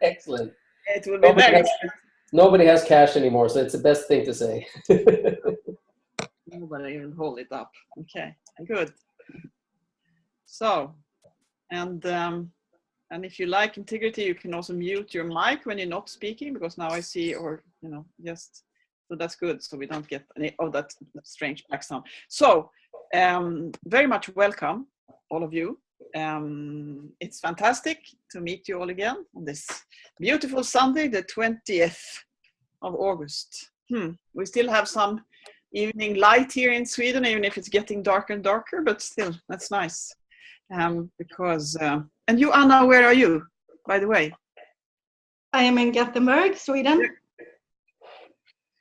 Excellent. It will be very good. Nobody has cash anymore, so it's the best thing to say. Nobody will hold it up. Okay, good. So, and if you like integrity, you can also mute your mic when you're not speaking, because now I see, or just so that's good, so we don't get any of that strange back sound. So, very much welcome, all of you. It's fantastic to meet you all again on this beautiful Sunday, the 20th of August. We still have some evening light here in Sweden, even if it's getting darker and darker, but still, that's nice. Because, and you, Anna, where are you, by the way? I am in Gothenburg, Sweden.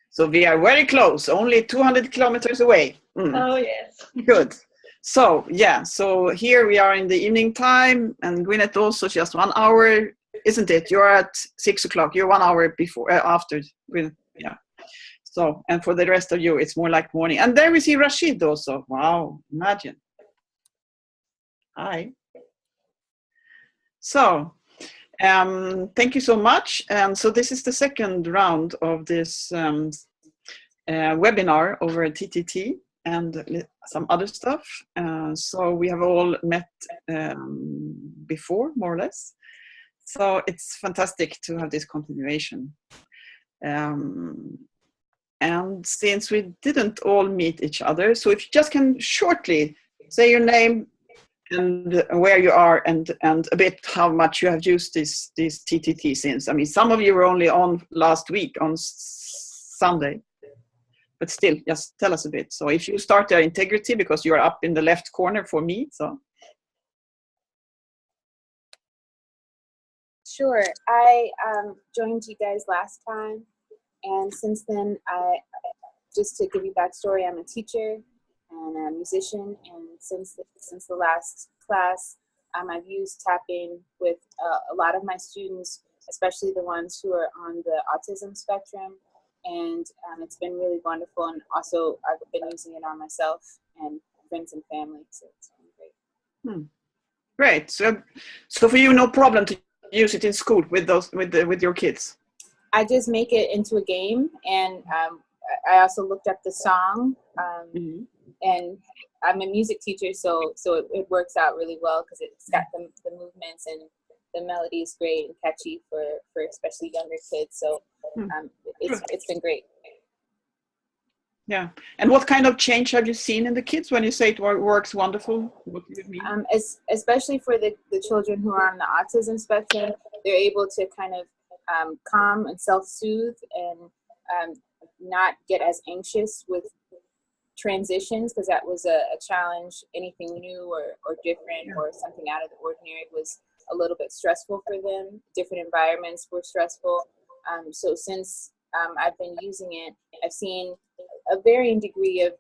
So we are very close, only 200 kilometers away. Oh, yes. Good. So, yeah, so here we are in the evening time, and Gwyneth also just 1 hour, isn't it? You're at 6 o'clock. You're 1 hour before, after Gwyneth, yeah. So, and for the rest of you, it's more like morning. And there we see Rashid also. Wow, imagine. Hi. So, thank you so much. So this is the second round of this webinar over TTT and some other stuff. So we have all met before, more or less. So it's fantastic to have this continuation. And since we didn't all meet each other, so if you just can shortly say your name and where you are, and a bit how much you have used this TTT since. I mean, some of you were only on last week on Sunday, but still, just tell us a bit. So if you start their integrity, because you are up in the left corner for me, so. Sure, I joined you guys last time, and since then, just to give you backstory, I'm a teacher and a musician, and since the last class, I've used tapping with a lot of my students, especially the ones who are on the autism spectrum, and it's been really wonderful. And also, I've been using it on myself and friends and family, so it's been great. Great. So for you, no problem to use it in school with your kids. I just make it into a game, and I also looked up the song. And I'm a music teacher, so it works out really well because it's got the movements, and the melody is great and catchy for especially younger kids. So it's been great. Yeah. And what kind of change have you seen in the kids when you say it works wonderful? What do you mean? Especially for the children who are on the autism spectrum, they're able to kind of calm and self-soothe and not get as anxious with transitions, because that was a challenge. Anything new or different or something out of the ordinary was a little bit stressful for them. Different environments were stressful. So since I've been using it, I've seen a varying degree of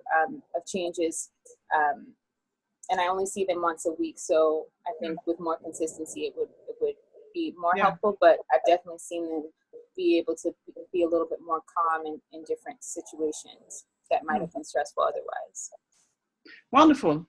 changes, and I only see them once a week. So I think with more consistency, it would be more helpful. But I've definitely seen them be able to be a little bit more calm in different situations that might have been stressful otherwise. Wonderful.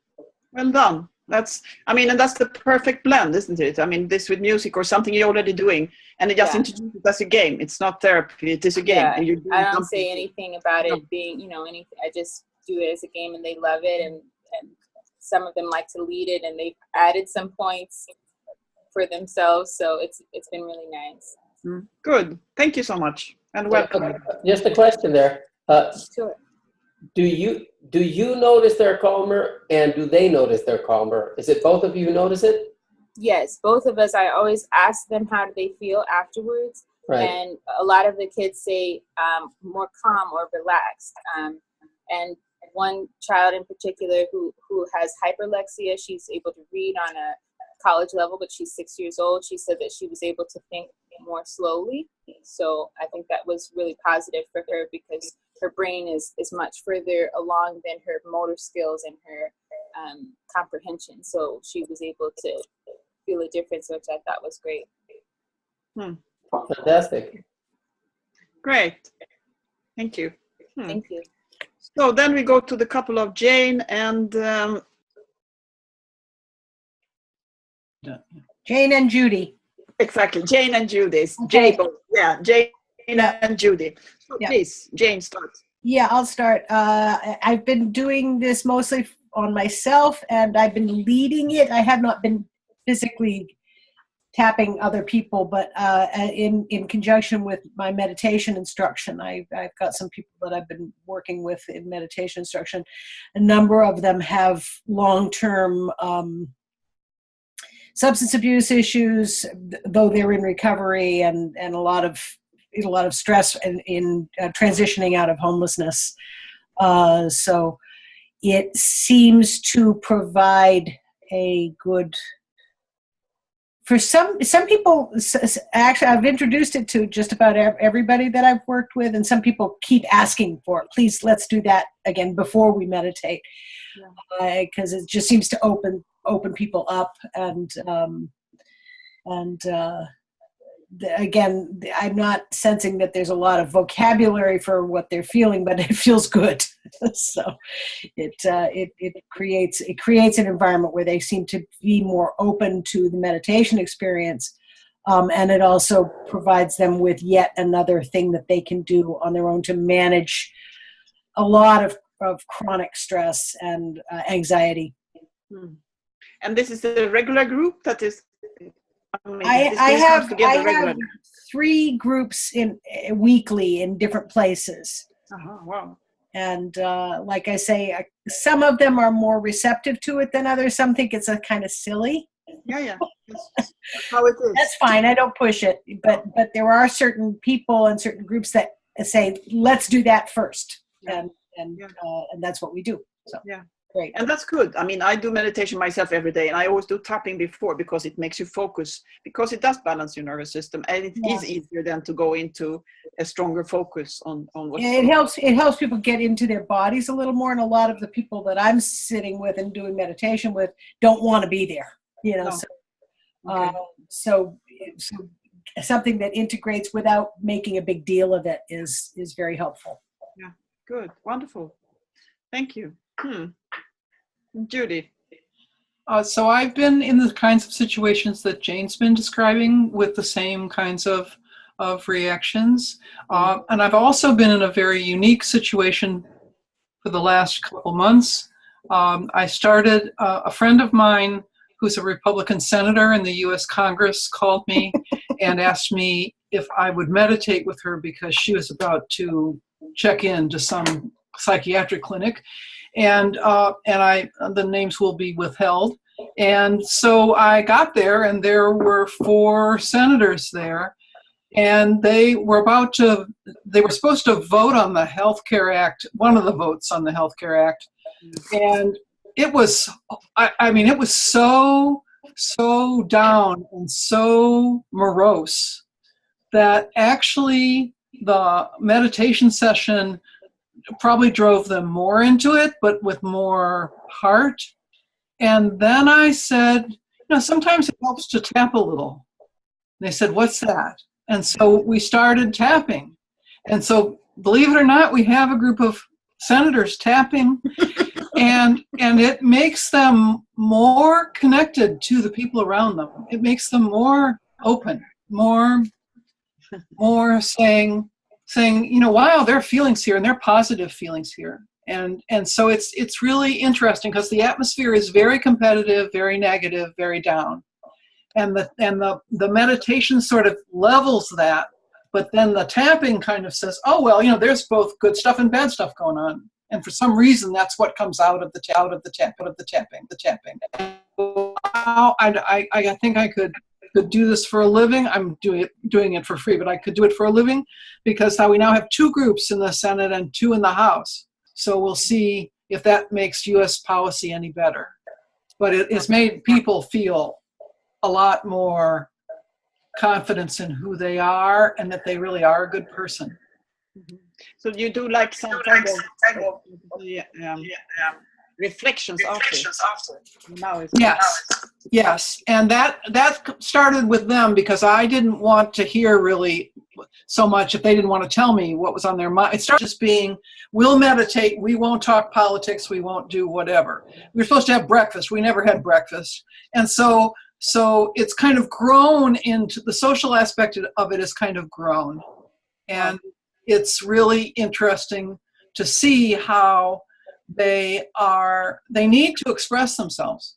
Well done. And that's the perfect blend, isn't it? I mean, this with music or something you're already doing, and it just introduces it as a game. It's not therapy, it is a game. Yeah, And I don't say anything about it being, anything. I just do it as a game, and they love it, and some of them like to lead it, and they've added some points for themselves, so it's been really nice. Good. Thank you so much, and welcome. Just a question there. Sure. Do you notice they're calmer, and do they notice they're calmer? Is it both of you who notice it? Yes, both of us. I always ask them how do they feel afterwards, right. And a lot of the kids say more calm or relaxed. And one child in particular who has hyperlexia, she's able to read on a college level, but she's 6 years old. She said that she was able to think more slowly. So I think that was really positive for her, because her brain is much further along than her motor skills and her comprehension. So she was able to feel a difference, which I thought was great. Fantastic. Great. Thank you. Thank you. So then we go to the couple of Jane and Jane and Judy. Exactly. Jane and Judy. Okay. Jane Yeah. and Judy. So Yeah. please, Jane, start. Yeah, I'll start. I've been doing this mostly on myself, and I've been leading it. I have not been physically tapping other people, but in conjunction with my meditation instruction. I've got some people that I've been working with in meditation instruction. A number of them have long-term substance abuse issues, though they're in recovery, and a lot of stress in transitioning out of homelessness. So it seems to provide a good, for some people, actually I've introduced it to just about everybody that I've worked with, and some people keep asking for it. Please, let's do that again before we meditate, because it just seems to open people up, and again, I'm not sensing that there's a lot of vocabulary for what they're feeling, but it feels good. So it creates an environment where they seem to be more open to the meditation experience, and it also provides them with yet another thing that they can do on their own to manage a lot of chronic stress and anxiety. And this is a regular group that is. I have 3 groups weekly in different places. Wow. And like I say, some of them are more receptive to it than others. Some think it's a kind of silly. Yeah. That's how it is. That's fine. I don't push it. But there are certain people and certain groups that say, let's do that first. And that's what we do. So yeah. Great. And that's good. I mean, I do meditation myself every day, and I always do tapping before, because it makes you focus, because it does balance your nervous system, and it is easier then to go into a stronger focus on what's it helps people get into their bodies a little more, and a lot of the people that I'm sitting with and doing meditation with don't want to be there, No. So something that integrates without making a big deal of it is very helpful. Yeah, good, wonderful, thank you. Judy. So I've been in the kinds of situations that Jane's been describing, with the same kinds of reactions. And I've also been in a very unique situation for the last couple months. I started, a friend of mine who's a Republican senator in the US Congress called me and asked me if I would meditate with her, because she was about to check in to some psychiatric clinic. And the names will be withheld. And so I got there, and there were 4 senators there, and they were supposed to vote on the Health Care Act, one of the votes on the Health Care Act. And it was, it was so down and so morose that actually the meditation session probably drove them more into it, but with more heart. And then I said, sometimes it helps to tap a little. And they said, what's that? And so we started tapping. And so, believe it or not, we have a group of senators tapping, and it makes them more connected to the people around them. It makes them more open, more saying, wow, there are feelings here, and there are positive feelings here. And so it's really interesting, because the atmosphere is very competitive, very negative, very down. And the meditation sort of levels that, but then the tapping kind of says, oh, well, there's both good stuff and bad stuff going on. And for some reason, that's what comes out of the tapping. I think I could do this for a living. I'm doing it for free, but I could do it for a living, because we now have 2 groups in the Senate and 2 in the House. So we'll see if that makes U.S. policy any better. But it has made people feel a lot more confidence in who they are, and that they really are a good person. So you do like some kind of reflections after. Now Yes, and that started with them, because I didn't want to hear really so much if they didn't want to tell me what was on their mind. It started just being, we'll meditate, we won't talk politics, we won't do whatever. We were supposed to have breakfast, we never had breakfast. And so So it's kind of grown into, the social aspect of it is kind of grown. And it's really interesting to see how they need to express themselves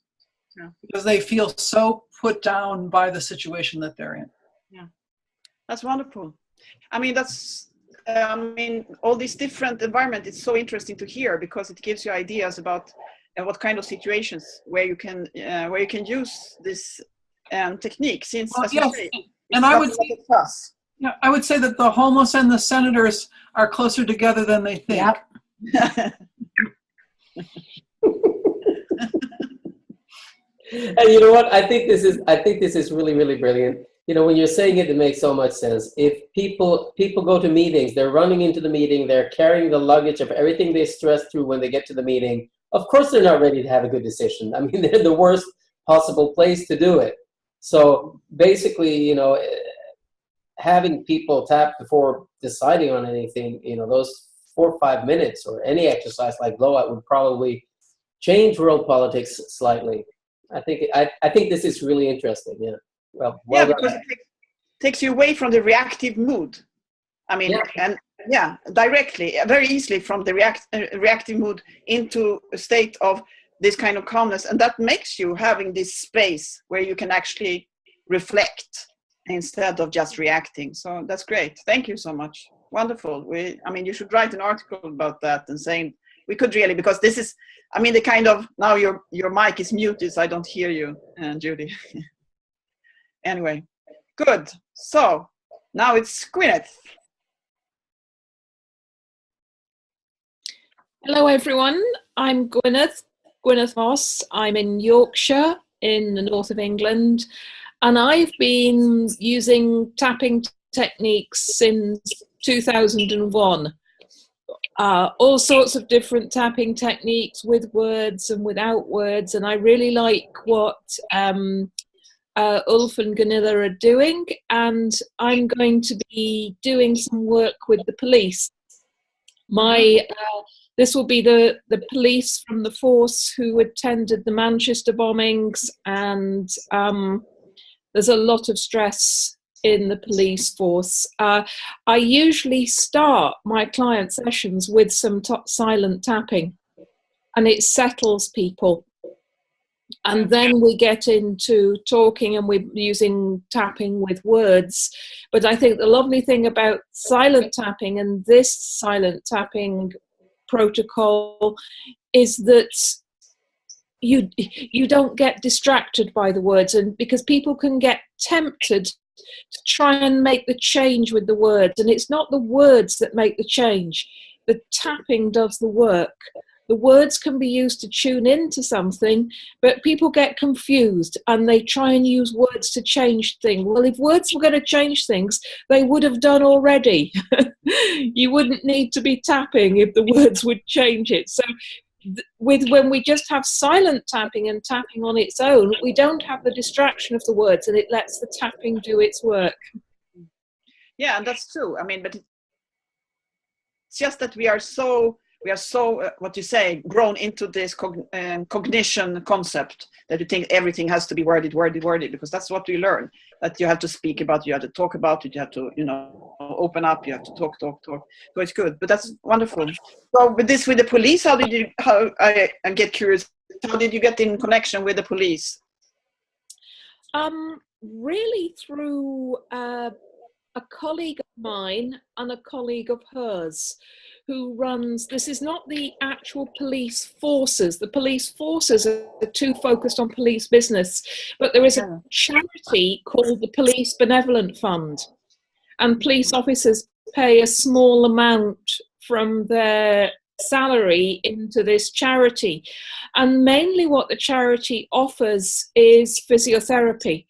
because they feel so put down by the situation that they're in. Yeah, that's wonderful. I mean, all these different environments, it's so interesting to hear because it gives you ideas about what kind of situations where you can use this technique. Since, well, as you yes. say, and I would say that the homeless and the senators are closer together than they think. Yep. And you know what? I think this is really, really brilliant. You know, when you're saying it, it makes so much sense. If people go to meetings, they're running into the meeting, they're carrying the luggage of everything they stress through when they get to the meeting. Of course, they're not ready to have a good decision. I mean, they're in the worst possible place to do it. So basically, you know, having people tap before deciding on anything, you know, those 4 or 5 minutes or any exercise like blowout would probably change world politics slightly. I think this is really interesting. Yeah. Well yeah, done. because it takes you away from the reactive mood. I mean, and directly, very easily from the reactive mood into a state of this kind of calmness, and that makes you having this space where you can actually reflect instead of just reacting. So that's great. Thank you so much. Wonderful. I mean, you should write an article about that and saying we could really, because this is, I mean, the kind of, now your mic is muted, so I don't hear you, Judy. Anyway, good. So now it's Gwyneth. Hello, everyone. I'm Gwyneth Moss. I'm in Yorkshire in the north of England, and I've been using tapping techniques since 2001. All sorts of different tapping techniques with words and without words, and I really like what Ulf and Gunilla are doing, and I'm going to be doing some work with the police. This will be the police from the force who attended the Manchester bombings, and there's a lot of stress in the police force. I usually start my client sessions with some silent tapping, and it settles people. And then we get into talking, and we're using tapping with words. But I think the lovely thing about silent tapping and this silent tapping protocol is that you don't get distracted by the words, and because people can get tempted to try and make the change with the words, and it's not the words that make the change. The tapping does the work. The words can be used to tune into something, but people get confused and they try and use words to change things. Well, if words were going to change things, they would have done already. You wouldn't need to be tapping if the words would change it. So when we just have silent tapping and tapping on its own, we don't have the distraction of the words, and it lets the tapping do its work. Yeah, and that's true. I mean, but it's just that we are so what you say, grown into this cognition concept that you think everything has to be worded, because that's what we learn, that you have to speak about, you have to talk about it, you have to, open up, you have to talk. So it's good, but that's wonderful. So with the police, I get curious, how did you get in connection with the police? Really through a colleague of mine and a colleague of hers who runs, this is not the actual police forces. The police forces are too focused on police business, but there is a charity called the Police Benevolent Fund, and police officers pay a small amount from their salary into this charity. And mainly what the charity offers is physiotherapy.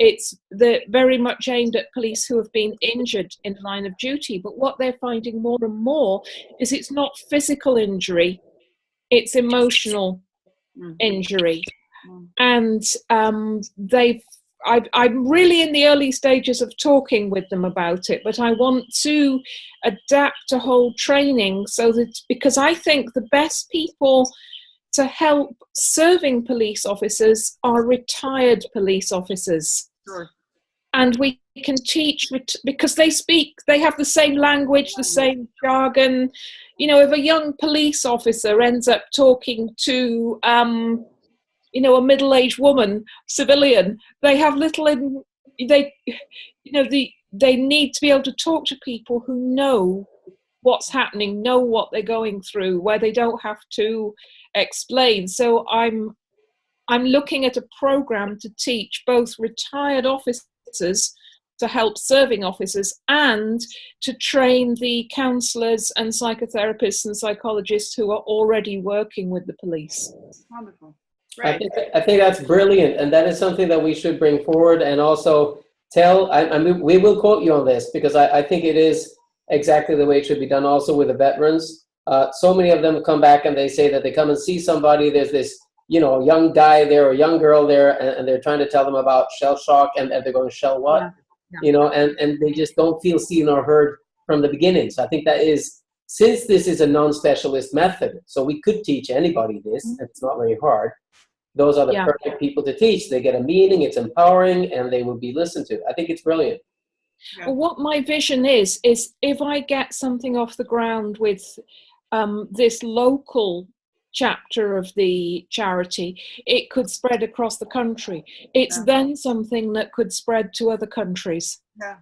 It's very much aimed at police who have been injured in the line of duty. But what they're finding more and more is it's not physical injury, it's emotional injury. And I'm really in the early stages of talking with them about it, but I want to adapt a whole training so that, because I think the best people to help serving police officers are retired police officers. Sure. And we can teach, because they have the same language, the same jargon. You know, if a young police officer ends up talking to, you know, a middle-aged woman, civilian, they have little, they need to be able to talk to people who know what's happening, know what they're going through, where they don't have to explain. So I'm looking at a program to teach both retired officers to help serving officers and to train the counsellors and psychotherapists and psychologists who are already working with the police. Wonderful. Right. I think that's brilliant, and that is something that we should bring forward and also tell. I mean, we will quote you on this because I think it is exactly the way it should be done also with the veterans. So many of them come back and they say that they come and see somebody, there's this, you know, young guy there or young girl there, and they're trying to tell them about shell shock, and they're going, shell what? Yeah. Yeah. You know, and they just don't feel seen or heard from the beginning. So I think that is, since this is a non-specialist method, so we could teach anybody this, it's not very hard. Those are the perfect people to teach. They get a meaning, it's empowering, and they will be listened to. I think it's brilliant. Yeah. Well, what my vision is if I get something off the ground with this local chapter of the charity, it could spread across the country. It's then something that could spread to other countries. Yeah,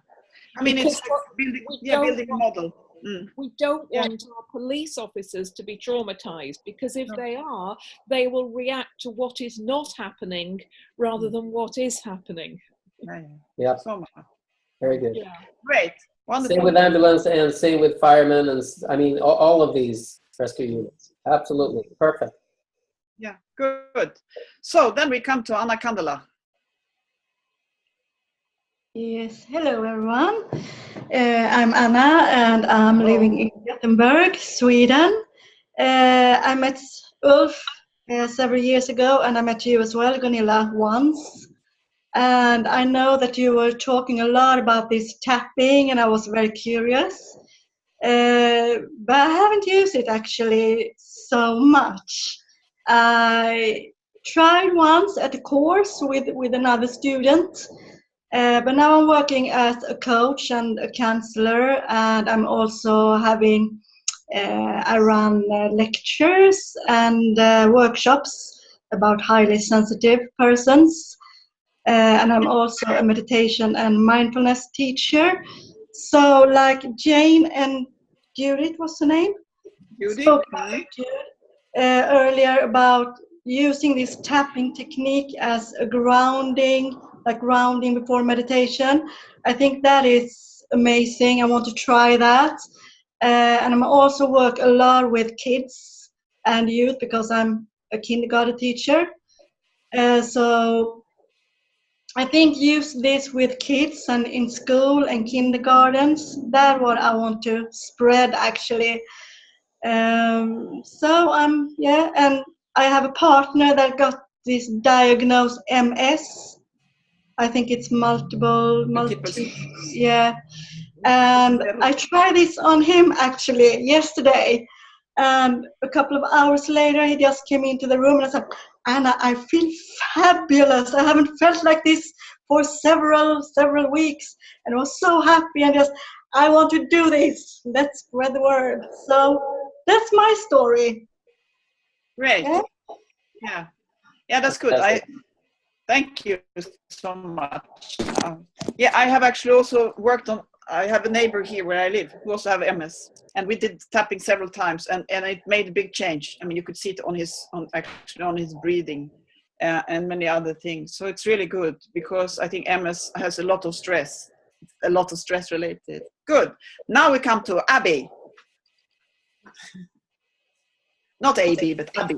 I mean, it's like building a model. We don't want our police officers to be traumatized, because if they are, they will react to what is not happening rather than what is happening. Yeah. So much. Very good. Yeah. Great. Wonderful. Same with ambulance and same with firemen, and I mean all of these rescue units. Absolutely perfect. Yeah, good. So then we come to Anna Candela. Yes, hello everyone. I'm Anna and I'm living in Gothenburg, Sweden. I met Ulf several years ago, and I met you as well, Gunilla, once. And I know that you were talking a lot about this tapping, and I was very curious. But I haven't used it actually so much. I tried once at a course with another student. But now I'm working as a coach and a counselor, and I'm also having, I run lectures and workshops about highly sensitive persons. And I'm also a meditation and mindfulness teacher. So like Jane and Judith, what's the name? Judith. Spoke earlier about using this tapping technique as a grounding, like grounding before meditation. I think that is amazing. I want to try that. And I'm also work a lot with kids and youth because I'm a kindergarten teacher. So I think use this with kids and in school and kindergartens. That's what I want to spread actually. So and I have a partner that got this diagnosed MS. I think it's multiple, yeah. And I tried this on him actually yesterday. And a couple of hours later, he just came into the room and I said, Anna, I feel fabulous. I haven't felt like this for several weeks. And I was so happy and just, I want to do this. Let's spread the word. So that's my story. Great. Yeah, that's good. Thank you so much. Yeah, I have actually also worked on, I have a neighbor here where I live who also have MS, and we did tapping several times, and it made a big change. I mean, you could see it on his breathing and many other things. So it's really good because I think MS has a lot of stress related. Good. Now we come to Abby. Not AB, but Abby.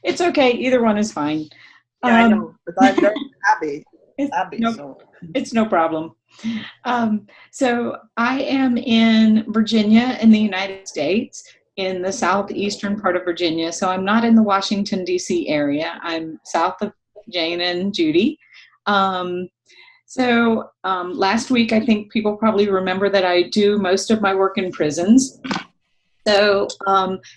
It's okay. Either one is fine. Yeah, I know, but I learned Abby. It's no problem. So I am in Virginia in the United States, in the southeastern part of Virginia. So I'm not in the Washington, D.C. area. I'm south of Jane and Judy. Last week, I think people probably remember that I do most of my work in prisons. So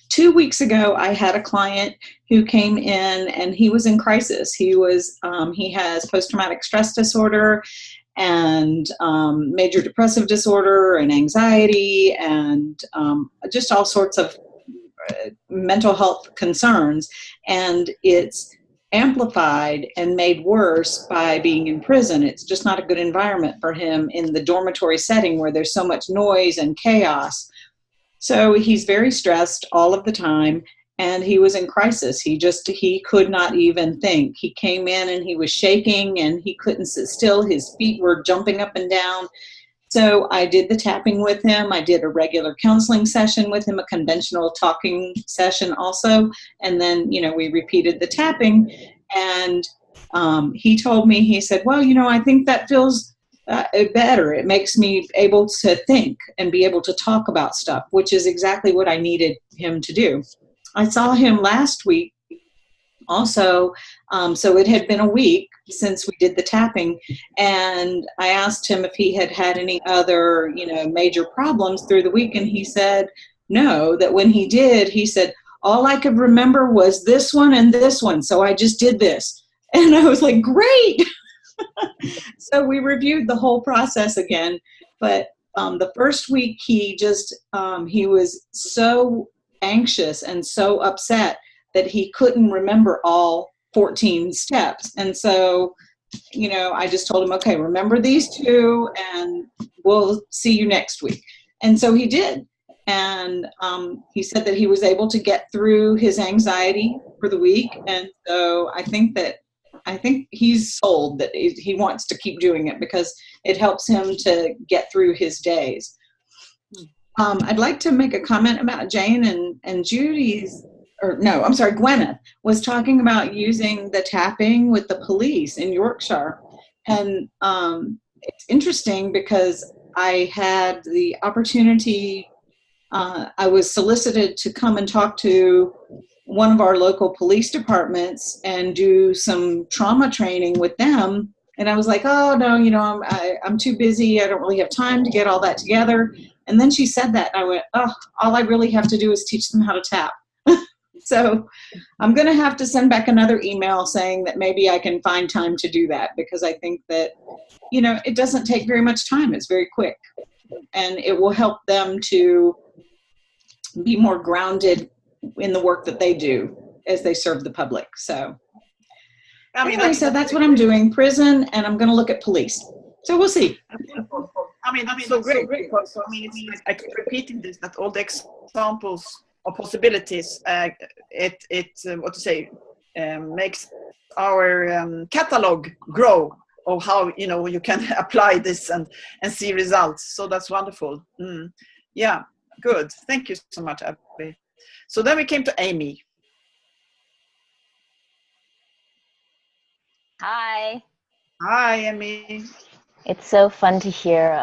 2 weeks ago, I had a client who came in and he was in crisis. He has post-traumatic stress disorder and major depressive disorder and anxiety and just all sorts of mental health concerns. And it's amplified and made worse by being in prison. It's just not a good environment for him in the dormitory setting where there's so much noise and chaos. So he's very stressed all of the time, and he was in crisis. He could not even think. He came in and he was shaking and he couldn't sit still. His feet were jumping up and down. So I did the tapping with him. I did a regular counseling session with him, a conventional talking session also. And then, we repeated the tapping. And he told me, he said, well, I think that feels better. It makes me able to think and be able to talk about stuff, which is exactly what I needed him to do. I saw him last week also. So it had been a week since we did the tapping, and I asked him if he had had any other, major problems through the week, and he said no, that when he did, he said, all I could remember was this one and this one, so I just did this. And I was like, great. So we reviewed the whole process again, but the first week he was so anxious and so upset that he couldn't remember all 14 steps. And so, I just told him, okay, remember these two and we'll see you next week. And so he did. And he said that he was able to get through his anxiety for the week. And so I think he's sold that he wants to keep doing it because it helps him to get through his days. I'd like to make a comment about Jane and Judy's, Gwyneth was talking about using the tapping with the police in Yorkshire. And it's interesting because I had the opportunity, I was solicited to come and talk to one of our local police departments and do some trauma training with them. And I was like, oh, no, I'm too busy. I don't really have time to get all that together. And then she said that, and I went, oh, all I really have to do is teach them how to tap. So I'm going to have to send back another email saying that maybe I can find time to do that, because I think that, it doesn't take very much time. It's very quick, and it will help them to be more grounded in the work that they do as they serve the public. So anyway, so that's what I'm doing, prison, and I'm going to look at police. So we'll see. That's so great. Because, I keep repeating this, that all the examples of possibilities, makes our catalog grow of how, you can apply this and see results. So that's wonderful. Yeah, good. Thank you so much, Abby. So then we came to Amy. Hi. Hi, Amy. It's so fun to hear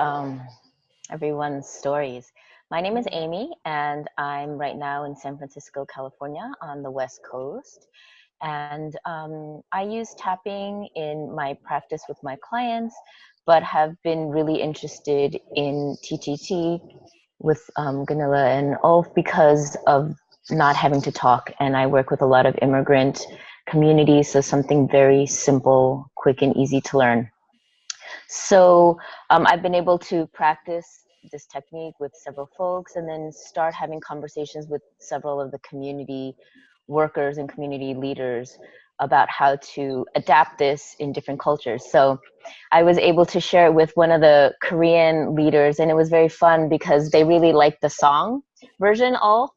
everyone's stories. My name is Amy, and I'm right now in San Francisco, California, on the West Coast. And I use tapping in my practice with my clients, but have been really interested in TTT with Gunilla and Ulf because of not having to talk. And I work with a lot of immigrant communities, so something very simple, quick, and easy to learn. So I've been able to practice this technique with several folks and then start having conversations with several of the community workers and community leaders about how to adapt this in different cultures. So I was able to share it with one of the Korean leaders, and it was very fun because they really liked the song version all.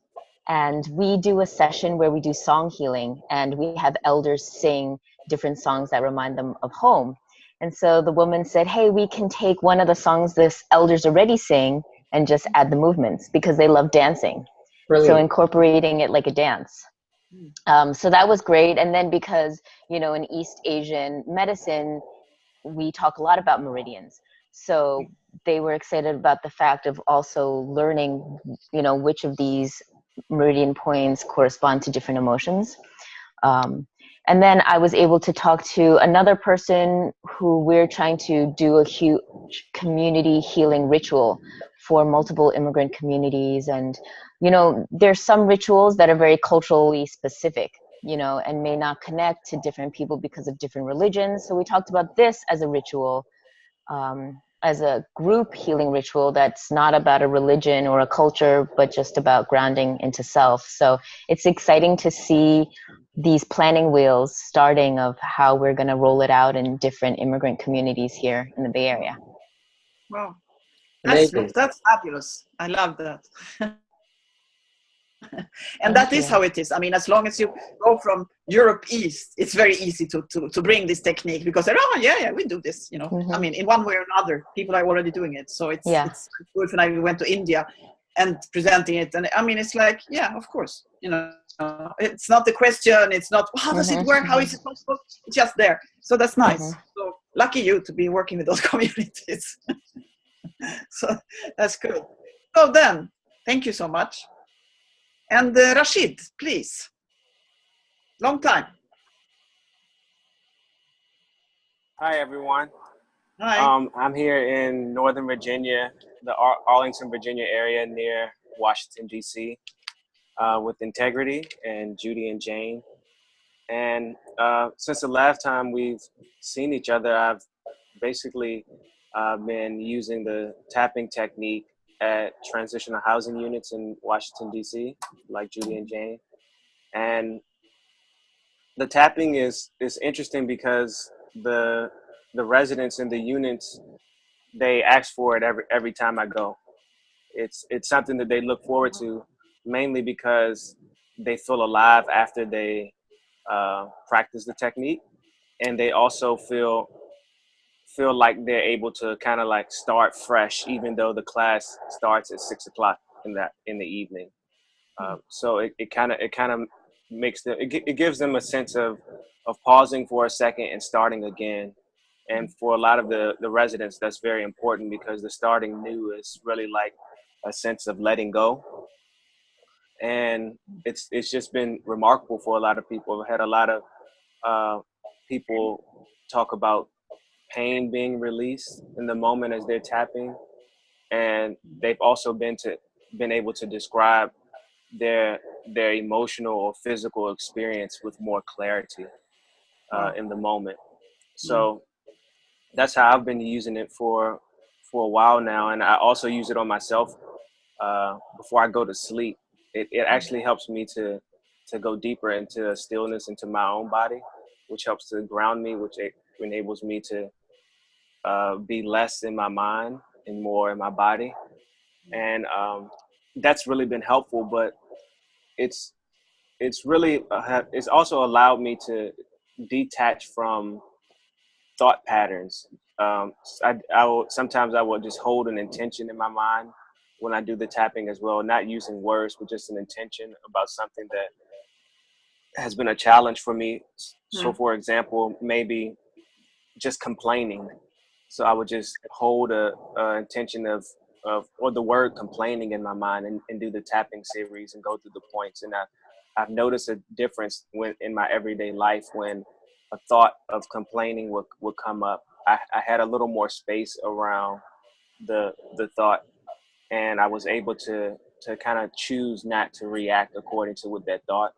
And we do a session where we do song healing, and we have elders sing different songs that remind them of home. And so the woman said, hey, we can take one of the songs this elders already sing and just add the movements because they love dancing. Brilliant. So incorporating it like a dance. So that was great. And then because, in East Asian medicine, we talk a lot about meridians. So they were excited about the fact of also learning, which of these meridian points correspond to different emotions. And then I was able to talk to another person who we're trying to do a huge community healing ritual for multiple immigrant communities. And, you know, there's some rituals that are very culturally specific, you know, and may not connect to different people because of different religions. So we talked about this as a ritual, as a group healing ritual that's not about a religion or a culture, but just about grounding into self. So it's exciting to see these planning wheels starting of how we're going to roll it out in different immigrant communities here in the Bay Area. Wow, Amazing. that's fabulous. I love that. And Thank that is you. how it is. I mean, as long as you go from Europe East, it's very easy to bring this technique, because they're, oh yeah, we do this, you know. Mhm. I mean, in one way or another, people are already doing it. So it's good when I went to India and presenting it. And I mean, it's like, yeah, of course, you know, it's not the question. It's not, how does it work? How is it possible? It's just there. So that's nice. So lucky you to be working with those communities. So that's good. So then, thank you so much. And Rashid, please. Long time. Hi, everyone. Hi. I'm here in Northern Virginia, the Arlington, Virginia area near Washington, D.C., with Integrity and Judy and Jane. And since the last time we've seen each other, I've basically been using the tapping technique at transitional housing units in Washington, D.C., like Judy and Jane. And the tapping is interesting because the residents in the units, they ask for it every time I go. It's something that they look forward to, mainly because they feel alive after they practice the technique, and they also feel like they're able to kind of like start fresh, even though the class starts at 6 o'clock in the evening. So it kind of makes them, it gives them a sense of pausing for a second and starting again. And for a lot of the residents, that's very important, because the starting new is really like a sense of letting go. And it's just been remarkable for a lot of people. I've had a lot of people talk about pain being released in the moment as they're tapping. And they've also been able to describe their emotional or physical experience with more clarity in the moment. So that's how I've been using it for a while now. And I also use it on myself before I go to sleep. It actually helps me to go deeper into stillness, into my own body, which helps to ground me, which enables me to be less in my mind and more in my body. And that's really been helpful, but it's really it's also allowed me to detach from thought patterns. Sometimes I will just hold an intention in my mind when I do the tapping as well, not using words, but just an intention about something that has been a challenge for me. So for example, maybe just complaining. So I would just hold a intention of or the word complaining in my mind, and do the tapping series and go through the points. And I've noticed a difference in my everyday life when a thought of complaining would come up. I had a little more space around the thought, and I was able to kind of choose not to react according to what that thought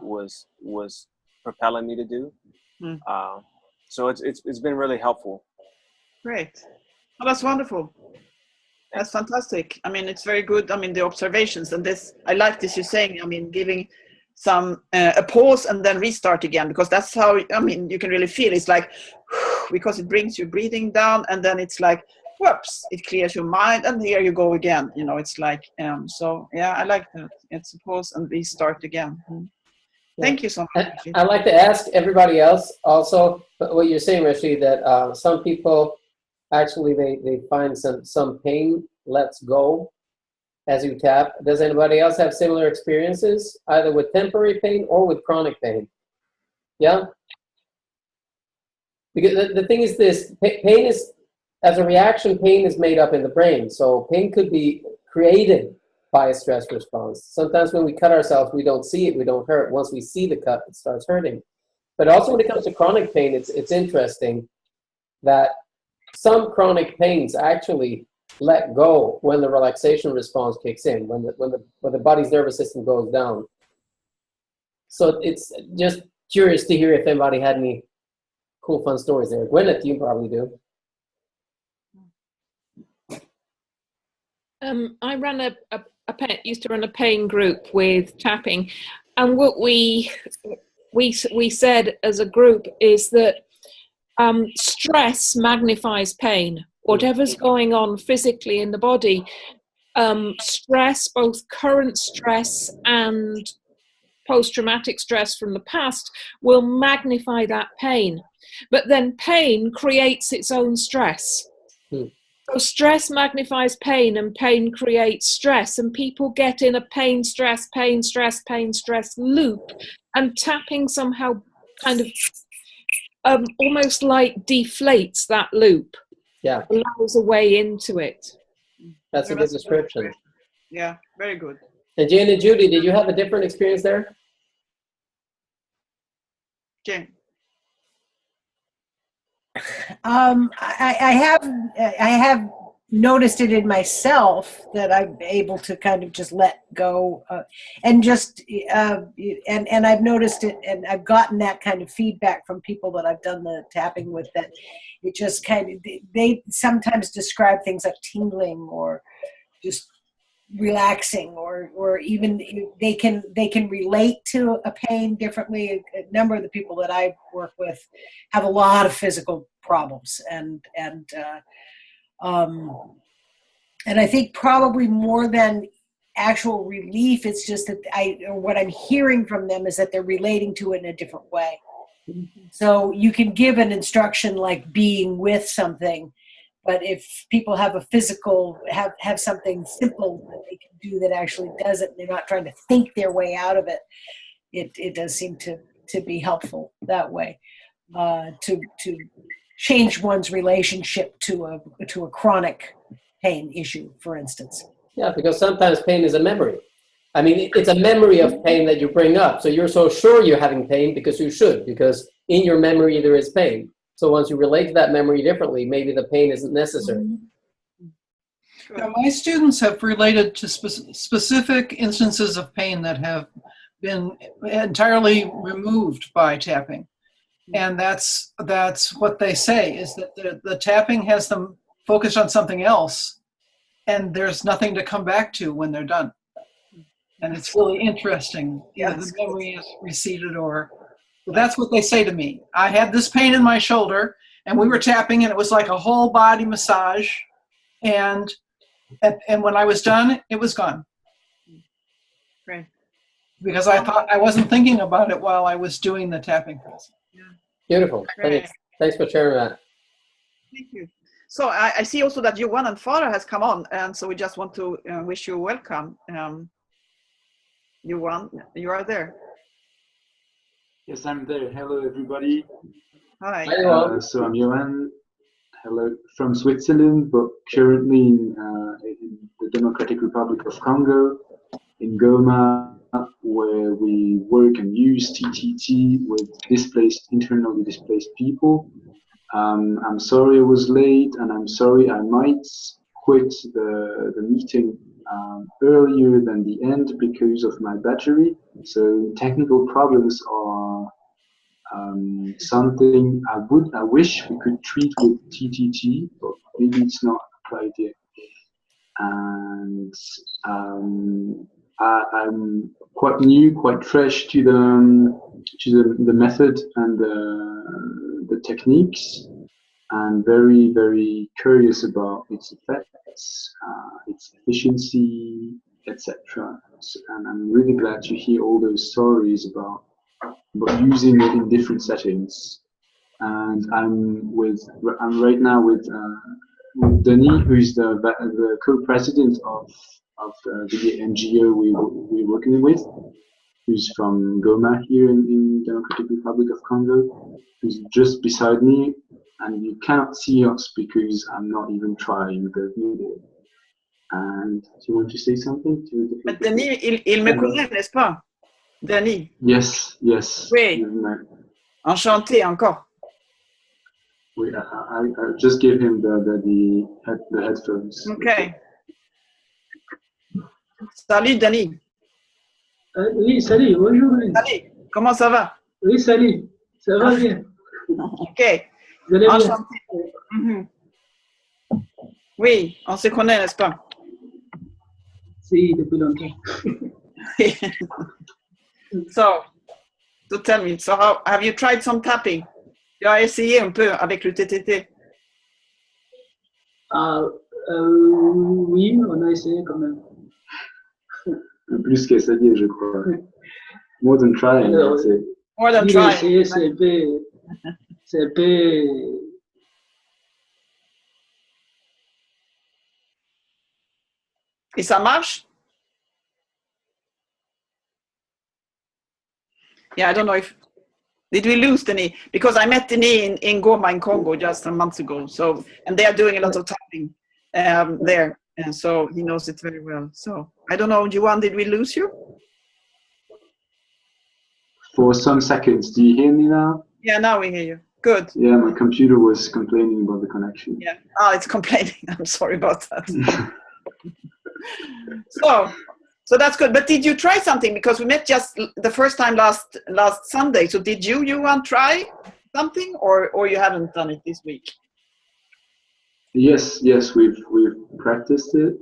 was propelling me to do. So it's been really helpful. Great. Oh, that's wonderful. That's fantastic. I mean, it's very good. I mean, the observations and this, I like this you're saying, I mean, giving some, a pause and then restart again, because that's how, I mean, you can really feel it's like, because it brings you breathing down, and then it's like, whoops, it clears your mind, and here you go again. You know, it's like, so yeah, I like that. It's a pause and restart again. Thank you so much. I'd like to ask everybody else also what you're saying, Rashid, that some people actually they find some pain lets go as you tap. Does anybody else have similar experiences, either with temporary pain or with chronic pain? Yeah? Because the thing is this, pain is, as a reaction, pain is made up in the brain. So pain could be created by a stress response. Sometimes when we cut ourselves, we don't see it, we don't hurt. Once we see the cut, it starts hurting. But also when it comes to chronic pain, it's interesting that some chronic pains actually let go when the relaxation response kicks in, when the body's nervous system goes down. So it's just curious to hear if anybody had any cool, fun stories there. Gwyneth, you probably do. I ran used to run a pain group with tapping, and what we said as a group is that stress magnifies pain. Whatever's going on physically in the body, stress, both current stress and post-traumatic stress from the past, will magnify that pain. But then pain creates its own stress. So stress magnifies pain, and pain creates stress, and people get in a pain, stress loop, and tapping somehow kind of almost like deflates that loop. Yeah. Allows a way into it. That's a good description. Yeah, very good. And Jane and Judy, did you have a different experience there? Jane. I have noticed it in myself that I'm able to kind of just let go, and I've noticed it, and I've gotten that kind of feedback from people that I've done the tapping with, that it just kind of, they sometimes describe things like tingling or just relaxing, or even they can relate to a pain differently. A number of the people that I work with have a lot of physical problems, and I think probably more than actual relief, it's just that what I'm hearing from them is that they're relating to it in a different way. So you can give an instruction like being with something, but if people have a physical, have something simple that they can do that actually does it, and they're not trying to think their way out of it, it does seem to be helpful that way, to change one's relationship to a chronic pain issue, for instance. Yeah, because sometimes pain is a memory. I mean, it's a memory of pain that you bring up. So you're so sure you're having pain because you should, because in your memory there is pain. So once you relate to that memory differently, maybe the pain isn't necessary. Now, my students have related to specific instances of pain that have been entirely removed by tapping. And that's what they say, is that the tapping has them focused on something else, and there's nothing to come back to when they're done. And it's really interesting. Either the memory is receded, or that's what they say to me. I had this pain in my shoulder, and we were tapping, and it was like a whole body massage, and when I was done, it was gone. Right. Because I thought I wasn't thinking about it while I was doing the tapping process. Beautiful. Thanks for sharing that. Thank you. So I see also that Johan and Farah has come on, and so we just want to wish you welcome. Johan, you are there. Yes, I'm there. Hello, everybody. Hi. So I'm Johan. Hello from Switzerland, but currently in the Democratic Republic of Congo, in Goma, where we work and use TTT with internally displaced people. I'm sorry I was late, and I'm sorry I might quit the meeting earlier than the end because of my battery. So technical problems are something I wish we could treat with TTT, but maybe it's not applied yet. And I'm quite new, quite fresh to the method and the techniques, and very, very curious about its effects, its efficiency, etc. And I'm really glad to hear all those stories about using it in different settings. And I'm right now with Denis, who is the co-president of the NGO we're working with, who's from Goma here in Democratic Republic of Congo, who's just beside me, and you cannot see us because I'm not even trying the video. And do you want to say something? Mais Denis, il me connaît, n'est-ce pas? Denis. Yes. Oui. Enchanté encore. I just gave him the headphones. Okay. Salut Denis. Oui, salut, bonjour. Salut, comment ça va? Oui, salut, ça va bien. Ok. Vous allez bien? Enchanté. Mhm. Oui, on se connaît, n'est-ce pas? Si, depuis longtemps. So tell me, so how have you tried some tapping? Tu as essayé un peu avec le TTT? Oui, on a essayé quand même. Plus qu'essayer, je crois. More than trying, I'd say. More than Oui, trying. essayer, c'est un peu. Et ça marche? Yeah, I don't know if, did we lose Denis? Because I met Denis in Goma in Congo just a month ago. So, and they are doing a lot of tapping there. And so he knows it very well. So I don't know, Johan, did we lose you? For some seconds, do you hear me now? Yeah, now we hear you. Good. Yeah, my computer was complaining about the connection. Yeah. Oh, it's complaining. I'm sorry about that. So that's good. But did you try something? Because we met just the first time last Sunday. So did you, Johan, try something, or you haven't done it this week? Yes, we've practiced it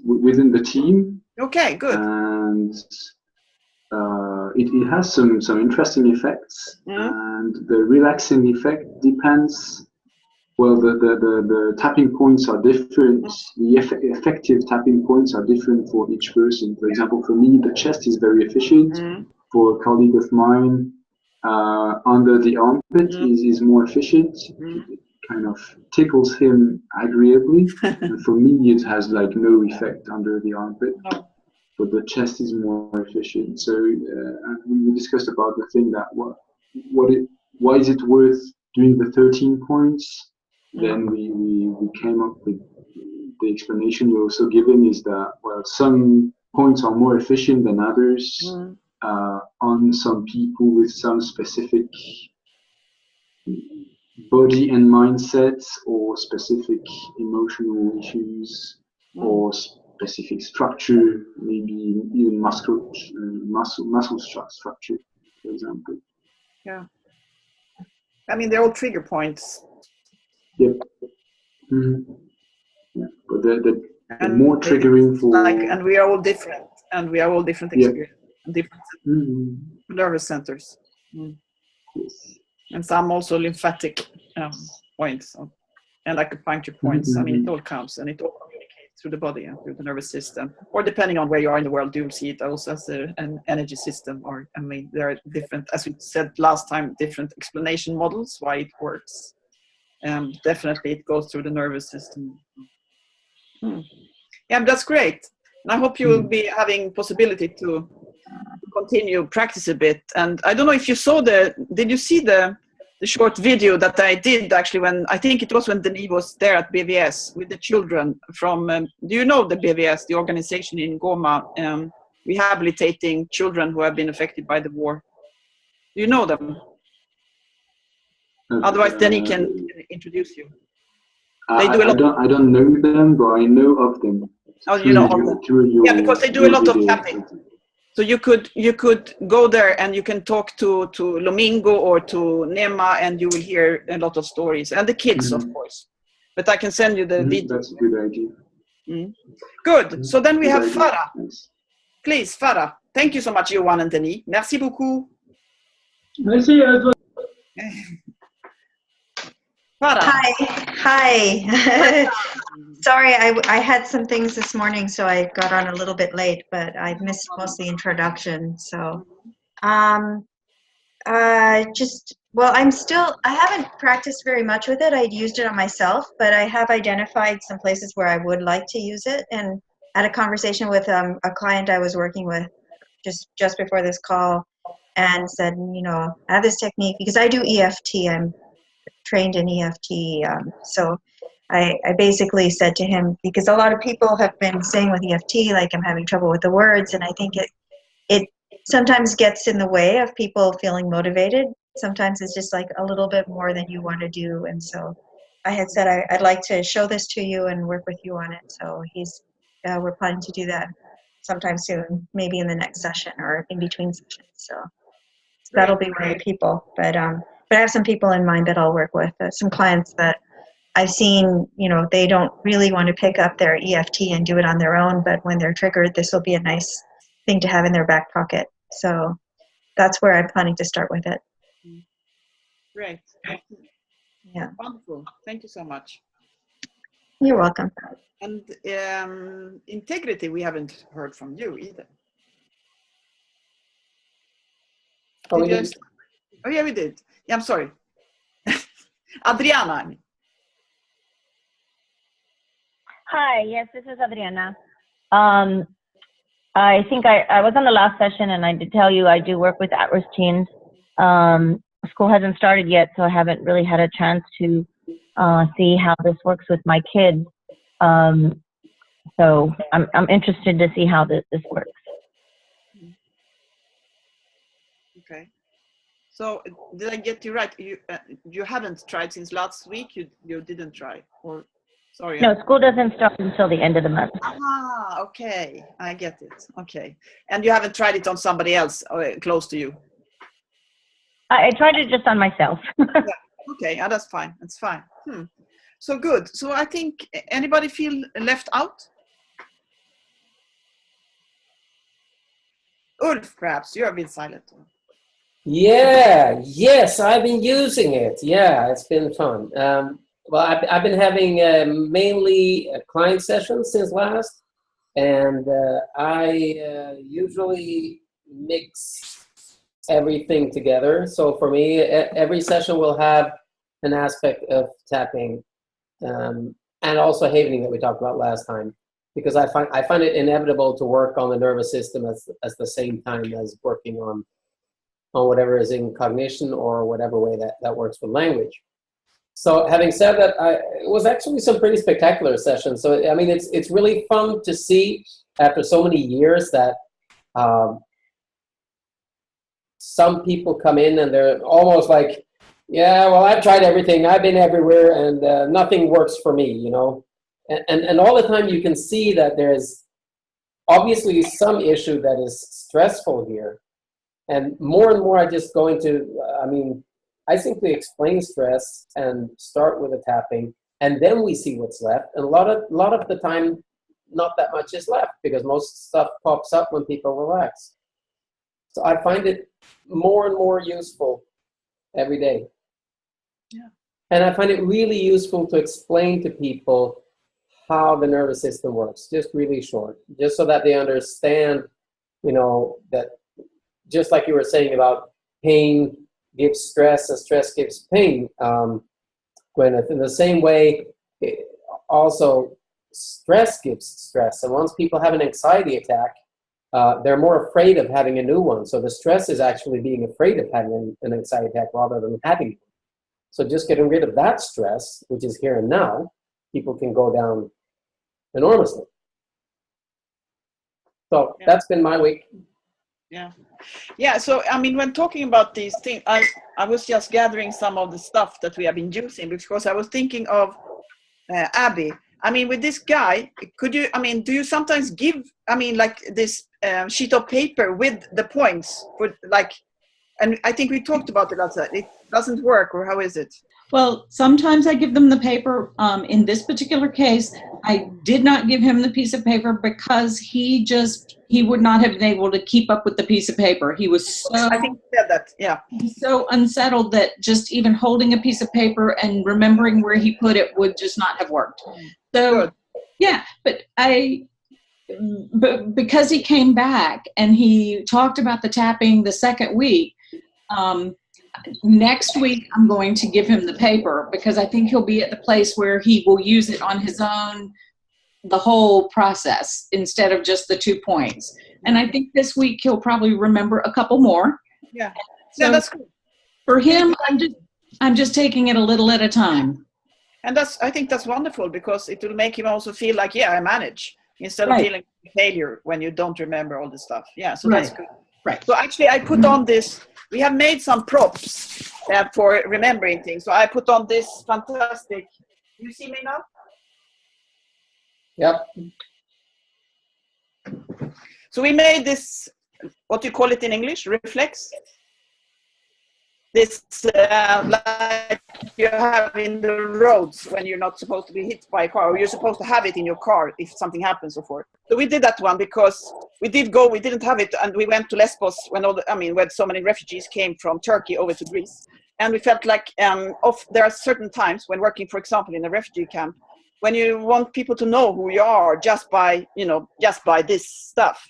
within the team. Okay, good. And it has some interesting effects, and the relaxing effect depends. Well, the tapping points are different. The effective tapping points are different for each person. For example, for me, the chest is very efficient. For a colleague of mine, under the armpit is more efficient. It kind of tickles him agreeably. And for me, it has like no effect under the armpit. But the chest is more efficient. So we discussed about the thing that why is it worth doing the 13 points? Then we came up with the explanation you're also given is that, well, some points are more efficient than others on some people with some specific body and mindsets or specific emotional issues or specific structure, maybe even muscle structure, for example. Yeah. I mean, they're all trigger points. Yep. Yeah. But the more triggering for and we are all different, and we are all different experiences, different nervous centers. Yes. And some also lymphatic points and acupuncture points. I mean, it all counts and it all communicates through the body and through the nervous system. Or depending on where you are in the world, you'll see it also as an energy system. Or I mean, there are different, as we said last time, different explanation models why it works. Definitely it goes through the nervous system. Yeah, that's great. And I hope you will be having possibility to continue practice a bit. And I don't know if you saw did you see the short video that I did actually I think it was when Denis was there at BVS with the children from, do you know the BVS, the organization in Goma, rehabilitating children who have been affected by the war? Do you know them? Otherwise, Denis can introduce you. I don't know them, but I know of them. Oh, you know of them. Yeah, because they do a lot of tapping. So you could go there and you can talk to Lomingo or to Nema, and you will hear a lot of stories, and the kids, of course. But I can send you the video. That's a good idea. Good. So then we have Farah. Please, Farah. Thank you so much, Johan and Denis. Merci beaucoup. Merci à toi. Hi. Sorry, I had some things this morning, so I got on a little bit late, but I missed most of the introduction. So, I haven't practiced very much with it. I'd used it on myself, but I have identified some places where I would like to use it, and had a conversation with a client I was working with just before this call, and said, I have this technique because I do EFT. I'm trained in EFT, so I basically said to him, because a lot of people have been saying with EFT, like, I'm having trouble with the words, and I think it sometimes gets in the way of people feeling motivated sometimes it's just like a little bit more than you want to do. And so I had said I'd like to show this to you and work with you on it. So we're planning to do that sometime soon, maybe in the next session or in between sessions. So that'll be one of the people. But I have some people in mind that I'll work with. Some clients that I've seen, they don't really want to pick up their EFT and do it on their own, but when they're triggered, this will be a nice thing to have in their back pocket. So that's where I'm planning to start with it. Great. Yeah. Wonderful. Thank you so much. You're welcome. And integrity, we haven't heard from you either. Oh, yeah, we did. Yeah, I'm sorry. Adriana. Hi, yes, this is Adriana. I think I was on the last session, and I did tell you I do work with at-risk teens. School hasn't started yet, so I haven't really had a chance to see how this works with my kids. So I'm interested to see how this works. Okay. So did I get you right? You haven't tried since last week. You didn't try, or sorry? No, school doesn't start until the end of the month. Ah, okay, I get it. Okay, and you haven't tried it on somebody else close to you? I tried it just on myself. Yeah. Okay, yeah, that's fine. That's fine. So good. So I think anybody feel left out? Ulf, perhaps you have been silent. Yeah, yes, I've been using it. Yeah, it's been fun. Well, I've been having mainly client sessions since last, and I usually mix everything together. So for me, every session will have an aspect of tapping and also havening that we talked about last time, because I find it inevitable to work on the nervous system at the same time as working on whatever is in cognition or whatever way that works with language. So having said that, it was actually some pretty spectacular sessions. So I mean, it's really fun to see after so many years that some people come in and they're almost like, yeah, well, I've tried everything, I've been everywhere, and nothing works for me, you know. And all the time you can see that there's obviously some issue that is stressful here. And more I just go into, I simply explain stress and start with the tapping, and then we see what's left. And a lot of the time, not that much is left, because most stuff pops up when people relax. So I find it more and more useful every day. Yeah. And I find it really useful to explain to people how the nervous system works, just really short, just so that they understand, you know, that just like you were saying about pain gives stress and stress gives pain, Gwyneth, in the same way, also stress gives stress. And once people have an anxiety attack, they're more afraid of having a new one. So the stress is actually being afraid of having an anxiety attack rather than having one. So just getting rid of that stress, which is here and now, people can go down enormously. So yeah. That's been my week. Yeah. So I mean, when talking about these things, I was just gathering some of the stuff that we have been using, because I was thinking of Abby. I mean, with this guy, could you? I mean, do you sometimes give? I mean, like this sheet of paper with the points for like? And I think we talked about it outside. It doesn't work, or how is it? Well, sometimes I give them the paper. In this particular case, I did not give him the piece of paper because he would not have been able to keep up with the piece of paper. He was so, I think you said that, yeah. So unsettled that just even holding a piece of paper and remembering where he put it would just not have worked. So, good. Yeah, but because he came back and he talked about the tapping the second week, next week I'm going to give him the paper, because I think he'll be at the place where he will use it on his own, the whole process, instead of just the 2 points. And I think this week he'll probably remember a couple more. Yeah. So yeah, that's cool. For him, I'm just taking it a little at a time. And I think that's wonderful, because it will make him also feel like, yeah, I manage, instead of feeling failure when you don't remember all the stuff. Yeah, so that's good. Right. So actually I put on this we have made some props for remembering things. So I put on this fantastic, you see me now? Yep. So we made this, what do you call it in English? Reflex? This like you have in the roads when you're not supposed to be hit by a car, or you're supposed to have it in your car if something happens or forth. So we did that one because we didn't have it, and we went to Lesbos when when so many refugees came from Turkey over to Greece. And we felt like there are certain times when working, for example, in a refugee camp, when you want people to know who you are just by this stuff.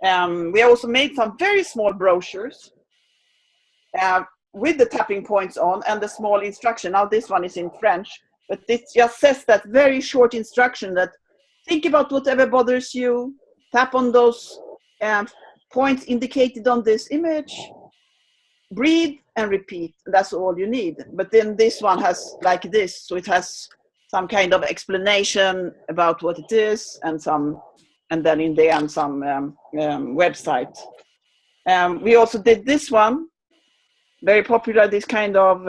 We also made some very small brochures with the tapping points on and the small instruction. Now this one is in French, but it just says that very short instruction that think about whatever bothers you, tap on those points indicated on this image, breathe and repeat. That's all you need. But then this one has like this, so it has some kind of explanation about what it is and then in the end some website. We also did this one. Very popular, this kind of,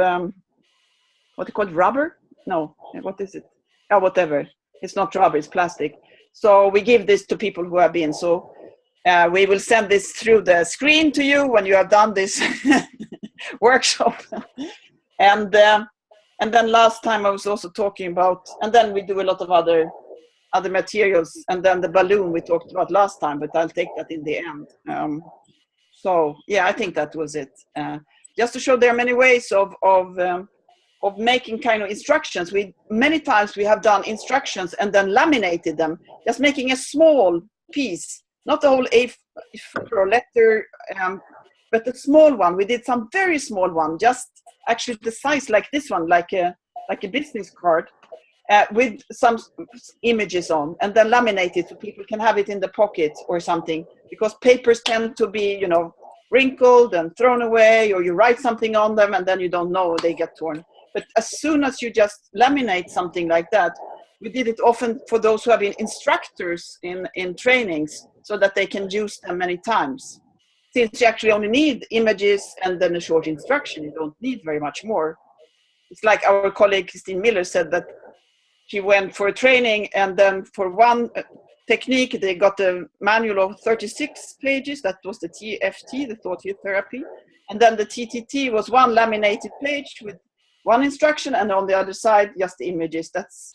what you call it, rubber? No, what is it? Oh, whatever. It's not rubber, it's plastic. So we give this to people who have been. So we will send this through the screen to you when you have done this workshop. And then last time I was also talking about, and then we do a lot of other materials. And then the balloon we talked about last time, but I'll take that in the end. So yeah, I think that was it. Just to show there are many ways of making kind of instructions. Many times we have done instructions and then laminated them, just making a small piece, not the whole A4 or letter, but a small one. We did some very small one, just actually the size like this one, like a business card, with some images on, and then laminated so people can have it in the pocket or something, because papers tend to be, wrinkled and thrown away, or you write something on them and then you don't know, they get torn. But as soon as you just laminate something like that, we did it often for those who have been instructors in trainings, so that they can use them many times. Since you actually only need images and then a short instruction, you don't need very much more. It's like our colleague Christine Miller said that she went for a training, and then for one technique, they got a manual of 36 pages. That was the TFT, the thought field therapy. And then the TTT was one laminated page with one instruction, and on the other side, just the images. That's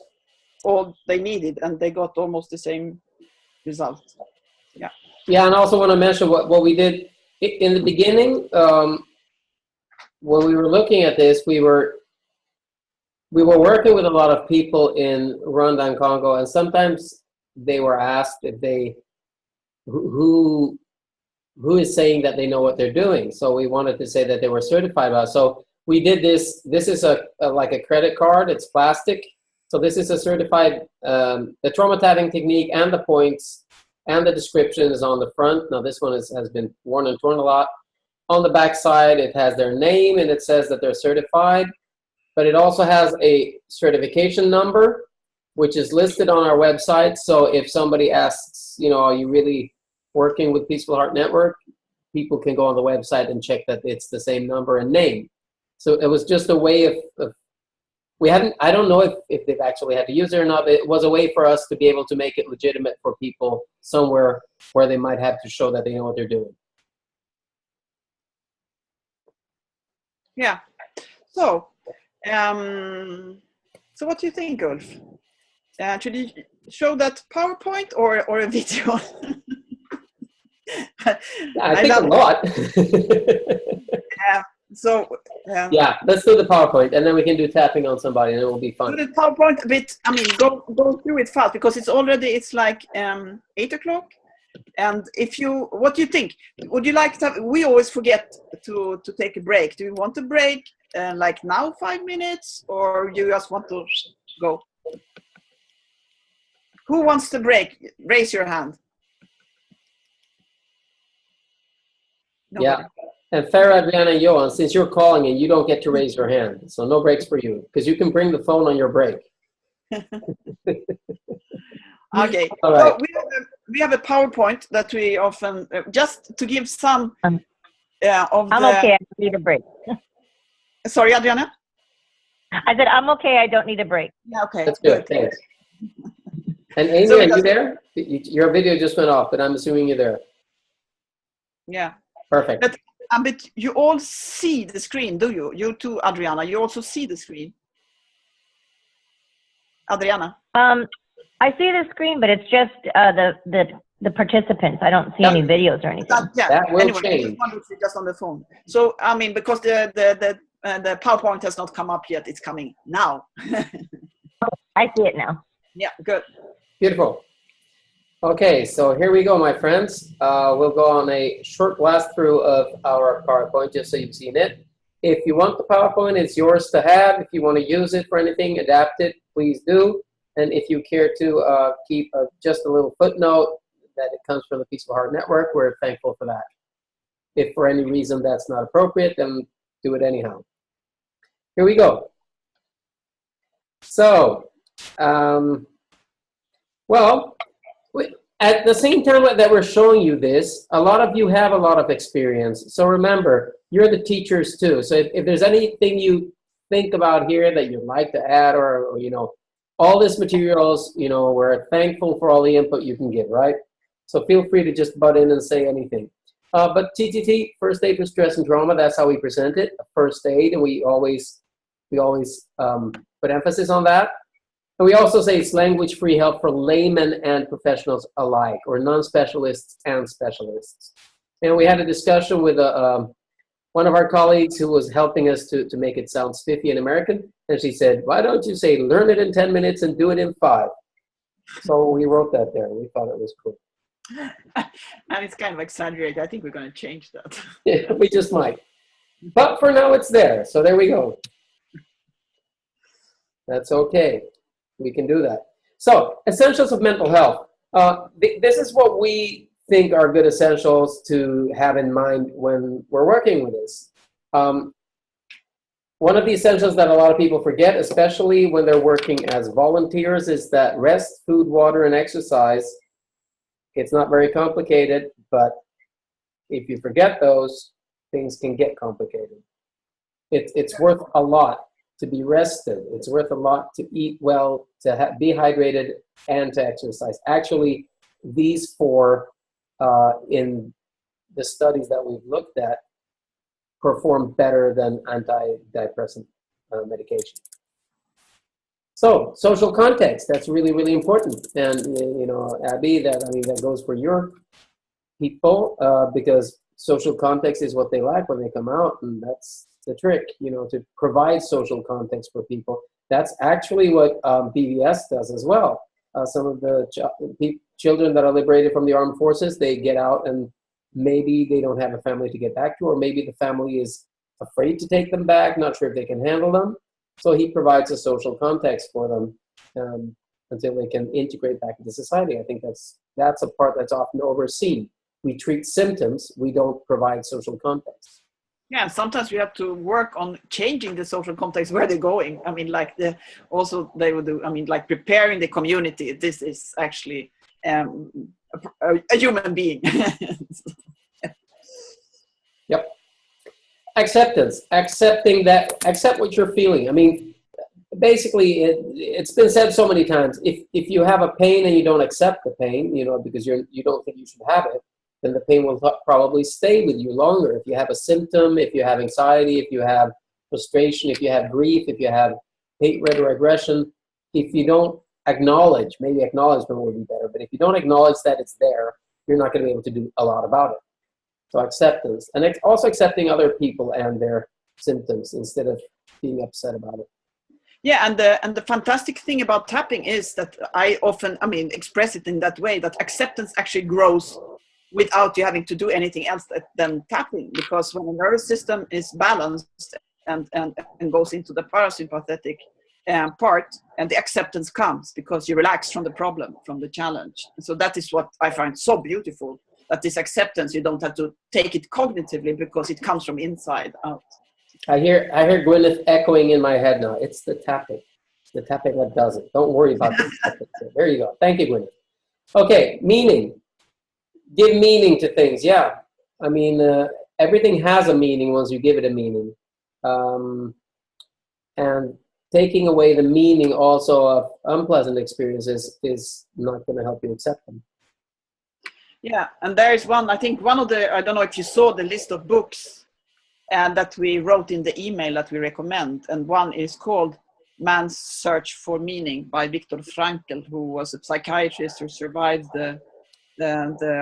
all they needed, and they got almost the same result. Yeah. Yeah, and I also want to mention what we did in the beginning. When we were looking at this, we were working with a lot of people in Rwanda and Congo, and sometimes they were asked if who is saying that they know what they're doing. So we wanted to say that they were certified about it. So we did this. This is like a credit card. It's plastic. So this is a certified, the trauma tapping technique and the points and the description is on the front. Now this one has been worn and torn a lot. On the back side, it has their name and it says that they're certified. But it also has a certification number, which is listed on our website. So if somebody asks, are you really working with Peaceful Heart Network? People can go on the website and check that it's the same number and name. So it was just a way of I don't know if they've actually had to use it or not, but it was a way for us to be able to make it legitimate for people somewhere where they might have to show that they know what they're doing. Yeah. So what do you think, Ulf? Should you show that PowerPoint or a video? I think a lot. Yeah, let's do the PowerPoint, and then we can do tapping on somebody, and it will be fun. Do the PowerPoint a bit. Go through it fast, because it's like 8 o'clock. And what do you think? Would you like to? We always forget to take a break. Do you want a break? Like now, 5 minutes, or you just want to go? Who wants to break? Raise your hand. Nobody. Yeah. And Farah, Adriana, and Johan, since you're calling and you don't get to raise your hand, so no breaks for you, because you can bring the phone on your break. Okay. All right. So we have a PowerPoint that we often, just to give some I'm okay. I don't need a break. Sorry, Adriana? I said, I'm okay. I don't need a break. Yeah, okay. That's good. Thanks. And Amy, So are you there? Your video just went off, but I'm assuming you're there. Yeah. Perfect. But you all see the screen, do you? You too, Adriana. You also see the screen. Adriana. I see the screen, but it's just the participants. I don't see any videos or anything. Yeah. That will anyway, change. Just on the phone. So I mean, because the PowerPoint has not come up yet, it's coming now. I see it now. Yeah, good. Beautiful. Okay, so here we go, my friends. We'll go on a short blast through of our PowerPoint just so you've seen it. If you want the PowerPoint, it's yours to have. If you want to use it for anything, adapt it, please do. And if you care to keep just a little footnote that it comes from the Peaceful Heart Network, we're thankful for that. If for any reason that's not appropriate, then do it anyhow. Here we go. So, well, at the same time that we're showing you this, a lot of you have a lot of experience. So remember, you're the teachers too. So if there's anything you think about here that you'd like to add, or you know, all this materials, you know, we're thankful for all the input you can give, right? So feel free to just butt in and say anything. But TTT, first aid for stress and trauma, that's how we present it, first aid, and we always put emphasis on that. And we also say it's language-free help for laymen and professionals alike, or non-specialists and specialists. And we had a discussion with one of our colleagues who was helping us to make it sound spiffy and American. And she said, why don't you say, learn it in 10 minutes and do it in 5? So we wrote that there. We thought it was cool. And it's kind of exaggerated. I think we're going to change that. Yeah, we just might. But for now, it's there. So there we go. That's okay. We can do that. So, essentials of mental health. This is what we think are good essentials to have in mind when we're working with this. One of the essentials that a lot of people forget, especially when they're working as volunteers, is that rest, food, water, and exercise. It's not very complicated, but if you forget those, things can get complicated. It's worth a lot to be rested. It's worth a lot to eat well, to be hydrated, and to exercise. Actually, these 4 in the studies that we've looked at perform better than antidepressant medication. So, social context, that's really, really important. And, you know, Abby, that goes for your people, because social context is what they lack when they come out, and that's the trick, you know, to provide social context for people. That's actually what BVS does as well. Some of the children that are liberated from the armed forces, they get out and maybe they don't have a family to get back to, or maybe the family is afraid to take them back, not sure if they can handle them. So he provides a social context for them until they can integrate back into society. I think that's a part that's often overseen. We treat symptoms, we don't provide social context. Yeah, sometimes we have to work on changing the social context where they're going. I mean, like also they would do, I mean, like preparing the community. This is actually a human being. Yep. Acceptance, accept what you're feeling. I mean, basically it's been said so many times, if you have a pain and you don't accept the pain, you know, because you don't think you should have it, then the pain will probably stay with you longer. If you have a symptom, if you have anxiety, if you have frustration, if you have grief, if you have hatred or aggression, if you don't acknowledge, maybe acknowledgement would be better, but if you don't acknowledge that it's there, you're not going to be able to do a lot about it. So acceptance, and also accepting other people and their symptoms instead of being upset about it. Yeah, and the fantastic thing about tapping is that I often, express it in that way, that acceptance actually grows without you having to do anything else than tapping, because when the nervous system is balanced and goes into the parasympathetic part, and the acceptance comes because you relax from the problem, from the challenge. And so that is what I find so beautiful, that this acceptance, you don't have to take it cognitively because it comes from inside out. I hear Gwyneth echoing in my head now. It's the tapping. It's the tapping that does it. Don't worry about this. There you go. Thank you, Gwyneth. Okay, meaning. Give meaning to things. Yeah. I mean, everything has a meaning once you give it a meaning. And taking away the meaning also of unpleasant experiences is not going to help you accept them. Yeah, and there is one, I think one of the, I don't know if you saw the list of books that we wrote in the email that we recommend, and one is called Man's Search for Meaning by Viktor Frankl, who was a psychiatrist who survived the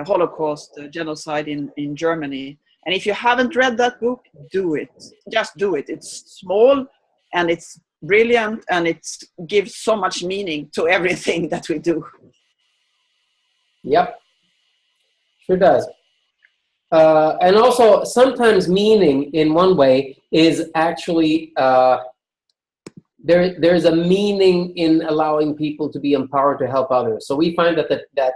Holocaust, the genocide in Germany. And if you haven't read that book, do it. Just do it. It's small and it's brilliant, and it gives so much meaning to everything that we do. Yep, sure does. And also, sometimes meaning in one way is actually, there's a meaning in allowing people to be empowered to help others. So we find that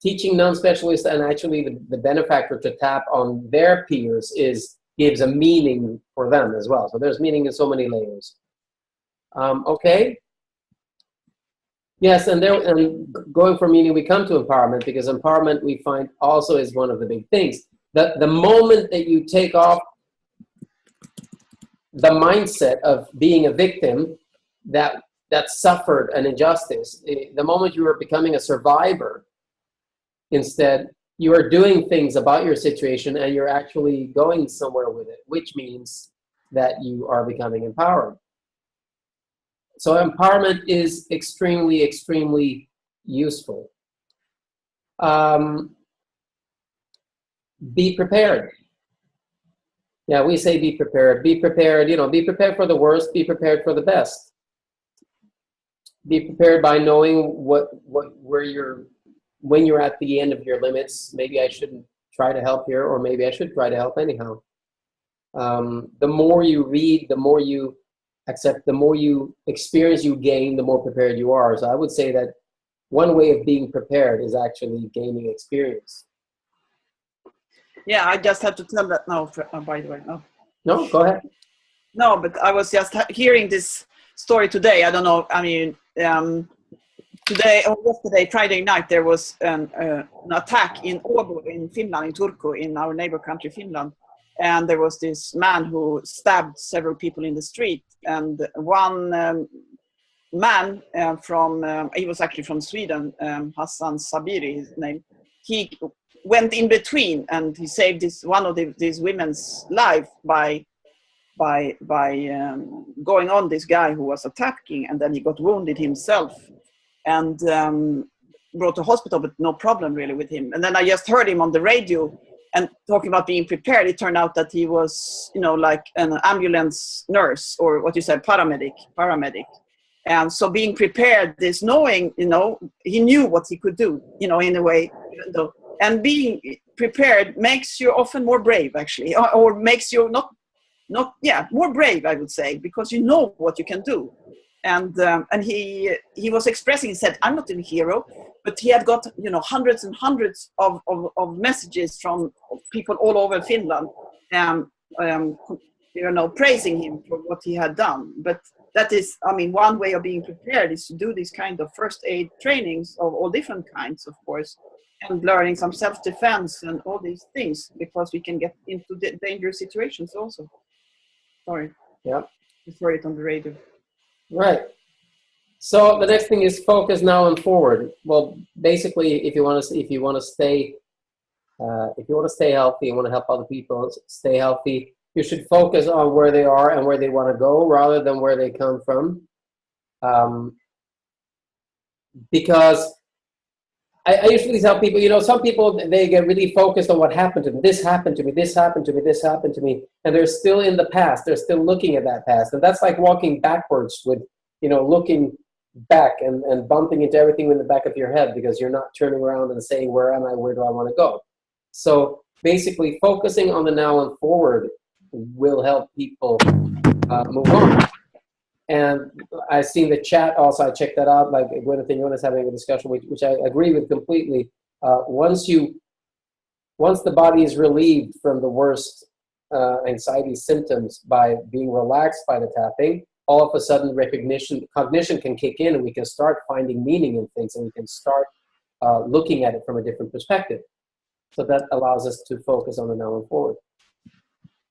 teaching non-specialists and actually the benefactor to tap on their peers gives a meaning for them as well. So there's meaning in so many layers. Okay. Yes, and going from meaning, we come to empowerment, because empowerment we find also is one of the big things. The moment that you take off the mindset of being a victim that suffered an injustice, the moment you are becoming a survivor, instead you are doing things about your situation and you're actually going somewhere with it, which means that you are becoming empowered. So empowerment is extremely, extremely useful. Be prepared. Yeah, we say be prepared. Be prepared, be prepared for the worst, be prepared for the best. Be prepared by knowing when you're at the end of your limits. Maybe I shouldn't try to help here, or maybe I should try to help anyhow. The more you read, the more you accept, the more you experience you gain, the more prepared you are. So I would say that one way of being prepared is actually gaining experience. Yeah, I just have to tell that now, by the way. No, go ahead. No, but I was just hearing this story today. I don't know, I mean, today or yesterday, Friday night, there was an attack in Åbo in Finland, in Turku, in our neighbor country, Finland. And there was this man who stabbed several people in the street. And one man he was actually from Sweden, Hassan Sabiri, his name, he went in between and he saved one of these women's life by going on this guy who was attacking, and then he got wounded himself and brought to hospital, but no problem really with him. And then I just heard him on the radio and talking about being prepared. It turned out that he was, like an ambulance nurse, or what you said, paramedic. And so being prepared is knowing, he knew what he could do, in a way. And being prepared makes you often more brave, actually, or makes you more brave, I would say, because you know what you can do. And he was expressing, he said, I'm not a hero, but he had got, hundreds and hundreds of messages from people all over Finland, praising him for what he had done. But that is, one way of being prepared is to do these kind of first aid trainings of all different kinds, of course, and learning some self-defense and all these things, because we can get into dangerous situations also. Sorry. Yeah. I heard it on the radio. Right. So the next thing is focus now and forward. Well, basically, if you want to stay healthy and want to help other people stay healthy, you should focus on where they are and where they want to go, rather than where they come from. Because I usually tell people, some people, they get really focused on what happened to them. This happened to me, this happened to me, this happened to me. And they're still in the past. They're still looking at that past. And that's like walking backwards with, looking back and bumping into everything in the back of your head, because you're not turning around and saying, where am I? Where do I want to go? So basically focusing on the now and forward will help people move on. And I've seen the chat also, I checked that out, like Gwyneth and Jonas having a discussion, which I agree with completely. Once the body is relieved from the worst anxiety symptoms by being relaxed by the tapping, all of a sudden cognition can kick in, and we can start finding meaning in things, and we can start looking at it from a different perspective. So that allows us to focus on the now and forward.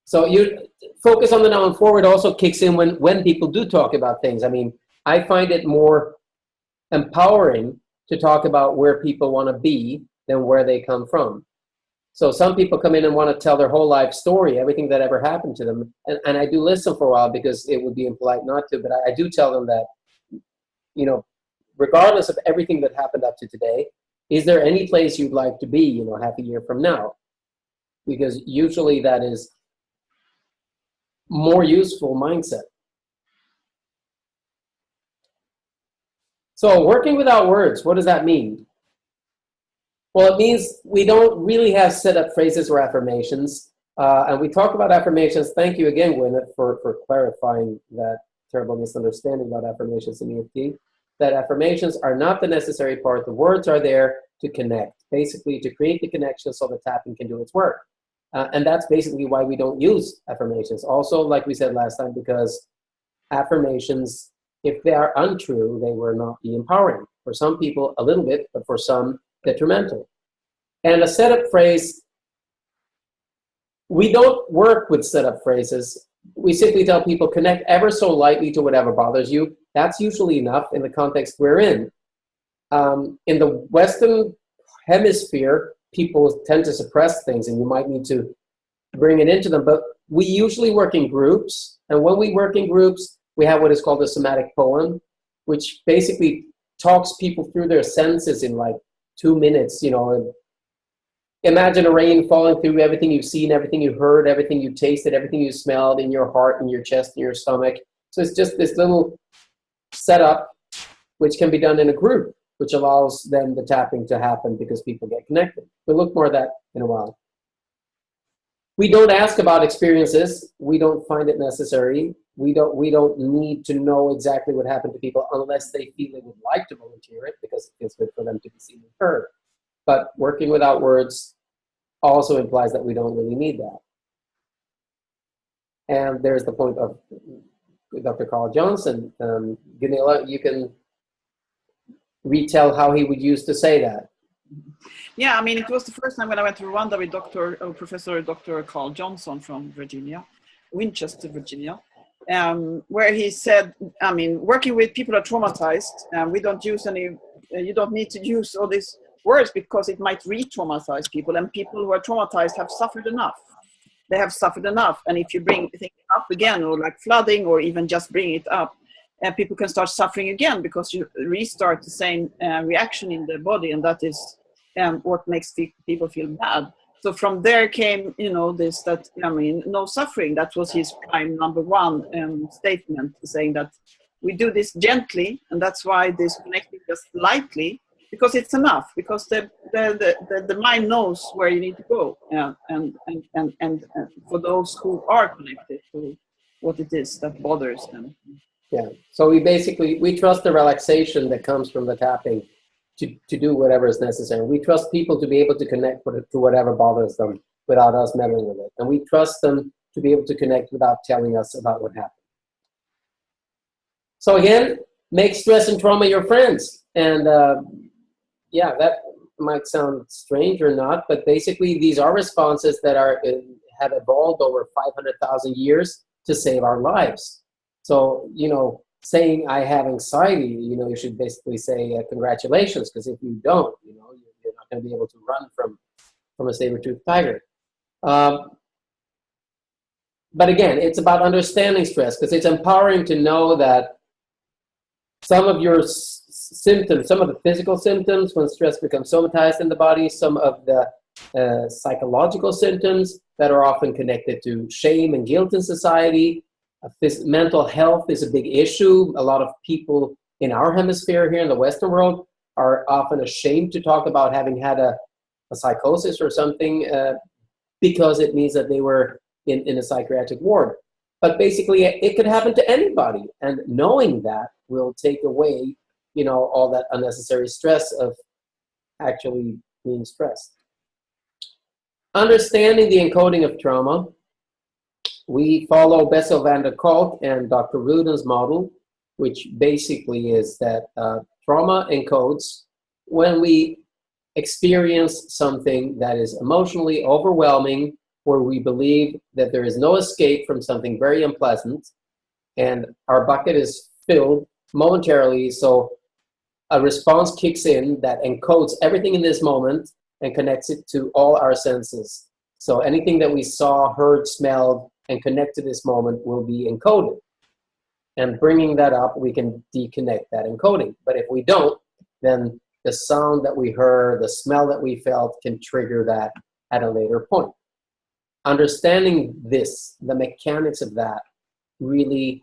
So you focus on the now and forward also kicks in when people do talk about things. I mean, I find it more empowering to talk about where people want to be than where they come from. So some people come in and want to tell their whole life story, everything that ever happened to them. And I do listen for a while because it would be impolite not to, but I do tell them that, you know, regardless of everything that happened up to today, is there any place you'd like to be, you know, half a year from now? Because usually that is more useful mindset. So working without words, what does that mean? Well, it means we don't really have set up phrases or affirmations. And we talk about affirmations. Thank you again, Gwyneth, for clarifying that terrible misunderstanding about affirmations in EFT. That affirmations are not the necessary part. The words are there to connect, basically to create the connection so the tapping can do its work. And that's basically why we don't use affirmations. Also, like we said last time, because affirmations, if they are untrue, they will not be empowering. For some people, a little bit, but for some, detrimental. And a setup phrase, we don't work with setup phrases. We simply tell people connect ever so lightly to whatever bothers you. That's usually enough in the context we're in. In the Western hemisphere, people tend to suppress things and you might need to bring it into them, but we usually work in groups. And when we work in groups, we have what is called a somatic poem, which basically talks people through their senses in like 2 minutes, you know. And imagine a rain falling through everything you've seen, everything you heard, everything you tasted, everything you smelled in your heart, in your chest, in your stomach. So it's just this little setup which can be done in a group, which allows then the tapping to happen because people get connected. We'll look more at that in a while. We don't ask about experiences. We don't find it necessary. We don't need to know exactly what happened to people unless they feel they would like to volunteer it because it feels good for them to be seen and heard. But working without words also implies that we don't really need that. And there's the point of Dr. Carl Johnson. Gunilla, you can retell how he would use to say that. Yeah, I mean, it was the first time when I went to Rwanda with Professor Dr. Carl Johnson from Virginia, Winchester, Virginia, where he said, I mean, working with people who are traumatized, we don't use any, you don't need to use all these words because it might re-traumatize people, and people who are traumatized have suffered enough. They have suffered enough, and if you bring things up again, or like flooding, or even just bring it up, people can start suffering again because you restart the same reaction in the body, and that is what makes people feel bad. So from there came, you know, this, that, I mean, no suffering. That was his prime number one statement, saying that we do this gently, and that's why this connecting just lightly, because it's enough, because the mind knows where you need to go, and for those who are connected to what it is that bothers them. Yeah, so we trust the relaxation that comes from the tapping to do whatever is necessary. We trust people to be able to connect to whatever bothers them without us meddling with it. And we trust them to be able to connect without telling us about what happened. So again, make stress and trauma your friends. And yeah, that might sound strange or not, but basically these are responses that have evolved over 500,000 years to save our lives. So, you know, saying I have anxiety, you know, you should basically say congratulations, because if you don't, you know, you're not going to be able to run from a saber-toothed tiger. But again, it's about understanding stress, because it's empowering to know that some of your symptoms, some of the physical symptoms when stress becomes somatized in the body, some of the psychological symptoms that are often connected to shame and guilt in society. Mental health is a big issue. A lot of people in our hemisphere here in the Western world are often ashamed to talk about having had a psychosis or something because it means that they were in a psychiatric ward. But basically, it could happen to anybody. And knowing that will take away, you know, all that unnecessary stress of actually being stressed. Understanding the encoding of trauma. We follow Bessel van der Kolk and Dr. Ruden's model, which basically is that trauma encodes when we experience something that is emotionally overwhelming where we believe that there is no escape from something very unpleasant, and our bucket is filled momentarily, so a response kicks in that encodes everything in this moment and connects it to all our senses. So anything that we saw, heard, smelled, and connect to this moment will be encoded. And bringing that up, we can deconnect that encoding. But if we don't, then the sound that we heard, the smell that we felt can trigger that at a later point. Understanding this, the mechanics of that, really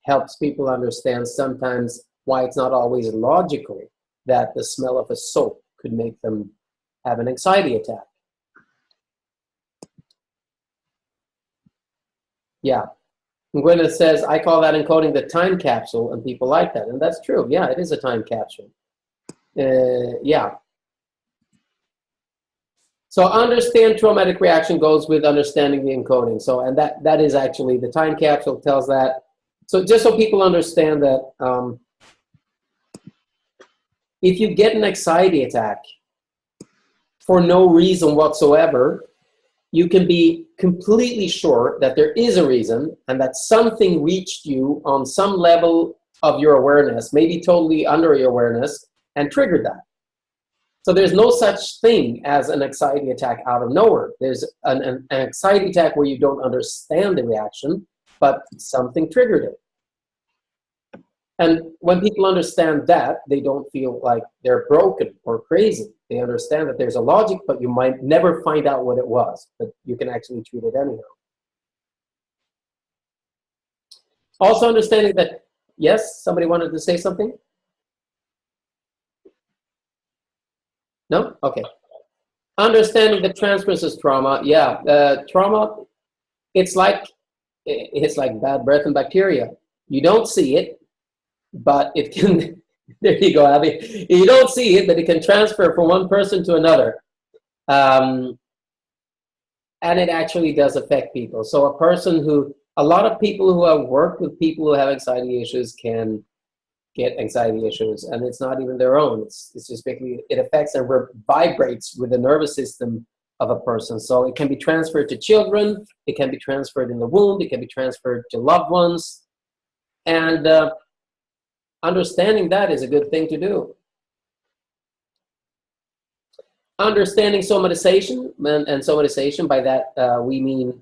helps people understand sometimes why it's not always logical that the smell of a soap could make them have an anxiety attack. Yeah. And Gwyneth says, I call that encoding the time capsule, and people like that. And that's true. Yeah, it is a time capsule. Yeah. So understand traumatic reaction goes with understanding the encoding. So, and that is actually, the time capsule tells that. So just so people understand that if you get an anxiety attack for no reason whatsoever, you can be completely sure that there is a reason and that something reached you on some level of your awareness, maybe totally under your awareness, and triggered that. So there's no such thing as an anxiety attack out of nowhere. There's an anxiety attack where you don't understand the reaction, but something triggered it. And when people understand that, they don't feel like they're broken or crazy. They understand that there's a logic, but you might never find out what it was, but you can actually treat it anyhow. Also understanding that, yes, somebody wanted to say something? No? Okay. Understanding the transferences trauma, yeah. Trauma, it's like bad breath and bacteria. You don't see it, but it can, there you go, Abby. You don't see it, but it can transfer from one person to another. And it actually does affect people. So a lot of people who have worked with people who have anxiety issues can get anxiety issues, and it's not even their own. It's just basically, it affects and vibrates with the nervous system of a person. So it can be transferred to children, it can be transferred in the womb, it can be transferred to loved ones. And understanding that is a good thing to do. Understanding somatization, and somatization, by that we mean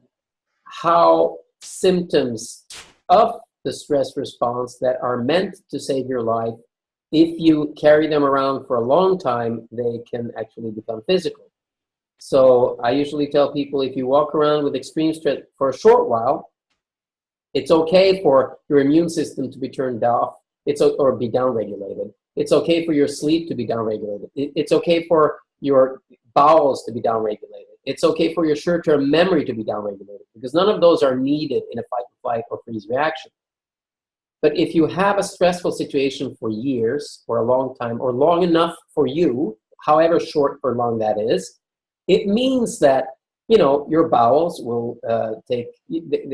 how symptoms of the stress response that are meant to save your life, if you carry them around for a long time, they can actually become physical. So I usually tell people, if you walk around with extreme stress for a short while, it's okay for your immune system to be turned off, or be downregulated. It's okay for your sleep to be downregulated. It's okay for your bowels to be downregulated. It's okay for your short-term memory to be downregulated, because none of those are needed in a fight, flight, or freeze reaction. But if you have a stressful situation for years, or a long time, or long enough for you, however short or long that is, it means that, you know, your bowels will they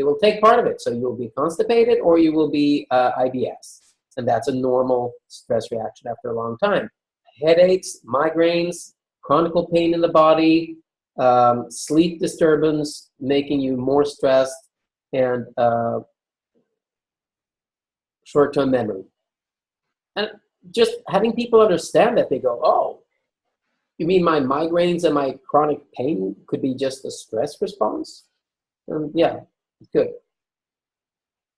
will take part of it. So you'll be constipated, or you will be IBS. And that's a normal stress reaction after a long time. Headaches, migraines, chronic pain in the body, sleep disturbance, making you more stressed, and short-term memory. And just having people understand that, they go, oh, you mean my migraines and my chronic pain could be just a stress response? Yeah, good.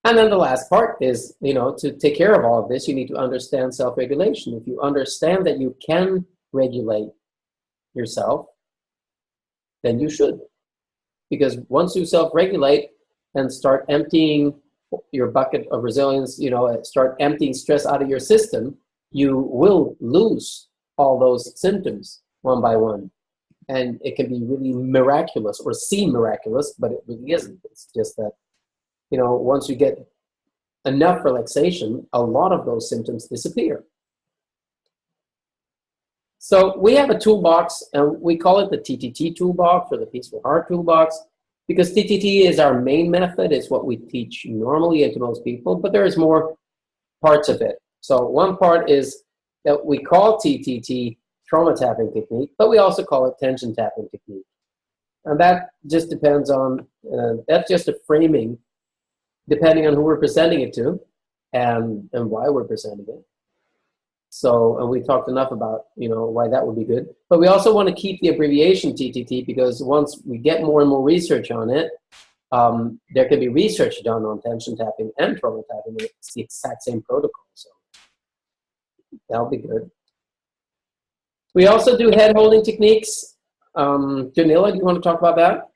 And then the last part is, you know, to take care of all of this, you need to understand self-regulation. If you understand that you can regulate yourself, then you should. Because once you self-regulate and start emptying your bucket of resilience, you know, start emptying stress out of your system, you will lose all those symptoms one by one. And it can be really miraculous, or seem miraculous, but it really isn't. It's just that, you know, once you get enough relaxation, a lot of those symptoms disappear. So we have a toolbox, and we call it the TTT Toolbox, or the Peaceful Heart Toolbox, because TTT is our main method. It's what we teach normally and to most people, but there is more parts of it. So one part is that we call TTT trauma tapping technique, but we also call it tension tapping technique. And that just depends on, that's just a framing, depending on who we're presenting it to and why we're presenting it. So, and we talked enough about, why that would be good. But we also want to keep the abbreviation TTT, because once we get more and more research on it, there can be research done on tension tapping and trauma tapping. It's the exact same protocol, so that'll be good. We also do head holding techniques. Janila, do you want to talk about that?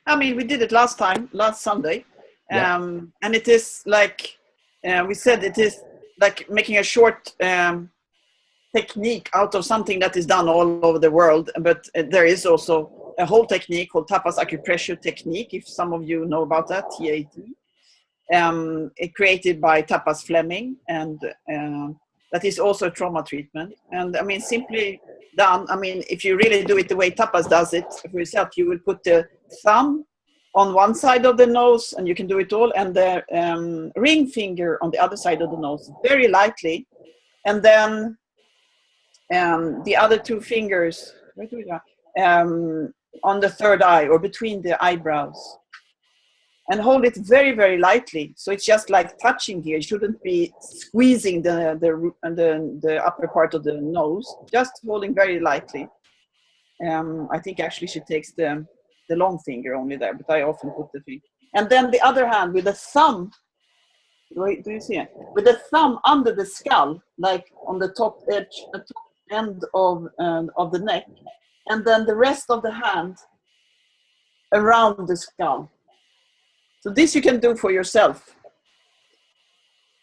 I mean, we did it last Sunday. Yeah. And it is like, we said it is like making a short technique out of something that is done all over the world. But there is also a whole technique called tapas acupressure technique, if some of you know about that, TAT. It created by Tapas Fleming, and that is also a trauma treatment. And I mean, simply done, I mean, if you really do it the way Tapas does it for yourself, you will put the thumb on one side of the nose, and you can do it all, and the ring finger on the other side of the nose, very lightly. And then the other two fingers, where do we go? On the third eye or between the eyebrows. And hold it very, very lightly. So it's just like touching here. You shouldn't be squeezing the upper part of the nose, just holding very lightly. I think actually she takes the long finger only there, but I often put the finger. And then the other hand with the thumb, wait, do you see it? With the thumb under the skull, like on the top edge, the top end of the neck, and then the rest of the hand around the skull. So this you can do for yourself.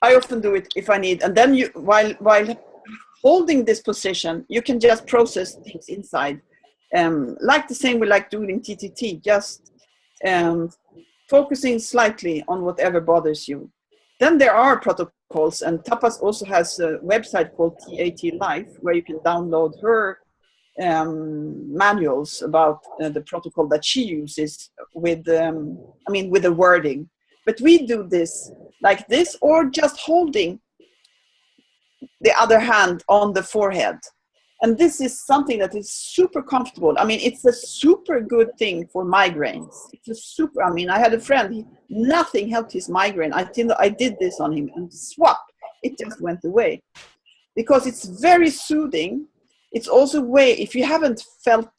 I often do it if I need. And then you, while holding this position, you can just process things inside. Like the same we like doing in TTT, just focusing slightly on whatever bothers you. Then there are protocols, and Tapas also has a website called TTT Life, where you can download her manuals about the protocol that she uses with with the wording. But we do this like this, or just holding the other hand on the forehead, and this is something that is super comfortable. I mean, it's a super good thing for migraines. It's a super, I mean, I had a friend, nothing helped his migraine. I did this on him, and swap, it just went away, because it's very soothing. It's also a way, if you haven't felt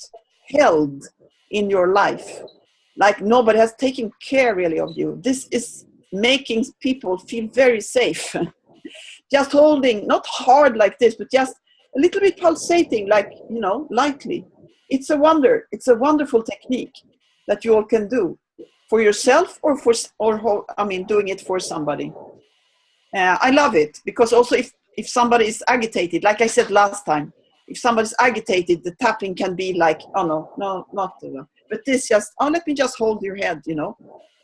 held in your life, like nobody has taken care really of you, this is making people feel very safe. Just holding, not hard like this, but just a little bit pulsating, like, lightly. It's a wonder. It's a wonderful technique that you all can do for yourself or doing it for somebody. I love it, because also if somebody is agitated, like I said last time, if somebody's agitated, the tapping can be like, oh no, not but this just, oh, let me just hold your head,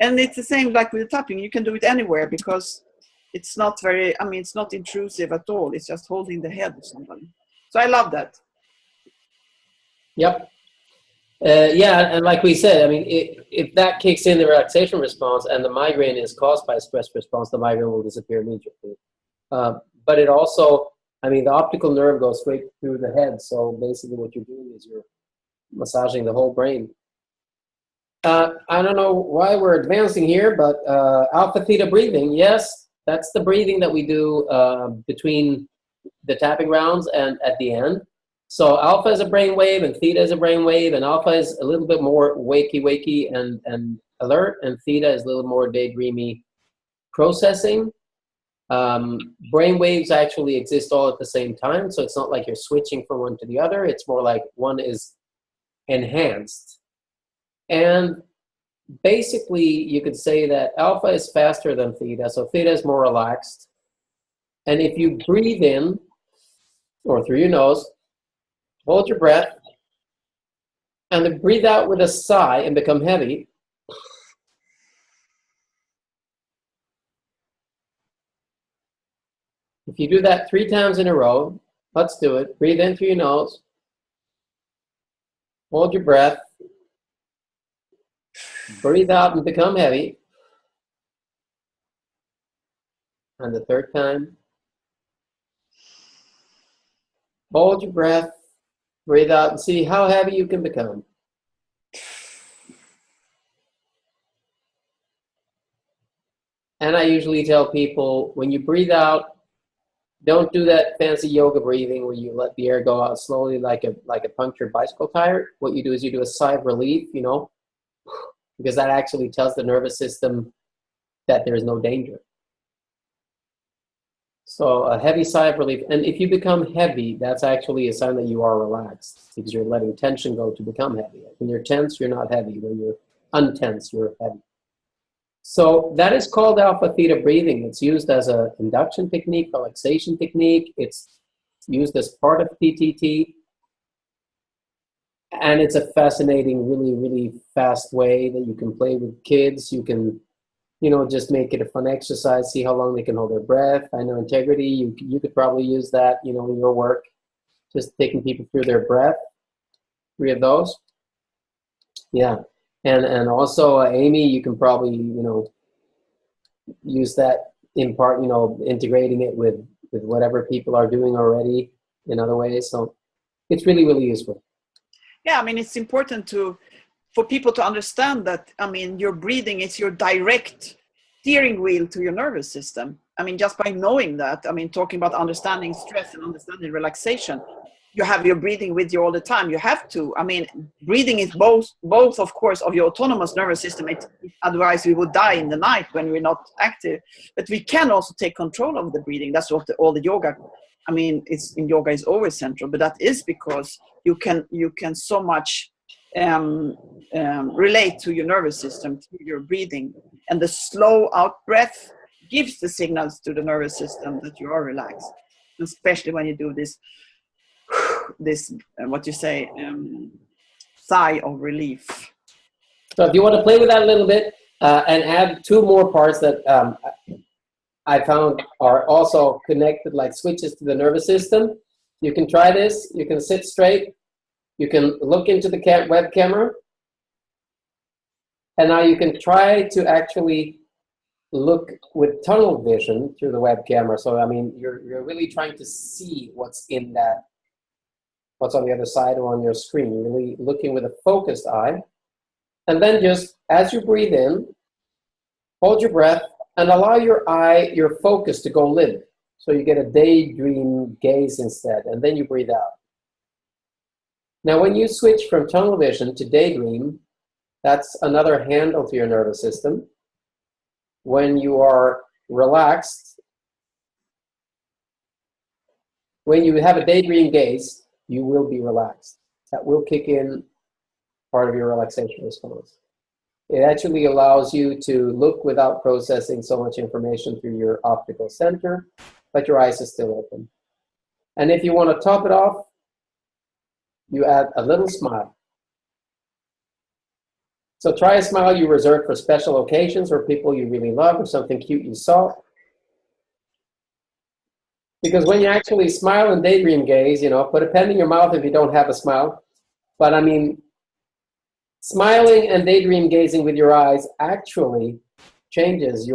And it's the same like with the tapping. You can do it anywhere, because it's not very, it's not intrusive at all. It's just holding the head of somebody. So I love that. Yep. Yeah, and like we said, if that kicks in the relaxation response and the migraine is caused by a stress response, the migraine will disappear immediately. But it also, the optical nerve goes straight through the head. So basically what you're doing is you're massaging the whole brain. I don't know why we're advancing here, but alpha theta breathing, yes, that's the breathing that we do between the tapping rounds and at the end. So alpha is a brain wave and theta is a brain wave, and alpha is a little bit more wakey and alert, and theta is a little more daydreamy processing. Brain waves actually exist all at the same time, so it's not like you're switching from one to the other. It's more like one is enhanced. And basically, you could say that alpha is faster than theta, so theta is more relaxed. And if you breathe in, or through your nose, hold your breath, and then breathe out with a sigh and become heavy. If you do that 3 times in a row, let's do it. Breathe in through your nose, hold your breath, breathe out and become heavy. And the 3rd time, hold your breath, breathe out, and see how heavy you can become. And I usually tell people, when you breathe out, don't do that fancy yoga breathing where you let the air go out slowly like a punctured bicycle tire. What you do is you do a sigh of relief, you know, because that actually tells the nervous system that there is no danger. So a heavy sigh of relief. And if you become heavy, that's actually a sign that you are relaxed, because you're letting tension go to become heavy. When you're tense, you're not heavy. When you're untense, you're heavy. So that is called alpha theta breathing. It's used as an induction technique, relaxation technique. It's used as part of TTT. And it's a fascinating, really, really fast way that you can play with kids. You can, you know, just make it a fun exercise, see how long they can hold their breath. I know Integrity, you could probably use that, you know, in your work, just taking people through their breath. 3 of those. Yeah. And also, Amy, you can probably, you know, use that in part, you know, integrating it with whatever people are doing already in other ways. So it's really, really useful. Yeah, I mean, it's important for people to understand that, I mean, your breathing is your direct steering wheel to your nervous system. I mean, just by knowing that, I mean, talking about understanding stress and understanding relaxation, you have your breathing with you all the time. You have to. I mean, breathing is both of course, of your autonomous nervous system. Otherwise, we would die in the night when we're not active. But we can also take control of the breathing. That's what all the yoga. I mean, in yoga is always central, but that is because you can so much relate to your nervous system through your breathing, and the slow out breath gives the signals to the nervous system that you are relaxed, especially when you do this what you say, sigh of relief. So if you want to play with that a little bit and add 2 more parts that I found are also connected, like switches to the nervous system, you can try this. You can sit straight. You can look into the web camera. And now you can try to actually look with tunnel vision through the web camera. So, I mean, you're really trying to see what's in that, what's on the other side or on your screen. You're really looking with a focused eye. And then just, as you breathe in, hold your breath and allow your focus to go limp. So you get a daydream gaze instead, and then you breathe out. Now, when you switch from tunnel vision to daydream, that's another handle to your nervous system. When you are relaxed, when you have a daydream gaze, you will be relaxed. That will kick in part of your relaxation response. It actually allows you to look without processing so much information through your optical center, but your eyes are still open. And if you want to top it off, you add a little smile. So try a smile you reserve for special occasions or people you really love or something cute you saw. Because when you actually smile and daydream gaze, you know, put a pen in your mouth if you don't have a smile. But I mean, smiling and daydream gazing with your eyes actually changes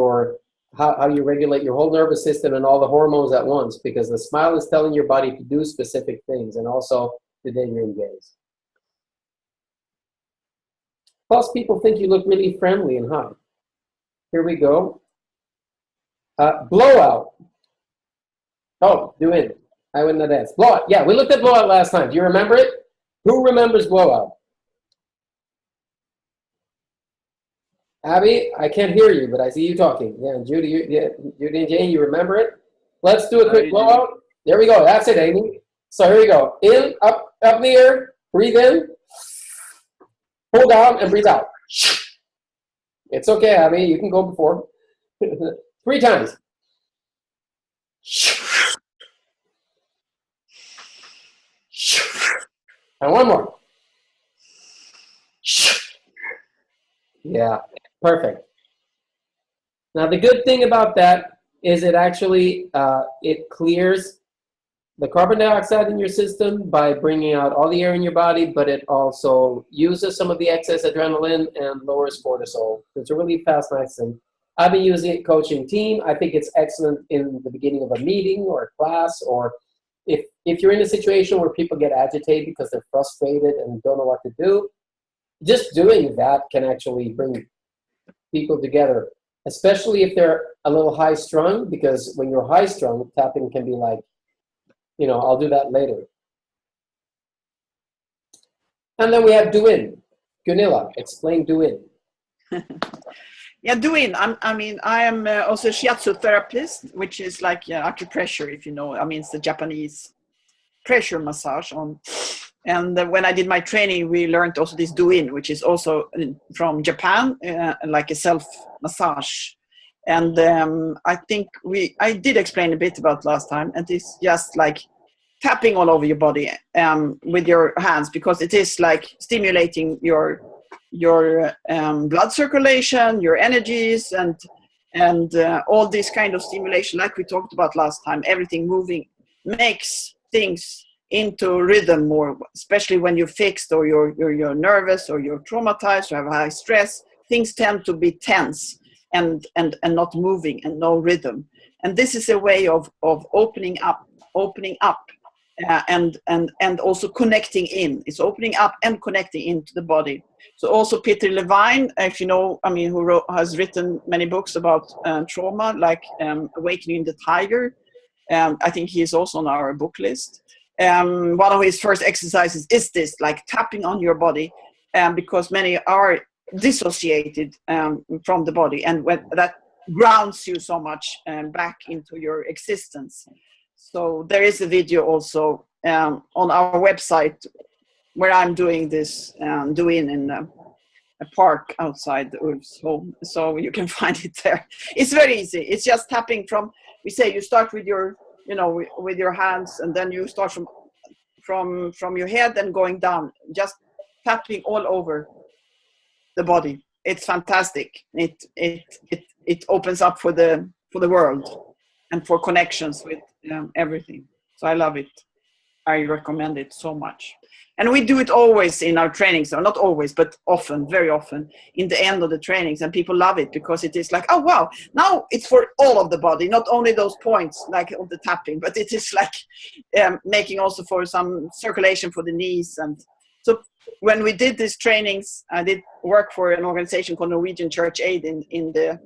how you regulate your whole nervous system and all the hormones at once, because the smile is telling your body to do specific things, and also the daydream gaze. Plus, people think you look really friendly and hot. Here we go. Blowout. Oh, do it. I wouldn't have asked. Blowout. Yeah, we looked at blowout last time. Do you remember it? Who remembers blowout? Abby, I can't hear you, but I see you talking. Yeah, Judy, Judy and Jane, you remember it? Let's do a quick blowout. There we go. That's it, Amy. So here we go. In, up in the air. Breathe in. Hold down and breathe out. It's okay, Abby. You can go before. 3 times. And 1 more. Yeah, perfect. Now the good thing about that is it actually it clears the carbon dioxide in your system by bringing out all the air in your body, but it also uses some of the excess adrenaline and lowers cortisol. It's a really fast, nice thing. I've been using it coaching team. I think it's excellent in the beginning of a meeting or a class, or if you're in a situation where people get agitated because they're frustrated and don't know what to do, just doing that can actually bring people together especially if they're a little high strung, because when you're high strung, tapping can be like, you know, I'll do that later. And then we have do-in. Gunilla, explain do-in. Yeah, do-in. I am also a shiatsu therapist, which is like acupressure, if you know. I mean, it's the Japanese pressure massage on. And when I did my training, we learned also this do-in, which is also from Japan, like a self-massage. And I think I did explain a bit about last time, and it's just like tapping all over your body with your hands, because it is like stimulating your blood circulation, your energies, and all this kind of stimulation, like we talked about last time. Everything moving makes things into rhythm more, especially when you're fixed or you're nervous or you're traumatized or have high stress. Things tend to be tense and not moving and no rhythm. And this is a way of opening up and also connecting in. It's opening up and connecting into the body. So also Peter Levine, if you know, I mean, who has written many books about trauma, like Awakening the Tiger. I think he is also on our book list. One of his first exercises is this, like tapping on your body, because many are dissociated from the body, and when that grounds you so much back into your existence. So there is a video also on our website where I'm doing this, doing in a park outside Ulf's home. So you can find it there. It's very easy. It's just tapping from, we say you start with your, you know, with your hands, and then you start from your head and going down, just tapping all over the body. It's fantastic. It opens up for the world and for connections with everything. So I love it. I recommend it so much. And we do it always in our trainings, or not always, but often, very often, in the end of the trainings. And people love it because it is like, oh, wow, now it's for all of the body, not only those points, like of the tapping, but it is like making also for some circulation for the knees. And so when we did these trainings, I did work for an organization called Norwegian Church Aid in the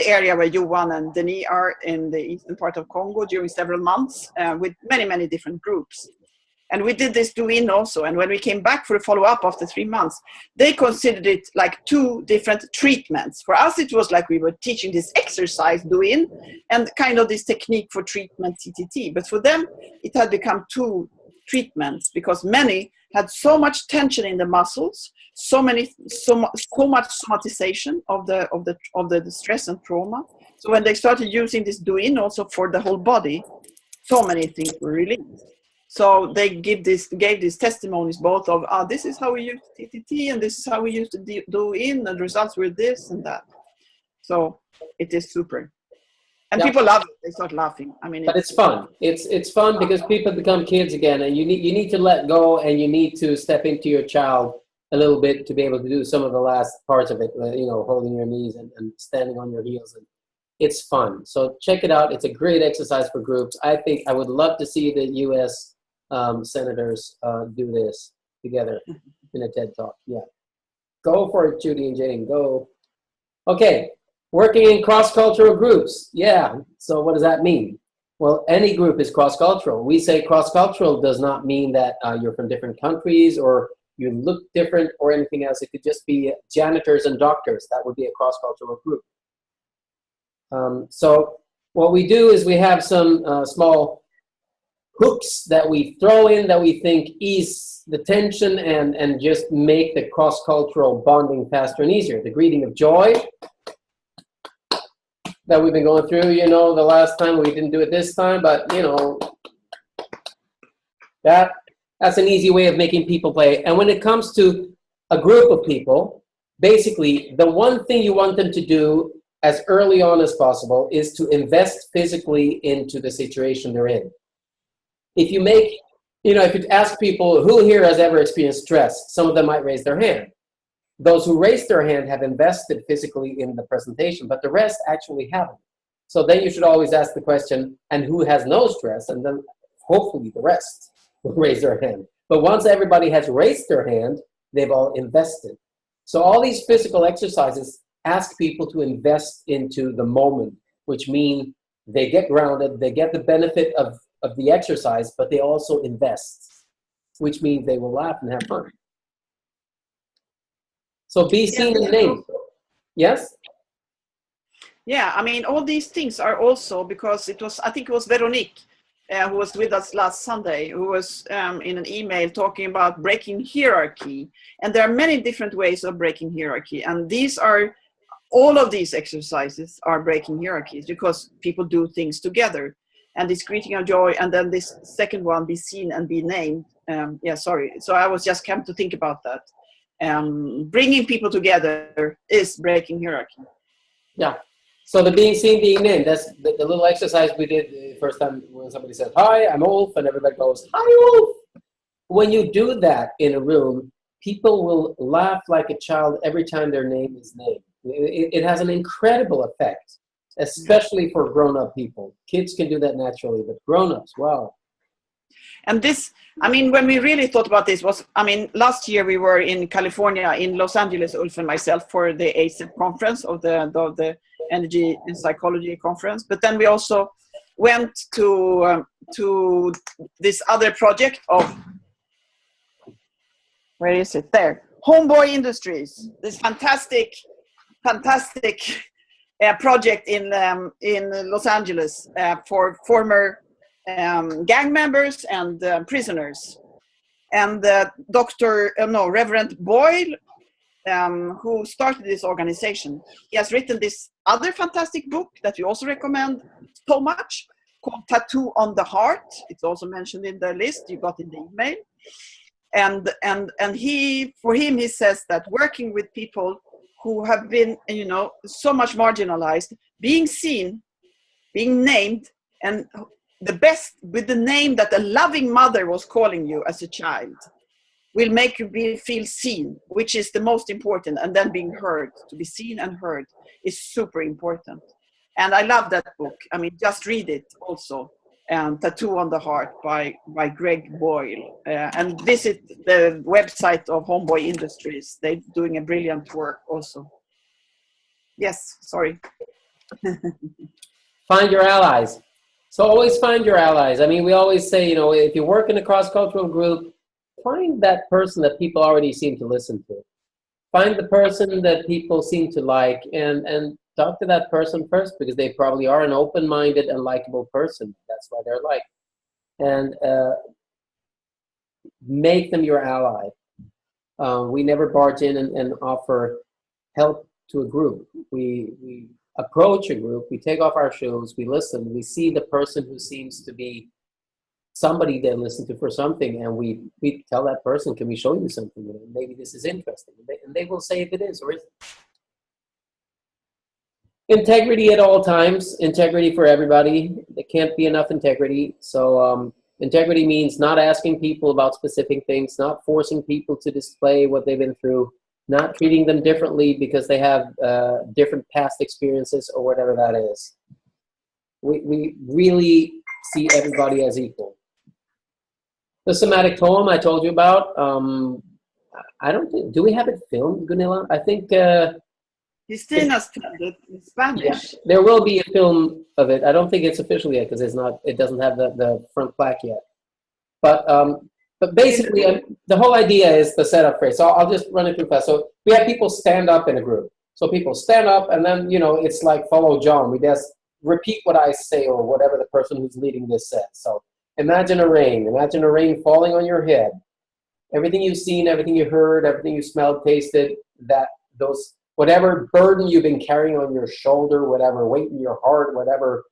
area where Johan and Denis are, in the eastern part of Congo, during several months with many, many different groups. And we did this do-in also. And when we came back for a follow-up after 3 months, they considered it like 2 different treatments. For us, it was like we were teaching this exercise, do-in, and kind of this technique for treatment, TTT. But for them, it had become 2 treatments, because many had so much tension in the muscles, so much somatization of the stress and trauma. So when they started using this do-in also for the whole body, so many things were released. So they gave these testimonies both of, this is how we use TTT, and this is how we used to do-in, and the results were this and that. So it is super. And people love it. They start laughing. I mean, but it's fun. It's fun because people become kids again, and you need to let go, and you need to step into your child a little bit to be able to do some of the last parts of it. You know, holding your knees and standing on your heels, and it's fun. So check it out. It's a great exercise for groups. I think I would love to see the U.S. Senators do this together in a TED Talk. Yeah, go for it, Judy and Jane. Go. Okay. Working in cross-cultural groups. Yeah, so what does that mean? Well, any group is cross-cultural. We say cross-cultural does not mean that you're from different countries or you look different or anything else. It could just be janitors and doctors. That would be a cross-cultural group. So what we do is we have some small hooks that we throw in that we think ease the tension and just make the cross-cultural bonding faster and easier. The greeting of joy that we've been going through, you know, the last time. We didn't do it this time, but, you know, that's an easy way of making people play. And when it comes to a group of people, basically, the one thing you want them to do as early on as possible is to invest physically into the situation they're in. If you make, you know, if you ask people who here has ever experienced stress, some of them might raise their hand. Those who raised their hand have invested physically in the presentation, but the rest actually haven't. So then you should always ask the question, and who has no stress? And then hopefully the rest will raise their hand. But once everybody has raised their hand, they've all invested. So all these physical exercises ask people to invest into the moment, which means they get grounded, they get the benefit of the exercise, but they also invest, which means they will laugh and have fun. So be seen and named. Yes? Yeah, I mean, all these things are also because it was, I think it was Veronique who was with us last Sunday, who was in an email talking about breaking hierarchy. And there are many different ways of breaking hierarchy. And these are, all of these exercises are breaking hierarchies because people do things together. And this greeting of joy, and then this second one, be seen and be named. Yeah, sorry. So I was just come to think about that. Bringing people together is breaking hierarchy. Yeah. So the being seen, being named, that's the little exercise we did the first time when somebody said, hi, I'm Ulf, and everybody goes, hi, Ulf. When you do that in a room, people will laugh like a child every time their name is named. It has an incredible effect, especially for grown-up people. Kids can do that naturally, but grown-ups, wow. And this, I mean, when we really thought about this was, I mean, last year we were in California, in Los Angeles, Ulf and myself, for the ACEP conference of the Energy and Psychology conference. But then we also went to this other project of, where is it? There, Homeboy Industries. This fantastic project in Los Angeles for former gang members and prisoners. And Reverend Boyle, who started this organization, he has written this other fantastic book that we also recommend so much, called Tattoo on the Heart. It's also mentioned in the list you got in the email. And he says that working with people who have been, you know, so much marginalized, being seen, being named, and the best with the name that a loving mother was calling you as a child will make you feel seen, which is the most important. And then being heard, to be seen and heard is super important. And I love that book. I mean, just read it also. Tattoo on the Heart by Greg Boyle. And visit the website of Homeboy Industries. They're doing a brilliant work also. Yes, sorry. Find your allies. So always find your allies. I mean, we always say, you know, if you work in a cross-cultural group, find that person that people already seem to listen to. Find the person that people seem to like, and talk to that person first, because they probably are an open-minded and likable person. That's why they're liked. And make them your ally. We never barge in and offer help to a group. We approach a group, we take off our shoes, we listen, we see the person who seems to be somebody they listen to for something, and we tell that person, can we show you something? Maybe this is interesting. And they will say if it is or isn't. Integrity at all times, integrity for everybody. There can't be enough integrity. So integrity means not asking people about specific things, not forcing people to display what they've been through, not treating them differently because they have different past experiences or whatever that is. We really see everybody as equal. The somatic poem I told you about, I don't think, do we have it filmed, Gunilla? I think... Christina's filmed it in Spanish. Yeah, there will be a film of it. I don't think it's official yet because it doesn't have the front plaque yet. But basically, the whole idea is the setup phrase. So I'll just run it through fast. So we have people stand up in a group. So people stand up, and then, you know, it's like follow John. We just repeat what I say or whatever the person who's leading this says. So imagine a rain. Imagine a rain falling on your head. Everything you've seen, everything you heard, everything you smelled, tasted, whatever burden you've been carrying on your shoulder, whatever weight in your heart, whatever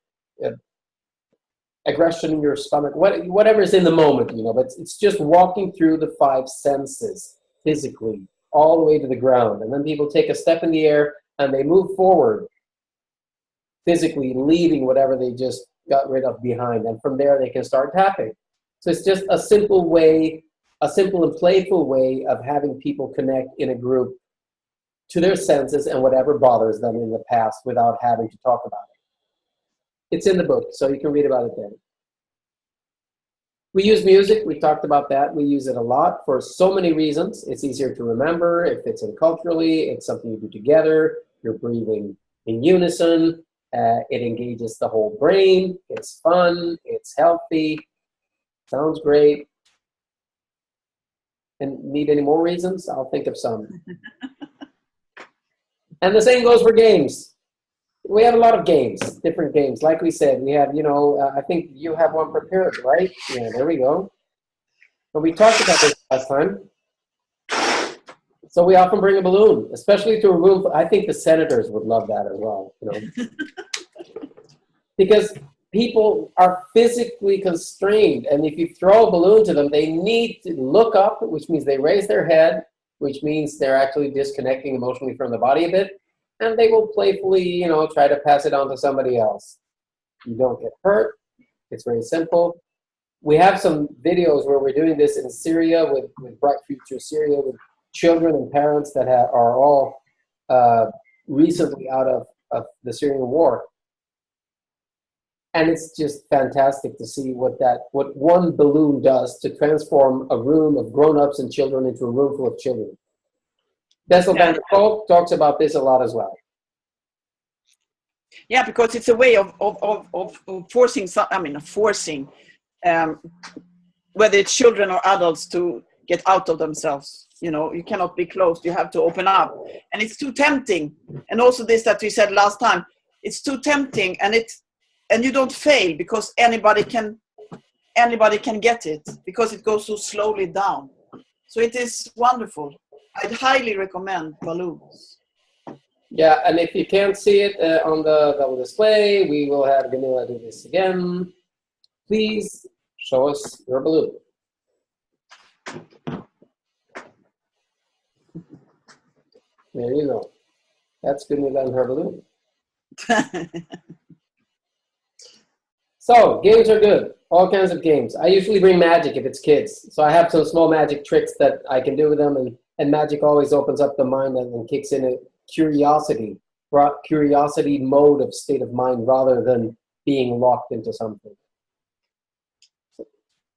aggression in your stomach, whatever is in the moment, you know, but it's just walking through the five senses physically all the way to the ground. And then people take a step in the air and they move forward physically, leaving whatever they just got rid of behind. And from there they can start tapping. So it's just a simple way, a simple and playful way of having people connect in a group to their senses and whatever bothers them in the past without having to talk about it. It's in the book, so you can read about it then. We use music. We talked about that. We use it a lot for so many reasons. It's easier to remember. It fits in culturally. It's something you do together. you're breathing in unison. It engages the whole brain. It's fun. It's healthy. Sounds great. And need any more reasons? I'll think of some. And the same goes for games. We have a lot of games, different games. Like we said, we have, I think you have one prepared, right? Yeah, there we go. But we talked about this last time. So we often bring a balloon, especially to a room. I think the senators would love that as well, because people are physically constrained. And if you throw a balloon to them, they need to look up, which means they raise their head, which means they're actually disconnecting emotionally from the body a bit. And they will playfully, try to pass it on to somebody else. You don't get hurt. It's very simple. We have some videos where we're doing this in Syria with Bright Future Syria, with children and parents that are all recently out of the Syrian war. And it's just fantastic to see what one balloon does to transform a room of grown-ups and children into a room full of children. Bessel van der Kolk talks about this a lot as well. Yeah, because it's a way of forcing, whether it's children or adults, to get out of themselves. You cannot be closed. You have to open up. And it's too tempting. And also this that we said last time, it's too tempting, and you don't fail because anybody can get it, because it goes so slowly down. So it is wonderful. I'd highly recommend balloons. Yeah, and if you can't see it on the double display, we will have Gunilla do this again. Please show us your balloon. There you go. That's Gunilla and her balloon. So, games are good. All kinds of games. I usually bring magic if it's kids. So I have some small magic tricks that I can do with them, and magic always opens up the mind and kicks in a curiosity mode of state of mind rather than being locked into something.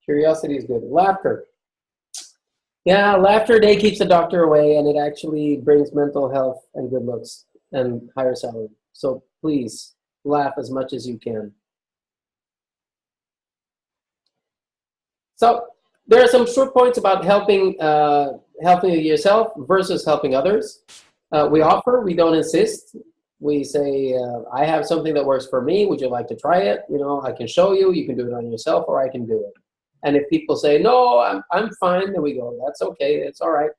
Curiosity is good. Laughter. Yeah, laughter day keeps the doctor away, and it actually brings mental health and good looks and higher salary. So please laugh as much as you can. So there are some short points about helping yourself versus helping others. We offer, we don't insist. We say, I have something that works for me. Would you like to try it? I can show you. You can do it on yourself, or I can do it. And if people say, no, I'm fine, then we go, that's okay. It's all right.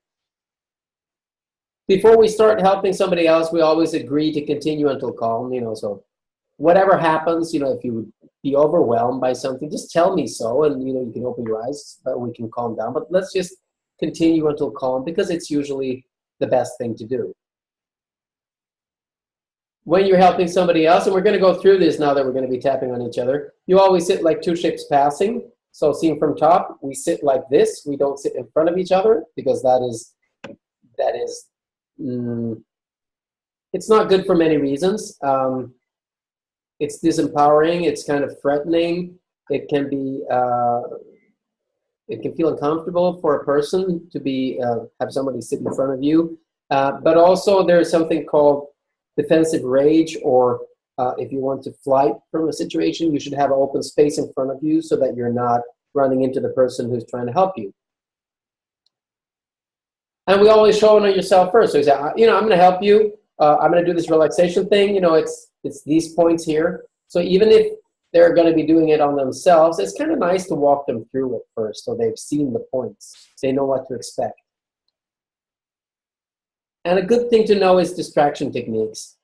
Before we start helping somebody else, we always agree to continue until calm. So whatever happens, if you would be overwhelmed by something, just tell me so, and you can open your eyes, we can calm down. But let's just continue until calm, because it's usually the best thing to do. When you're helping somebody else, and we're going to go through this now that we're going to be tapping on each other, you always sit like two ships passing. So seen from top, we sit like this. We don't sit in front of each other, because it's not good for many reasons. It's disempowering. It's kind of threatening. It can feel uncomfortable for a person to have somebody sit in front of you. But also there's something called defensive rage, or if you want to flight from a situation, you should have an open space in front of you so that you're not running into the person who's trying to help you. And we always show it on yourself first. So you say, I'm going to help you. I'm going to do this relaxation thing. It's these points here. So even if they're going to be doing it on themselves, it's kind of nice to walk them through it first, so they've seen the points. They know what to expect. And a good thing to know is distraction techniques.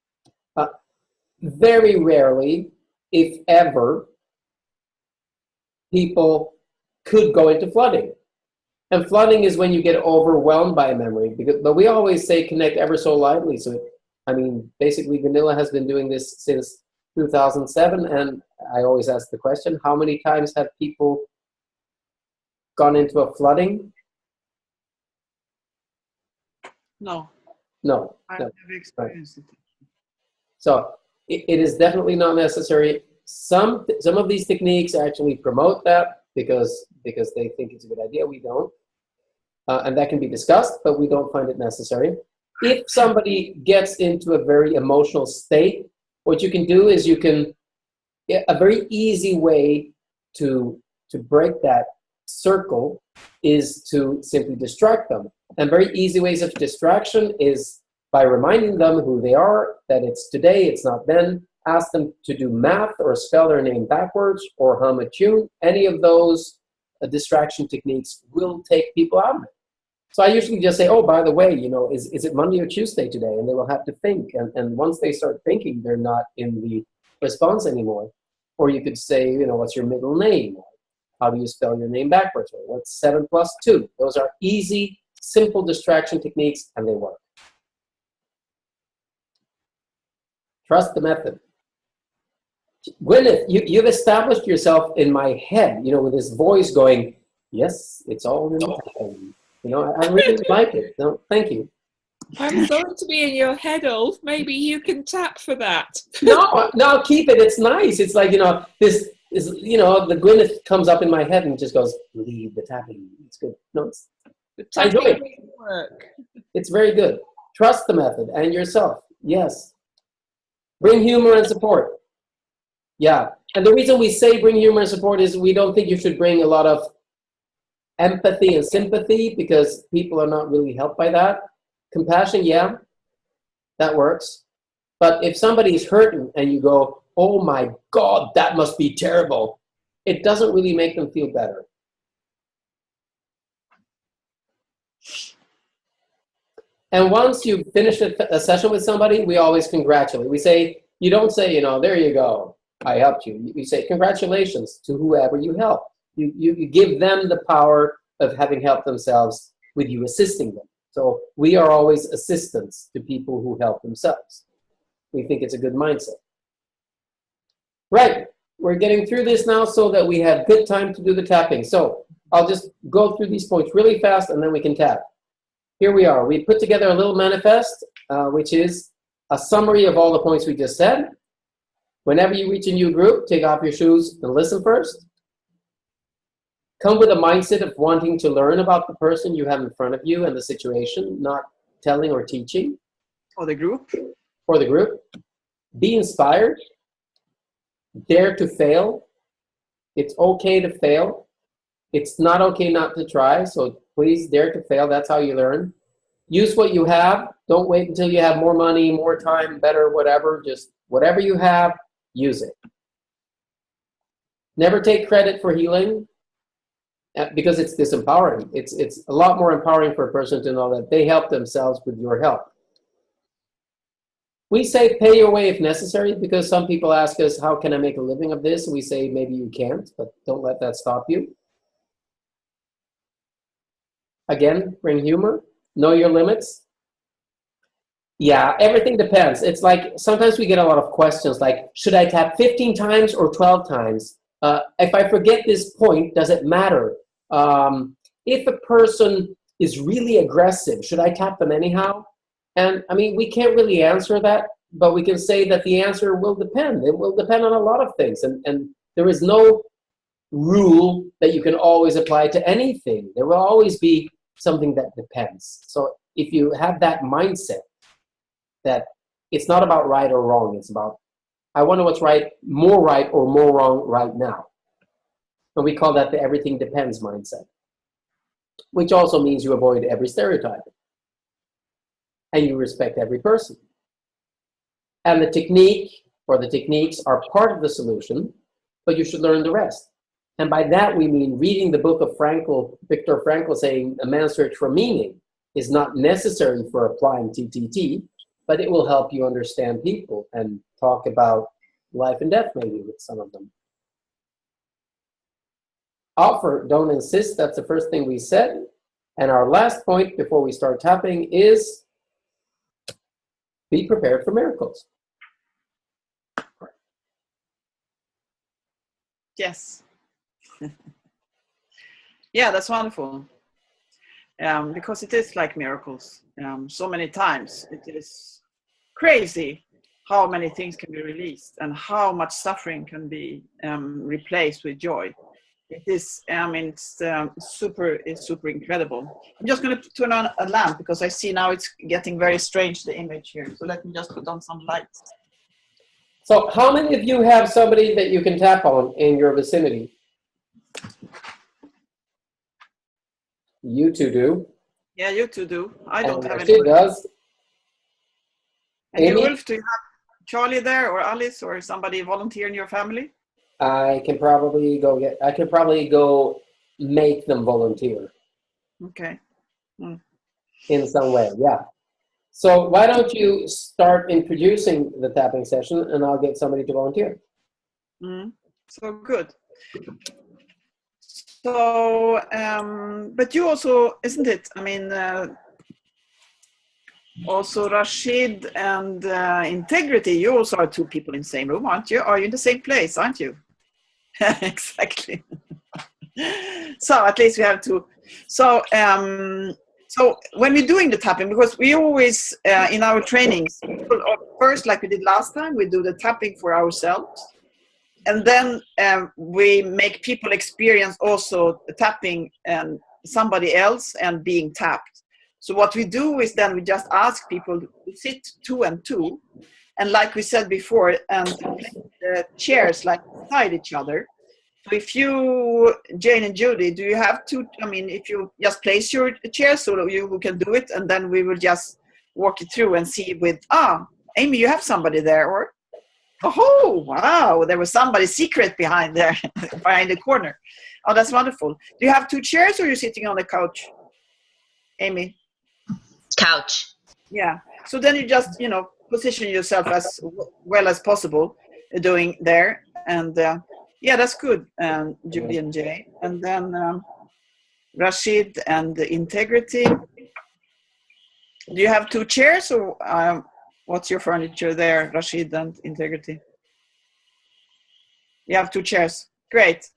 Very rarely, if ever, people could go into flooding. And flooding is when you get overwhelmed by a memory. But we always say connect ever so lightly. So, basically, Gunilla has been doing this since 2007, and I always ask the question, how many times have people gone into a flooding? No. No. I've never experienced it. So it is definitely not necessary. Some of these techniques actually promote that because they think it's a good idea. We don't. And that can be discussed, but we don't find it necessary. if somebody gets into a very emotional state, what you can do is a very easy way to break that circle is to simply distract them. And very easy ways of distraction is by reminding them who they are, that it's today, it's not then. Ask them to do math or spell their name backwards or hum a tune. Any of those distraction techniques will take people out of it. So I usually just say, oh, by the way, is it Monday or Tuesday today? And they will have to think. And once they start thinking, they're not in the response anymore. Or you could say, what's your middle name? How do you spell your name backwards? Or what's 7 + 2? Those are easy, simple distraction techniques, and they work. Trust the method. Gwyneth, you've established yourself in my head, with this voice going, yes, it's all in the head. I really like it. No, thank you. I'm sorry to be in your head, Ulf. Maybe you can tap for that. No, keep it. It's nice. It's like, this is, the Gwyneth comes up in my head and just goes, leave the tapping. It's good. No, I enjoy it. Work. It's very good. Trust the method and yourself. Yes. Bring humor and support. Yeah. And the reason we say bring humor and support is we don't think you should bring a lot of empathy and sympathy because people are not really helped by that. Compassion, yeah, that works. But if somebody is hurting and you go, oh my God, that must be terrible, it doesn't really make them feel better. And once you finish a session with somebody, we always congratulate. We say, you don't say, there you go, I helped you. You say, congratulations to whoever you helped. You give them the power of having helped themselves with you assisting them. So we are always assistants to people who help themselves. We think it's a good mindset. Right, we're getting through this now so that we have good time to do the tapping. So I'll just go through these points really fast and then we can tap. Here we are. We put together a little manifest, which is a summary of all the points we just said. Whenever you reach a new group, take off your shoes and listen first. Come with a mindset of wanting to learn about the person you have in front of you and the situation, not telling or teaching. For the group. For the group. Be inspired. Dare to fail. It's okay to fail. It's not okay not to try, so please dare to fail. That's how you learn. Use what you have. Don't wait until you have more money, more time, better, whatever. Just whatever you have, use it. Never take credit for healing because it's disempowering. It's a lot more empowering for a person to know that they help themselves with your help. We say pay your way if necessary because some people ask us, how can I make a living of this? And we say maybe you can't, but don't let that stop you. Again, bring humor. Know your limits. Yeah, everything depends. It's like sometimes we get a lot of questions like, should I tap 15 times or 12 times? If I forget this point, does it matter? If a person is really aggressive, should I tap them anyhow? And I mean, we can't really answer that, but we can say that the answer will depend. It will depend on a lot of things. And there is no rule that you can always apply to anything. There will always be something that depends. So if you have that mindset that it's not about right or wrong, it's about, I wonder what's right or more wrong right now. And we call that the everything depends mindset, which also means you avoid every stereotype and you respect every person. And the technique or the techniques are part of the solution, but you should learn the rest. And by that we mean reading the book of Frankl, Viktor Frankl, saying a man's search for meaning is not necessary for applying TTT, but it will help you understand people and talk about life and death maybe with some of them. Offer, don't insist. That's the first thing we said. And our last point before we start tapping is be prepared for miracles. Yes. Yeah, that's wonderful. Because it is like miracles. So many times it is crazy how many things can be released and how much suffering can be replaced with joy. It is, I mean, it's super incredible. I'm just going to turn on a lamp because I see now it's getting very strange, the image here. So let me just put on some lights. So how many of you have somebody that you can tap on in your vicinity? You two do. Yeah, you two do. I don't have She any. does. And you, Amy? Ulf, do you have Charlie there, or Alice, or somebody volunteer in your family? I can probably go make them volunteer. Okay. Mm. In some way, yeah. So why don't you start introducing the tapping session, and I'll get somebody to volunteer. So good. So, but you also, isn't it? I mean, also Rashid and Integrity, you also are two people in the same room, aren't you? Are you in the same place, aren't you? Exactly. So at least we have two. So, so when we're doing the tapping, because we always, in our trainings, first, like we did last time, we do the tapping for ourselves. And then we make people experience also tapping and somebody else and being tapped. So what we do is then we just ask people to sit 2 and 2. And like we said before, and place the chairs like beside each other. So if you, Jane and Judy, do you have to, I mean, if you just place your chairs so you who can do it, and then we will just walk you through and see with, Amy, you have somebody there, or, oh, wow, there was somebody secret behind there, behind the corner. Oh, that's wonderful. Do you have 2 chairs, or you're sitting on the couch, Amy? Couch. Yeah. So then you just, you know, position yourself as well as possible doing there. And yeah, that's good, Judy and Jay. And then Rashid and Integrity. Do you have 2 chairs, or what's your furniture there, Rashid and Integrity? You have 2 chairs. Great.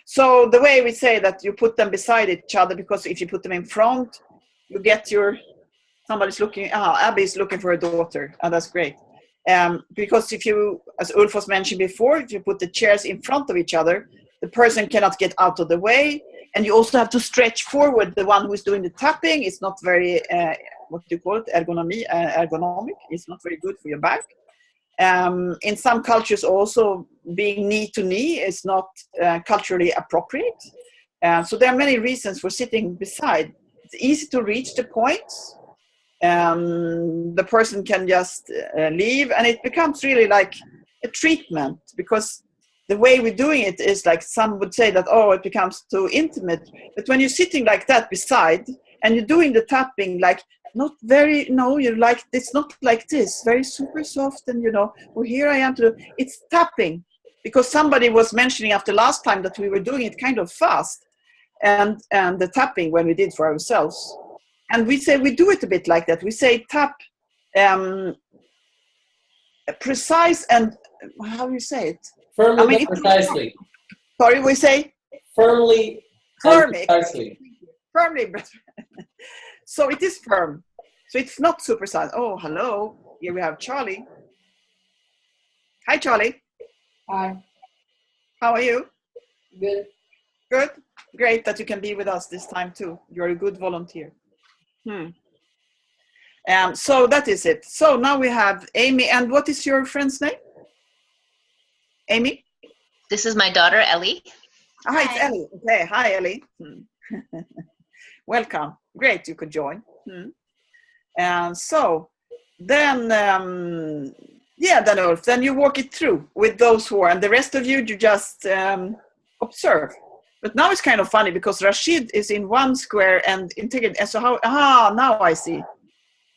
So the way we say that you put them beside each other, because if you put them in front, you get your, somebody's looking, Abby is looking for a daughter. Oh, that's great. Because if you, as Ulf was mentioned before, if you put the chairs in front of each other, the person cannot get out of the way. And you also have to stretch forward the one who is doing the tapping. It's not very, what do you call it, ergonomic. It's not very good for your back. In some cultures also, being knee to knee is not culturally appropriate. So there are many reasons for sitting beside. It's easy to reach the points. The person can just leave, and it becomes really like a treatment, because the way we're doing it is like, some would say that, oh, it becomes too intimate. But when you're sitting like that beside and you're doing the tapping, like not very, no, you're like, it's not like this, very super soft, and you know, well, here I am to, it's tapping, because somebody was mentioning after last time that we were doing it kind of fast, and the tapping when we did for ourselves. And we say, we do it a bit like that. We say tap, precise and, how do you say it? Firmly, I mean, precisely. Sorry, we say? Firmly, precisely. Firmly. So it is firm. So it's not super precise. Oh, hello. Here we have Charlie. Hi, Charlie. Hi. How are you? Good. Good. Great that you can be with us this time too. You're a good volunteer. So that is it. So now we have Amy. And what is your friend's name? Amy? This is my daughter, Ellie. Hi, it's Ellie. Okay. Hi, Ellie. Welcome. Great you could join. And so then, yeah, then Ulf, then you walk it through with those who are, and the rest of you just observe. But now it's kind of funny because Rashid is in one square and Integrity. And so how, now I see.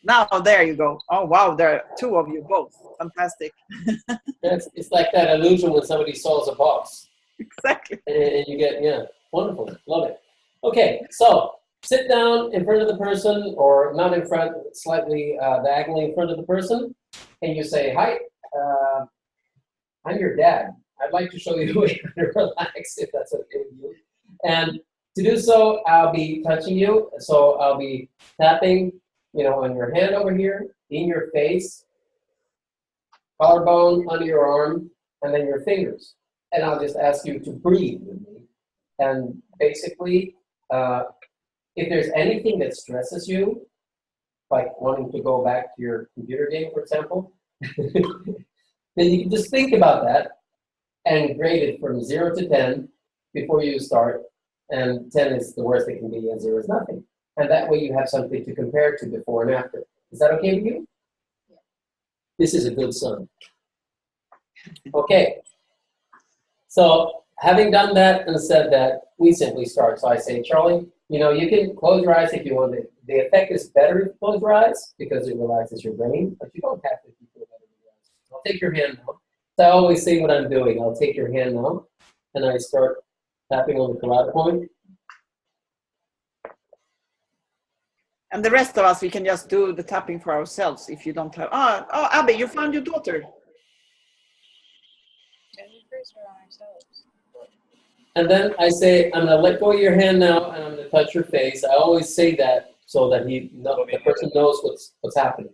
Now there you go. Oh, wow, there are 2 of you both. Fantastic. It's like that illusion when somebody solves a box. Exactly. And you get, yeah, wonderful, love it. Okay, so sit down in front of the person, or not in front, slightly diagonally in front of the person, and you say, hi, I'm your dad. I'd like to show you the way to relax, if that's okay with you. And to do so, I'll be touching you. So I'll be tapping, you know, on your hand over here, in your face, collarbone, under your arm, and then your fingers. And I'll just ask you to breathe with me. And basically, if there's anything that stresses you, like wanting to go back to your computer game, for example, then you can just think about that and grade it from 0 to 10 before you start. And 10 is the worst it can be, and 0 is nothing. And that way you have something to compare to before and after. Is that okay with you? Yeah. This is a good son. Okay. So having done that and said that, we simply start. So I say, Charlie, you know, you can close your eyes if you want. The effect is better if you close your eyes because it relaxes your brain, but you don't have to if you feel better with your eyes. I'll take your hand now. So I always say what I'm doing. I'll take your hand now, and I start tapping on the carotid point. And the rest of us, we can just do the tapping for ourselves if you don't have. Oh, Abby, you found your daughter. And then I say, I'm gonna let go of your hand now, and I'm gonna touch your face. I always say that so that the person knows what's happening,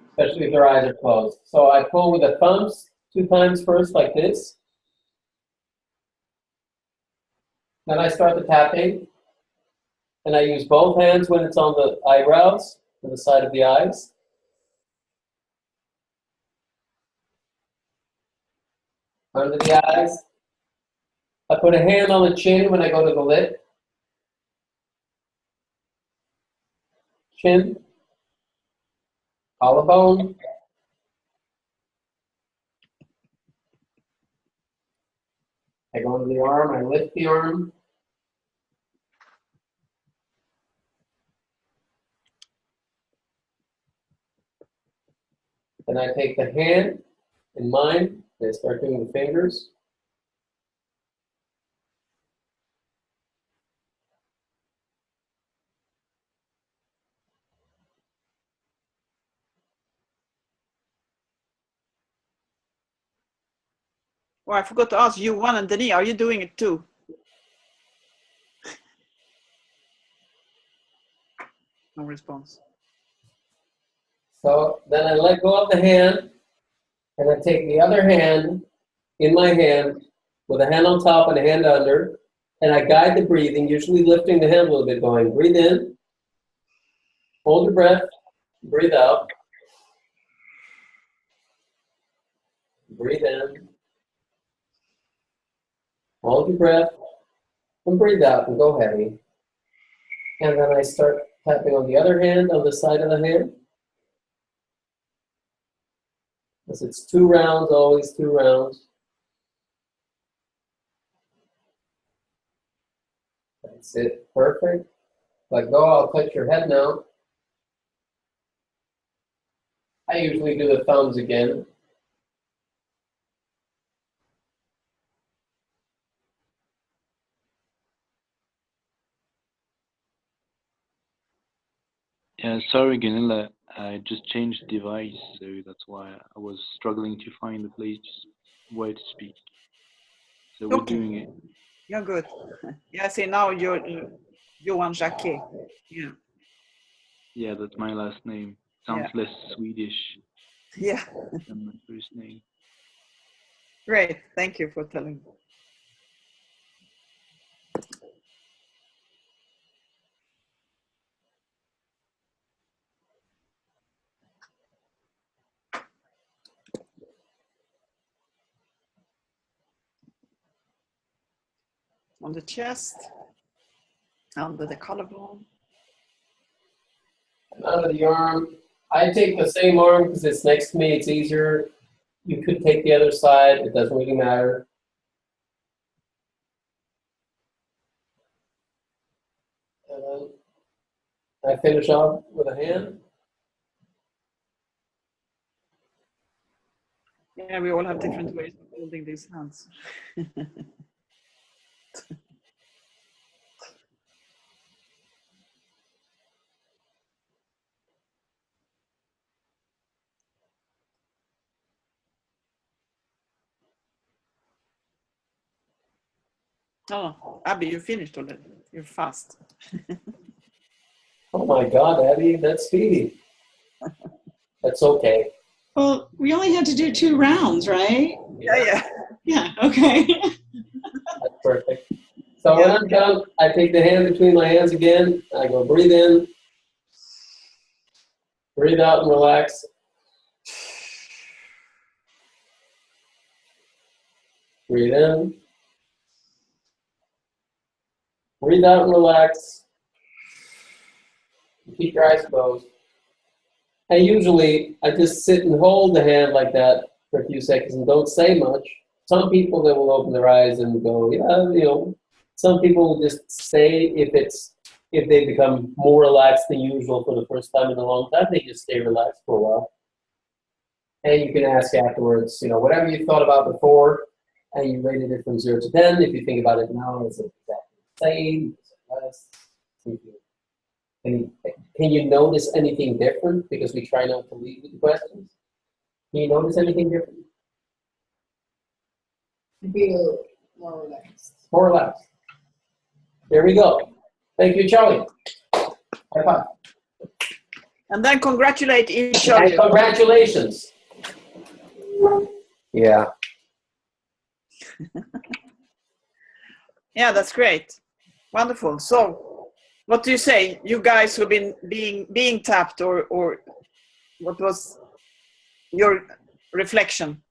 especially if their eyes are closed. So I pull with the thumbs 2 times first, like this. Then I start the tapping, and I use both hands when it's on the eyebrows, on the side of the eyes. Under the eyes. I put a hand on the chin when I go to the lip. Chin. Collarbone. I go into the arm, I lift the arm. Then I take the hand in mine, and I start doing the fingers. Oh, I forgot to ask you, Juan and Denis, are you doing it too? No response. So then I let go of the hand, and I take the other hand in my hand with a hand on top and a hand under, and I guide the breathing, usually lifting the hand a little bit, going, breathe in, hold your breath, breathe out, breathe in, hold your breath, and breathe out, and go heavy. And then I start tapping on the other hand, on the side of the hand. Because it's 2 rounds, always 2 rounds. That's it, perfect. Let go, I'll touch your head now. I usually do the thumbs again. Yeah, sorry, Gunilla. I just changed device, so that's why I was struggling to find the place where to speak. So we're doing it. You're good. Yeah, see now you're Johan Jacquet. Yeah. Yeah, that's my last name. Sounds less Swedish. Yeah. Than my first name. Great. Thank you for telling me. On the chest, under the collarbone. Under the arm. I take the same arm because it's next to me, it's easier. You could take the other side, it doesn't really matter. And then I finish off with a hand. Yeah, we all have different ways of holding these hands. Oh, Abby, you finished already. You're fast. Oh my God, Abby, that's speedy. That's okay. Well, we only had to do 2 rounds, right? Yeah. Yeah, okay. That's perfect. So when I'm done, I take the hand between my hands again. I go breathe in, breathe out and relax. Breathe in. Breathe out and relax. Keep your eyes closed. And usually, I just sit and hold the hand like that for a few seconds and don't say much. Some people, they will open their eyes and go, yeah, you know. Some people will just stay if they become more relaxed than usual for the first time in a long time, they just stay relaxed for a while. And you can ask afterwards, you know, whatever you thought about before, and you rated it from 0 to 10. If you think about it now, is it exactly the same? Is it less? Can you notice anything different? Because we try not to lead with the questions. Can you notice anything different? Feel more relaxed. More relaxed. There we go. Thank you, Charlie. High five. And then congratulate each other. And congratulations. Yeah. Yeah, that's great. Wonderful. So, what do you say, you guys who've been being tapped, or what was your reflection?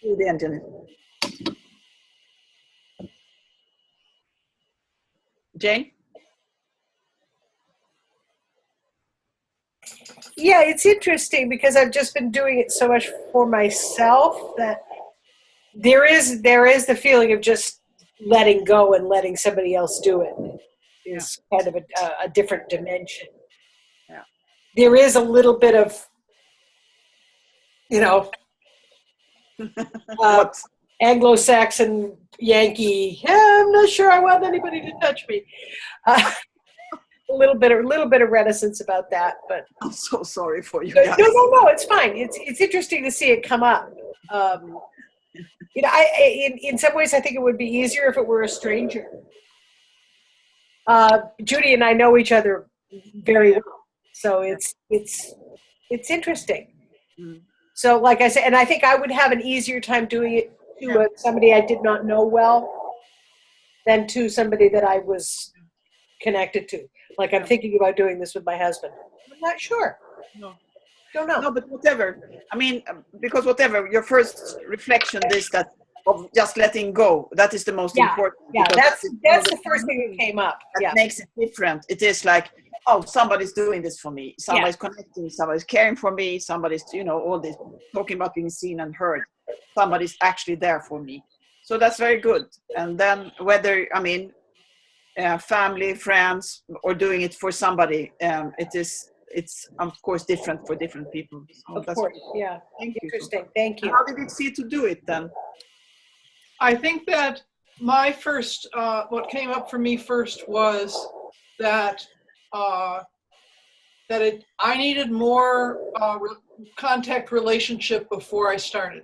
Do the engine. Jane? Yeah, it's interesting because I've just been doing it so much for myself that there is the feeling of just letting go and letting somebody else do it. Is kind of a different dimension. Yeah. There is a little bit of, you know, Anglo-Saxon Yankee. I'm not sure I want anybody to touch me. A little bit of reticence about that, but I'm so sorry for you guys. guys. No, it's fine. It's interesting to see it come up. You know, in some ways I think it would be easier if it were a stranger. Judy and I know each other very well, so it's interesting. Mm. So, like I said, and I think I would have an easier time doing it to somebody I did not know well than to somebody that I was connected to. Like I'm thinking about doing this with my husband. I'm not sure. No. Don't know. No, but whatever. I mean, because whatever, your first reflection is that of just letting go. That is the most important. Yeah, that's the first thing that came up. That makes it different. It is like, oh, somebody's doing this for me. Somebody's connecting. Somebody's caring for me. Somebody's, you know, all this talking about being seen and heard. Somebody's actually there for me. So that's very good. And then whether, I mean, family, friends, or doing it for somebody, it's of course different for different people. So of course, yeah. Interesting. Thank you. How did it feel to do it then? I think that my first, what came up for me first was that I needed more contact relationship before I started.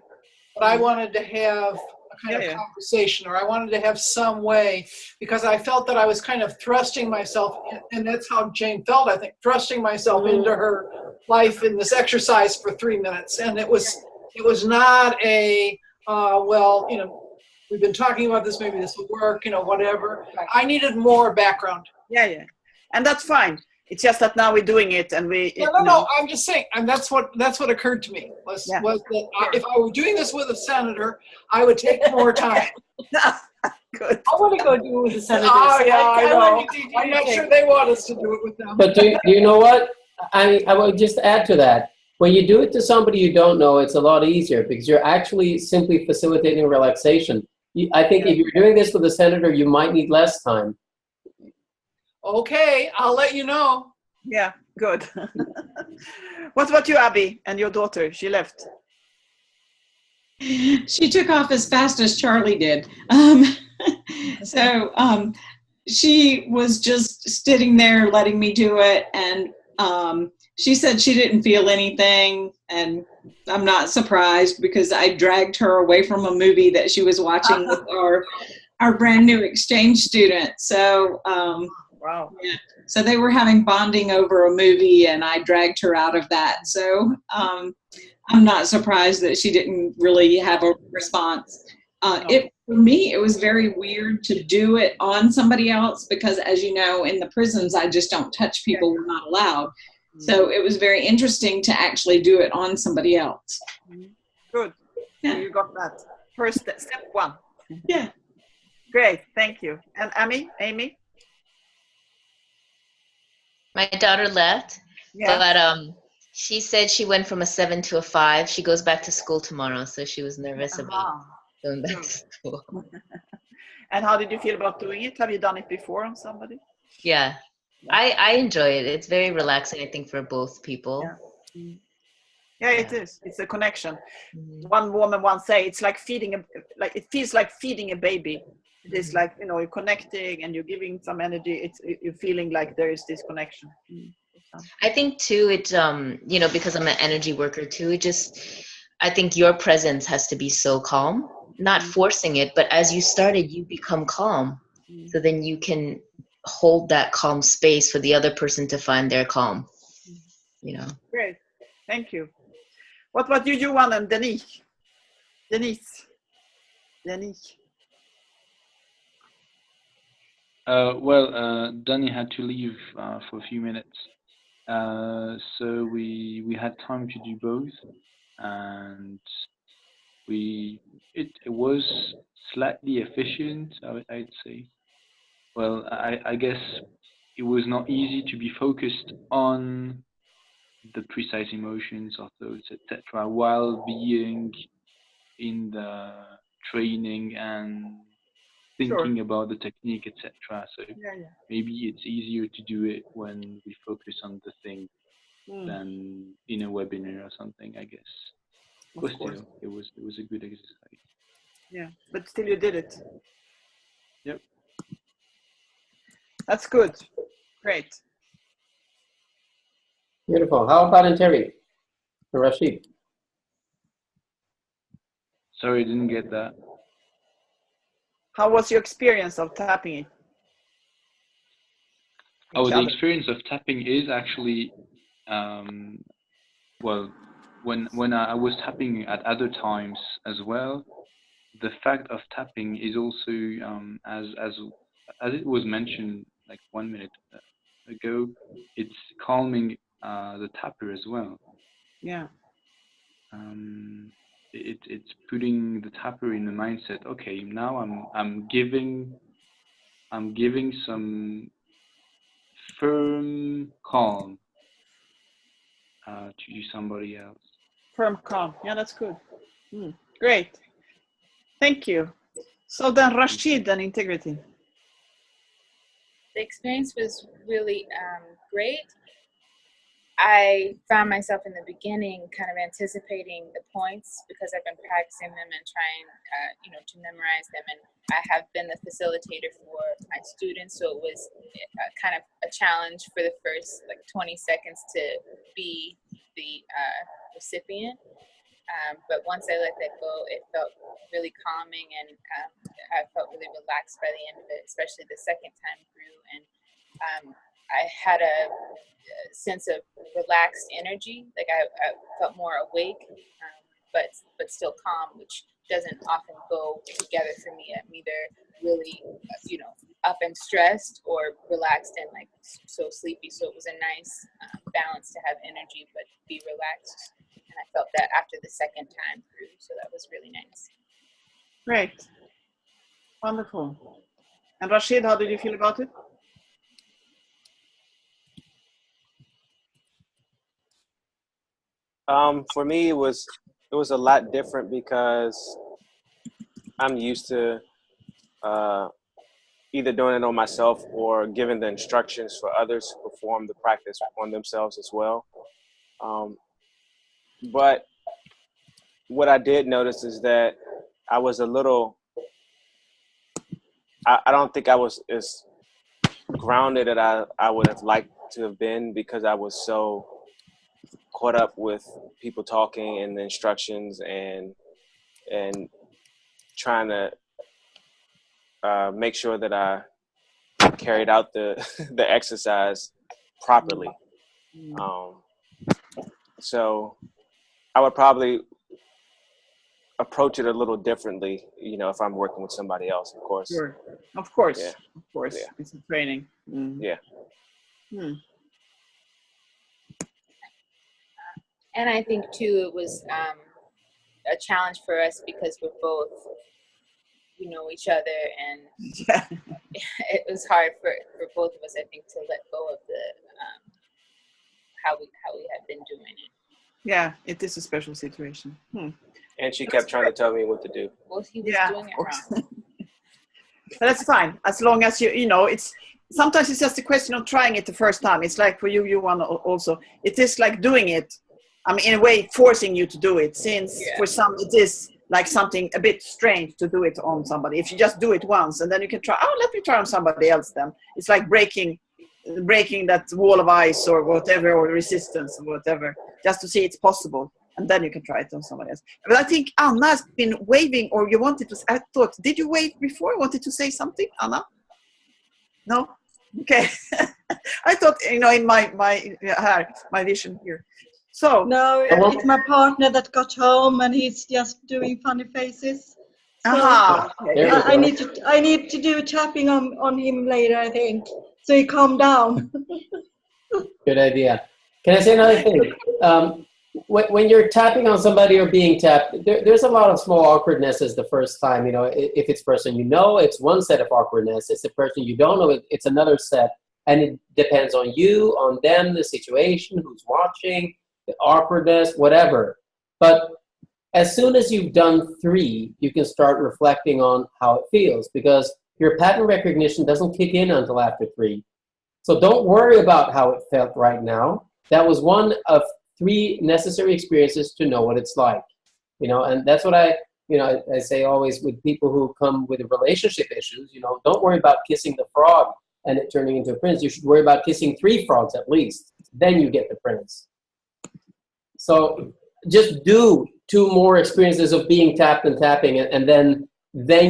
But I wanted to have a kind of conversation, or I wanted to have some way, because I felt that I was kind of thrusting myself, and that's how Jane felt, I think, thrusting myself into her life in this exercise for 3 minutes. And it was not a, well, you know, we've been talking about this, maybe this will work, you know, whatever. I needed more background. Yeah. And that's fine. It's just that now we're doing it, and we. No. I'm just saying, and that's what occurred to me was that if I were doing this with a senator, I would take more time. Good. I want to go do it with the senators. Oh yeah, I know. I'm not sure they want us to do it with them. But do you know what? I would just add to that. When you do it to somebody you don't know, it's a lot easier because you're actually simply facilitating relaxation. I think if you're doing this with a senator, you might need less time. Okay, I'll let you know. Yeah, good. What about you, Abby, and your daughter? She left. She took off as fast as Charlie did. She was just sitting there letting me do it, and she said she didn't feel anything, and I'm not surprised because I dragged her away from a movie that she was watching with our brand new exchange student. So wow. Yeah. So they were having bonding over a movie, and I dragged her out of that. So I'm not surprised that she didn't really have a response. For me, it was very weird to do it on somebody else because, as you know, in the prisons, I just don't touch people. We're not allowed. So it was very interesting to actually do it on somebody else. Good. Yeah. So you got that. First step one. Yeah. Great. Thank you. And Amy? My daughter left, Yeah. but she said she went from a 7 to a 5. She goes back to school tomorrow, so she was nervous about going back to school. And how did you feel about doing it? Have you done it before on somebody? Yeah, I enjoy it. It's very relaxing, I think, for both people. Yeah, it is. It's a connection. One woman once said it's like it feels like feeding a baby. It is like, you know, you're connecting and you're giving some energy. You're feeling like there is this connection. I think too, you know, because I'm an energy worker too, I think your presence has to be so calm, not forcing it, but as you started, you become calm. So then you can hold that calm space for the other person to find their calm, you know. Great. Thank you. What about you, Johan and Denise? Denise. Well, Danny had to leave for a few minutes, so we had time to do both, and it was slightly efficient, I'd say. Well, I guess it was not easy to be focused on the precise emotions or thoughts, etc., while being in the training and thinking about the technique, etc. So maybe it's easier to do it when we focus on the thing than in a webinar or something, I guess. But still, it was a good exercise. Yeah, but still you did it. Yep. That's good. Great. Beautiful. How about in Terry? Rashid? Sorry, I didn't get that. How was your experience of tapping it? The experience of tapping is actually, well, when I was tapping at other times as well, the fact of tapping is also, as it was mentioned like 1 minute ago, it's calming the tapper as well. Yeah. It's putting the tapper in the mindset. Okay, now I'm giving some firm calm to somebody else. Firm calm. Yeah, that's good. Great. Thank you. So then Rashid and integrity. The experience was really great. I found myself in the beginning kind of anticipating the points because I've been practicing them and trying, to memorize them. And I have been the facilitator for my students, so it was kind of a challenge for the first 20 seconds to be the recipient. But once I let that go, it felt really calming, and I felt really relaxed by the end of it, especially the second time through. And I had a sense of relaxed energy, like I felt more awake, but still calm, which doesn't often go together for me. I'm either really, up and stressed, or relaxed and so sleepy. So it was a nice balance to have energy but be relaxed. And I felt that after the second time through, so that was really nice. Great. Wonderful. And Rashid, how did you feel about it? For me, it was a lot different because I'm used to either doing it on myself or giving the instructions for others to perform the practice on themselves as well. But what I did notice is that I was a little, I don't think I was as grounded as I would have liked to have been, because I was so caught up with people talking and the instructions and trying to make sure that I carried out the the exercise properly. So I would probably approach it a little differently, you know, if I'm working with somebody else, of course. Sure. Of course. Yeah. Of course. Yeah. It's a training. Yeah. And I think too, it was a challenge for us because we're both, you know, each other, and it was hard for both of us, I think, to let go of the how we had been doing it. Yeah, it is a special situation. And she kept trying to tell me what to do. Well, he was doing it wrong. But that's fine, as long as you know, it's sometimes it's just a question of trying it the first time. It's like for you want also, it is like doing it. I mean, in a way, forcing you to do it, since for some it is like something a bit strange to do it on somebody. If you just do it once and then you can try, oh, let me try on somebody else then. It's like breaking that wall of ice or whatever, or resistance or whatever, just to see it's possible. And then you can try it on somebody else. But I think Anna has been waving, or you wanted to, I thought, did you wave before? Wanted to say something, Anna? No? Okay. I thought, you know, in my vision here. So no, it's my partner that got home and he's just doing funny faces. So Okay. I need to do tapping on him later, I think, so he calm down. Good idea. Can I say another thing? When you're tapping on somebody or being tapped, there's a lot of small awkwardnesses the first time. You know, if it's a person you know, it's one set of awkwardness. It's a person you don't know, it's another set. And it depends on you, on them, the situation, who's watching, the awkwardness, whatever. But as soon as you've done 3, you can start reflecting on how it feels, because your pattern recognition doesn't kick in until after 3. So don't worry about how it felt right now. That was one of 3 necessary experiences to know what it's like. You know, and that's what I say always with people who come with relationship issues. You know, don't worry about kissing the frog and it turning into a prince. You should worry about kissing 3 frogs at least. Then you get the prince. So just do 2 more experiences of being tapped and tapping, and then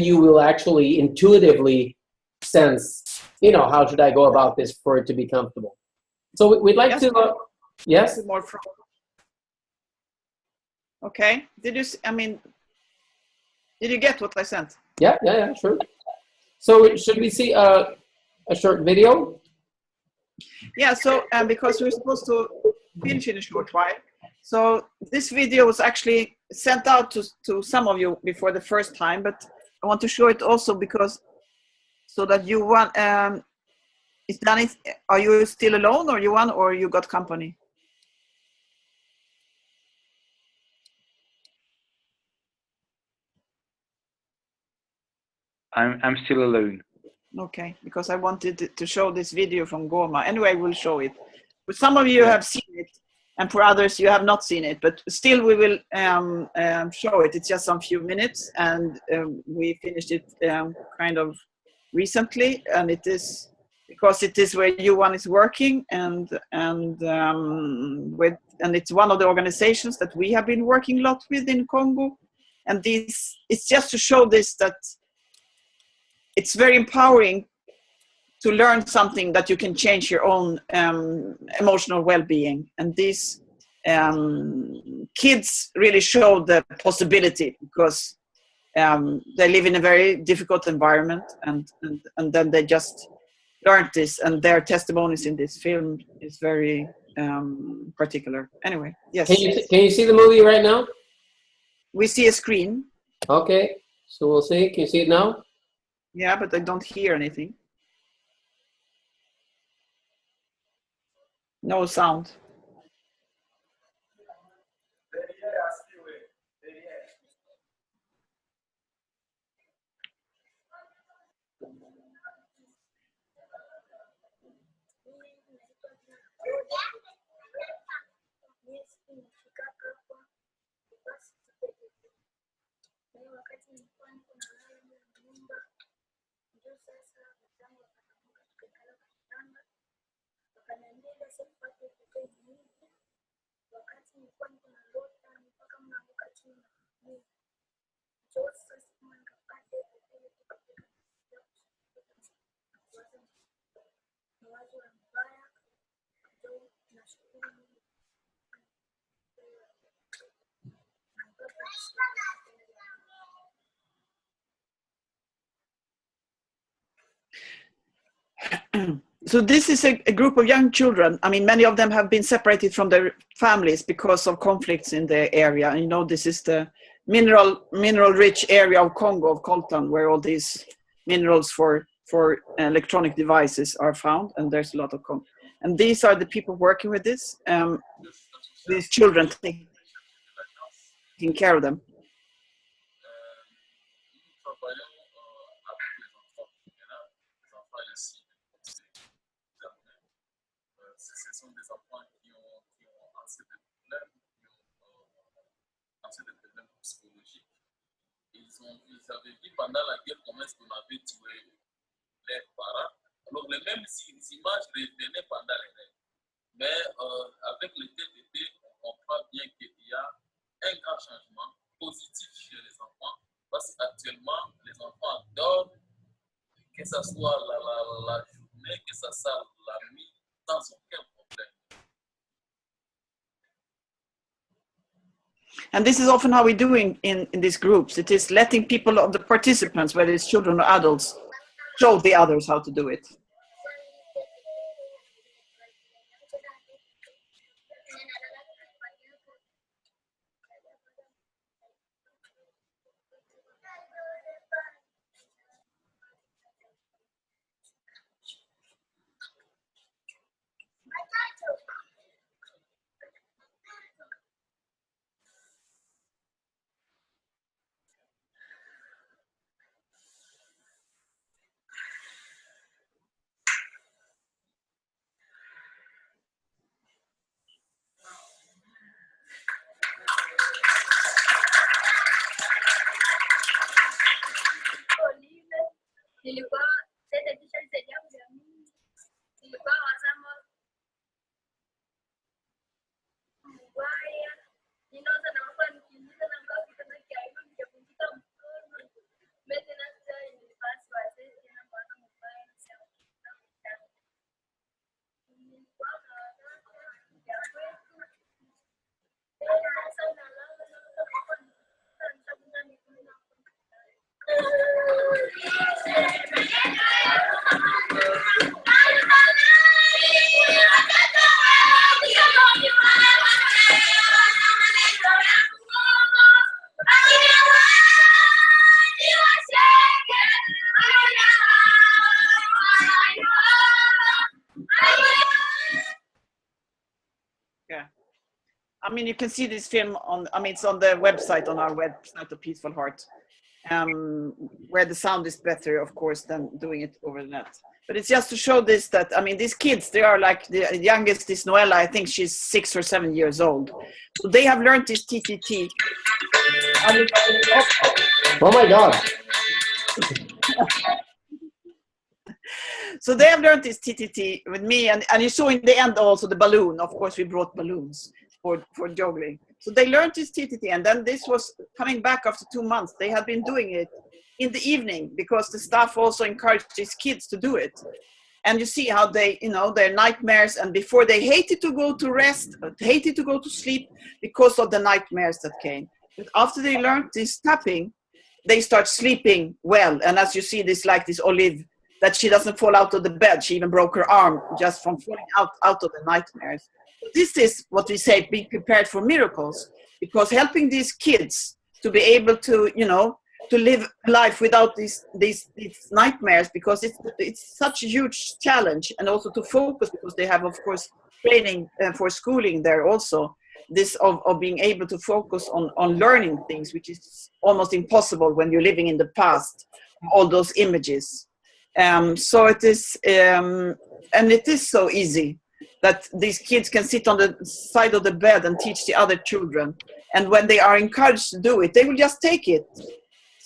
you will actually intuitively sense, you know, how should I go about this for it to be comfortable. So we'd like to, yes? More from. Okay. Did you get what I sent? Yeah, sure. So should we see a short video? Yeah, so because we're supposed to finish in a short while. So this video was actually sent out to some of you before the first time, but I want to show it also because, so that you want, is done. Are you still alone, or you got company? I'm still alone. Okay, because I wanted to show this video from Goma. Anyway, we'll show it. But some of you have seen it, and for others you have not seen it. But still, we will show it. It's just some few minutes, and we finished it kind of recently, and it is because it is where U1 is working, and it's one of the organizations that we have been working a lot with in Congo, and it's just to show this that. It's very empowering to learn something that you can change your own emotional well-being. And these kids really show the possibility because they live in a very difficult environment, and then they just learned this, and their testimonies in this film is very particular. Anyway, yes. Can you see the movie right now? We see a screen. Okay, so we'll see. Can you see it now? Yeah, but I don't hear anything. No sound. So this is a group of young children. I mean, many of them have been separated from their families because of conflicts in the area. And you know, this is the mineral-rich area of Congo, of Coltan, where all these minerals for electronic devices are found, and there's a lot of and these are the people working with this. These children taking care of them. Ils avaient dit pendant la guerre comment est-ce qu'on avait tué leurs parents. Alors les mêmes images revenaient pendant les règles. Mais avec le TTT, on comprend bien qu'il y a un grand changement positif chez les enfants parce qu'actuellement, les enfants dorment, que ce soit la journée, que ce soit la nuit, sans aucun problème. And this is often how we do in these groups. It is letting people, of the participants, whether it's children or adults, show the others how to do it. I mean, you can see this film on, I mean, it's on the website, on our website of Peaceful Heart, where the sound is better, of course, than doing it over the net. But it's just to show this, that, I mean, these kids, they are like, the youngest is Noella, I think she's 6 or 7 years old. So they have learned this TTT. Oh my God. So they have learned this TTT with me, and you saw in the end also the balloon. Of course, we brought balloons for juggling. So they learned this TTT, and then this was coming back after 2 months. They had been doing it in the evening because the staff also encouraged these kids to do it. And you see how they, you know, their nightmares, and before they hated to go to rest, hated to go to sleep because of the nightmares that came. But after they learned this tapping, they start sleeping well. And as you see, this like this Olive, that she doesn't fall out of the bed. She even broke her arm just from falling out of the nightmares. This is what we say, be prepared for miracles, because helping these kids to be able to, you know, to live life without these nightmares, because it's such a huge challenge, and also to focus, because they have, of course, training for schooling there also, this of being able to focus on learning things, which is almost impossible when you're living in the past, all those images. So it is, and it is so easy that these kids can sit on the side of the bed and teach the other children. And when they are encouraged to do it, they will just take it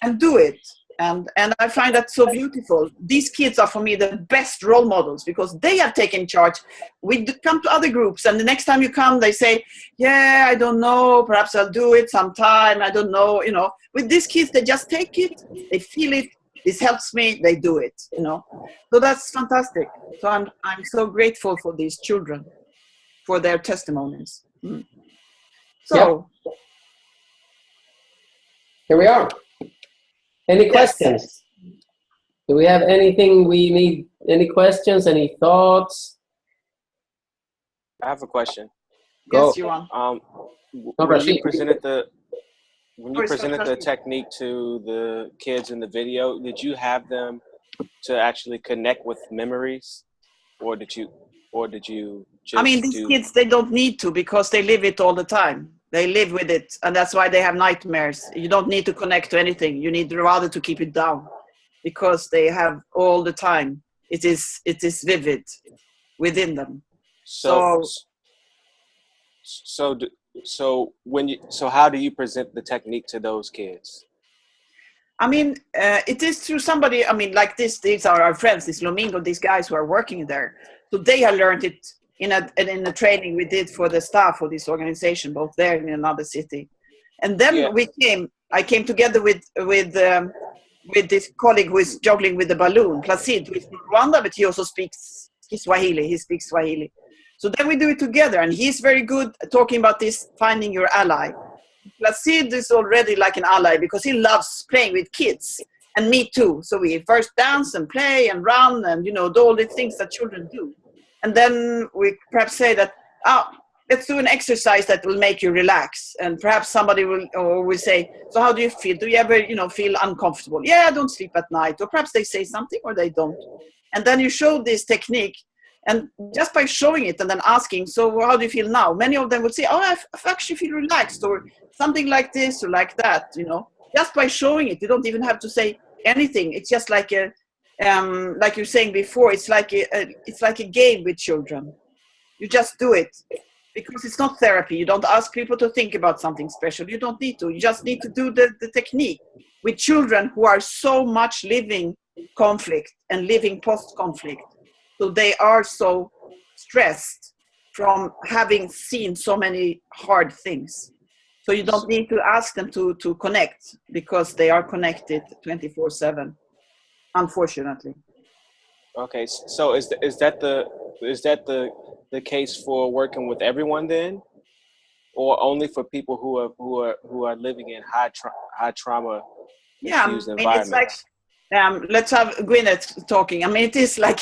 and do it. And I find that so beautiful. These kids are, for me, the best role models, because they have taken charge. We come to other groups, and the next time you come, they say, yeah, I don't know, perhaps I'll do it sometime, I don't know, you know. With these kids, they just take it, they feel it, this helps me, they do it, you know. So that's fantastic. So I'm so grateful for these children, for their testimonies. So. Yep. Here we are. Any questions? Do we have anything we need? Any questions? Any thoughts? I have a question. Go. Yes, Johan. When you presented the Sorry. technique to the kids in the video, did you have them to actually connect with memories, or did you just I mean, these kids, they don't need to, because they live it all the time. They live with it, and that's why they have nightmares. You don't need to connect to anything. You need rather to keep it down, because they have all the time. It is vivid within them. So how do you present the technique to those kids? I mean, it is through somebody, I mean, like this, these are our friends, this Lomingo, these guys who are working there. So they have learned it in a training we did for the staff of this organization, both there and in another city. And then I came together with this colleague who is juggling with the balloon, Placid, who is from Rwanda, but he also speaks Swahili. He speaks Swahili. So then we do it together, and he's very good at talking about this, finding your ally. Placid is already like an ally because he loves playing with kids, and me too. So we first dance and play and run and, do all the things that children do. And then we perhaps say that, let's do an exercise that will make you relax. And perhaps somebody will say, so how do you feel? Do you ever, feel uncomfortable? Yeah, I don't sleep at night. Or perhaps they say something or they don't. And then you show this technique. And just by showing it and then asking, so how do you feel now? Many of them would say, I actually feel relaxed, or something like this or like that, Just by showing it, you don't even have to say anything. It's just like like you're saying before, it's like a game with children. You just do it, because it's not therapy. You don't ask people to think about something special. You don't need to. You just need to do the technique with children who are so much living conflict and living post-conflict. So they are so stressed from having seen so many hard things. So you don't need to ask them to connect, because they are connected 24/7, unfortunately. Okay, so is that the case for working with everyone then, or only for people who are living in high trauma infused environments? It's like, let's have Gwyneth talking. I mean, it is like,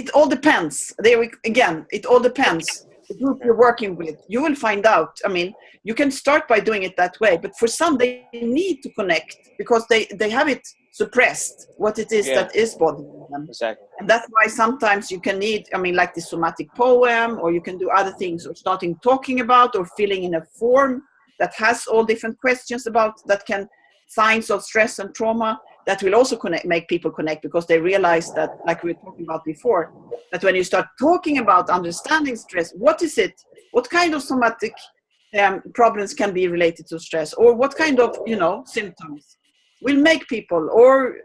it all depends. It all depends. The group you're working with, you will find out. I mean, you can start by doing it that way, but for some, they need to connect because they have it suppressed, what it is that is bothering them. Exactly. And that's why sometimes you can need, like the somatic poem, or you can do other things, or starting talking about, or filling in a form that has all different questions about, that can signs of stress and trauma, that will also make people connect, because they realize that, like we were talking about before, that when you start talking about understanding stress, what is it? What kind of somatic problems can be related to stress, or what kind of, symptoms will make people, or,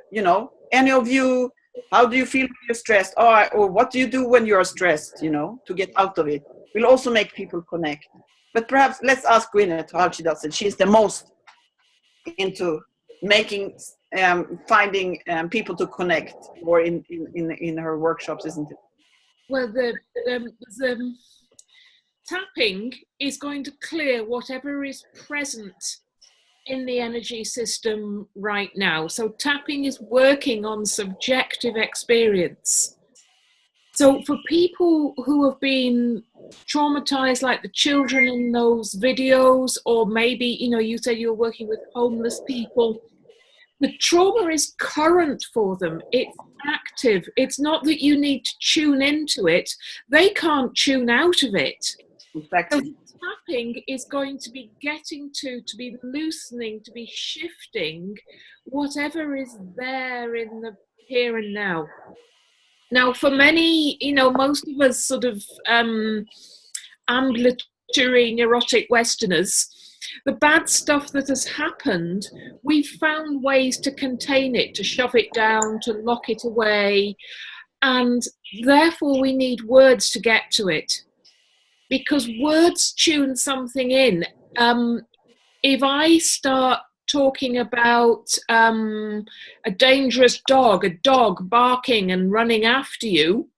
any of you, how do you feel when you're stressed? Or what do you do when you're stressed, to get out of it? Will also make people connect. But perhaps let's ask Gwyneth how she does it. She's the most into making, finding people to connect, or in her workshops, isn't it? Well, the tapping is going to clear whatever is present in the energy system right now. So tapping is working on subjective experience. So for people who have been traumatized, like the children in those videos, or maybe, you said you're working with homeless people, the trauma is current for them. It's active. It's not that you need to tune into it. They can't tune out of it. Exactly. So tapping is going to be getting to be loosening, to be shifting whatever is there in the here and now. Now, for many, most of us sort of ambulatory neurotic Westerners, the bad stuff that has happened, we've found ways to contain it, to shove it down, to lock it away, and therefore we need words to get to it, because words tune something in. If I start talking about a dangerous dog, a dog barking and running after you,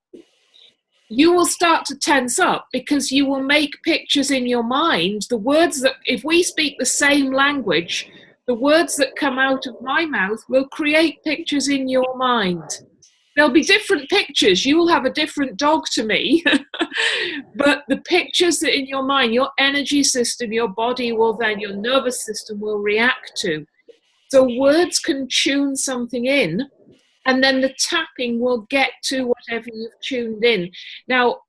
you will start to tense up, because you will make pictures in your mind. The words that, if we speak the same language, the words that come out of my mouth will create pictures in your mind. There'll be different pictures. You will have a different dog to me, but the pictures that in your mind, your energy system, your body will then, your nervous system will react to. So words can tune something in, and then the tapping will get to whatever you've tuned in. Now,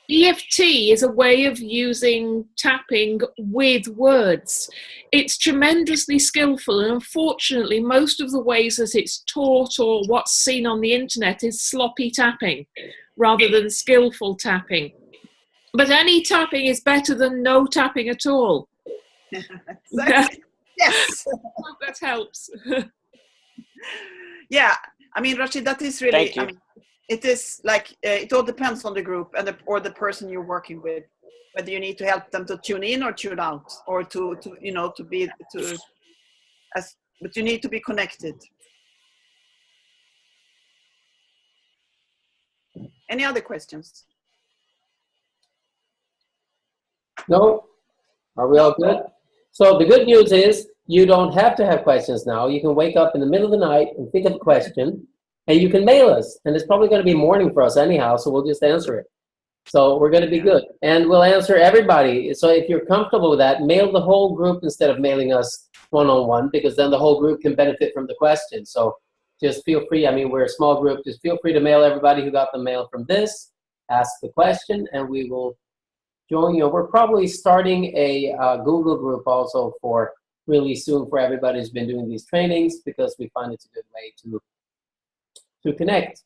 EFT is a way of using tapping with words. It's tremendously skillful, and unfortunately, most of the ways that it's taught or what's seen on the internet is sloppy tapping rather than skillful tapping. But any tapping is better than no tapping at all. Exactly. Yes. I hope that helps. Yeah, I mean, Rashid, that is really, Thank you. I mean, it is like, it all depends on the group and or the person you're working with, whether you need to help them to tune in or tune out, or to you know, to be, but you need to be connected. Any other questions? No? Are we all good? So the good news is you don't have to have questions now. You can wake up in the middle of the night and think of a question, and you can mail us. And it's probably going to be morning for us anyhow, so we'll just answer it. So we're going to be good. And we'll answer everybody. So if you're comfortable with that, mail the whole group instead of mailing us one-on-one, because then the whole group can benefit from the question. So just feel free. I mean, we're a small group. Just feel free to mail everybody who got the mail from this, ask the question, and we will join you. We're probably starting a Google group also for really soon for everybody who's been doing these trainings, because we find it's a good way to connect.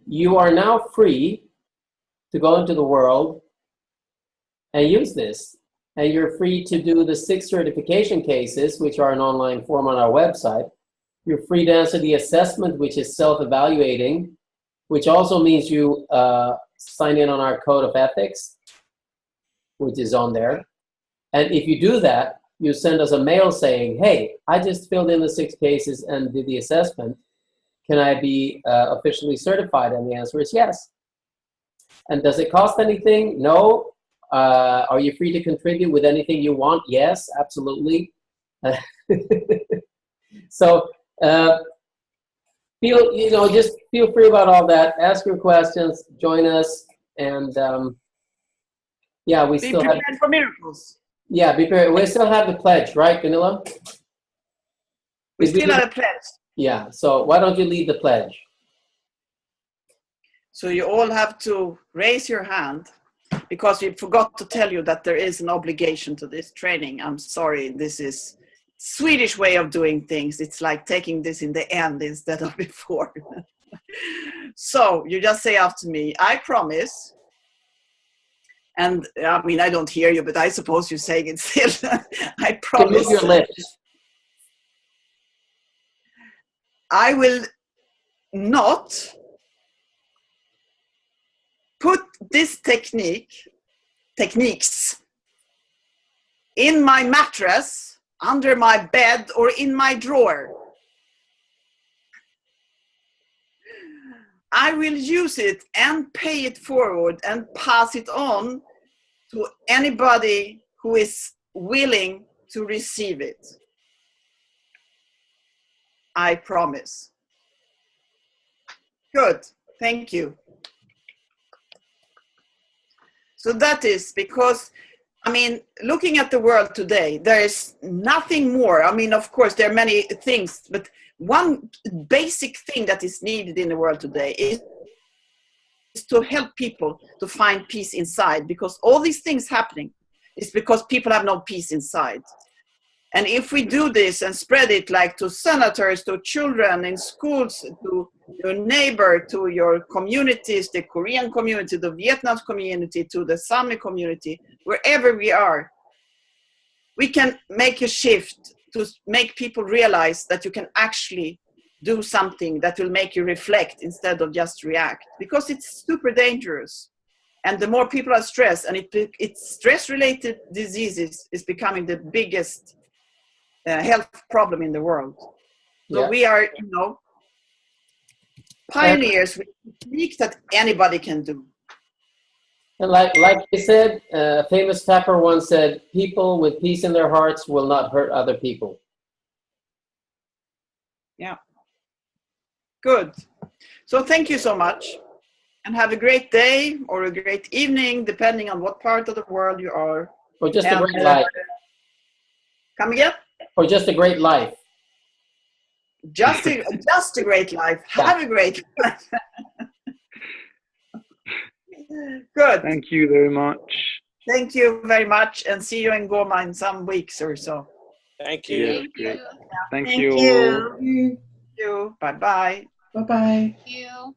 You are now free to go into the world and use this. And you're free to do the 6 certification cases, which are an online form on our website. You're free to answer the assessment, which is self-evaluating, which also means you sign in on our code of ethics, which is on there. And if you do that, you send us a mail saying, hey, I just filled in the 6 cases and did the assessment. Can I be officially certified? And the answer is yes. And does it cost anything? No. Are you free to contribute with anything you want? Yes, absolutely. So just feel free about all that. Ask your questions, join us, and yeah, we still have. Be prepared for miracles. Yeah, be prepared. We still have the pledge, right, Gunilla? We still have a pledge. Yeah. So why don't you lead the pledge? So you all have to raise your hand, because we forgot to tell you that there is an obligation to this training. I'm sorry, this is Swedish way of doing things. It's like taking this in the end instead of before. So you just say after me, I promise. And I mean, I don't hear you, but I suppose you're saying it still. I promise. Move your lips. I will not put this techniques in my mattress, under my bed, or in my drawer. I will use it and pay it forward and pass it on to anybody who is willing to receive it. I promise. Good, thank you. So that is because, I mean, looking at the world today, there is nothing more. I mean, of course, there are many things, but one basic thing that is needed in the world today is to help people to find peace inside, because all these things happening is because people have no peace inside. And if we do this and spread it like to senators, to children in schools, to your neighbor, to your communities, the Korean community, the Vietnam community, to the Sami community, wherever we are, we can make a shift to make people realize that you can actually do something that will make you reflect instead of just react, because it's super dangerous. And the more people are stressed, and it's stress-related diseases is becoming the biggest health problem in the world. So we are, pioneers with techniques that anybody can do. And like they said, a famous tapper once said, people with peace in their hearts will not hurt other people. Yeah. Good. So thank you so much. And have a great day or a great evening, depending on what part of the world you are. Or just a great life. Come again? Or just a great life. Just a great life. Have a great life. Good. Thank you very much. Thank you very much, and see you in Goma in some weeks or so. Thank you. Yes, great. Thank Thank you. you. Thank you. Bye-bye. Bye-bye. Thank you.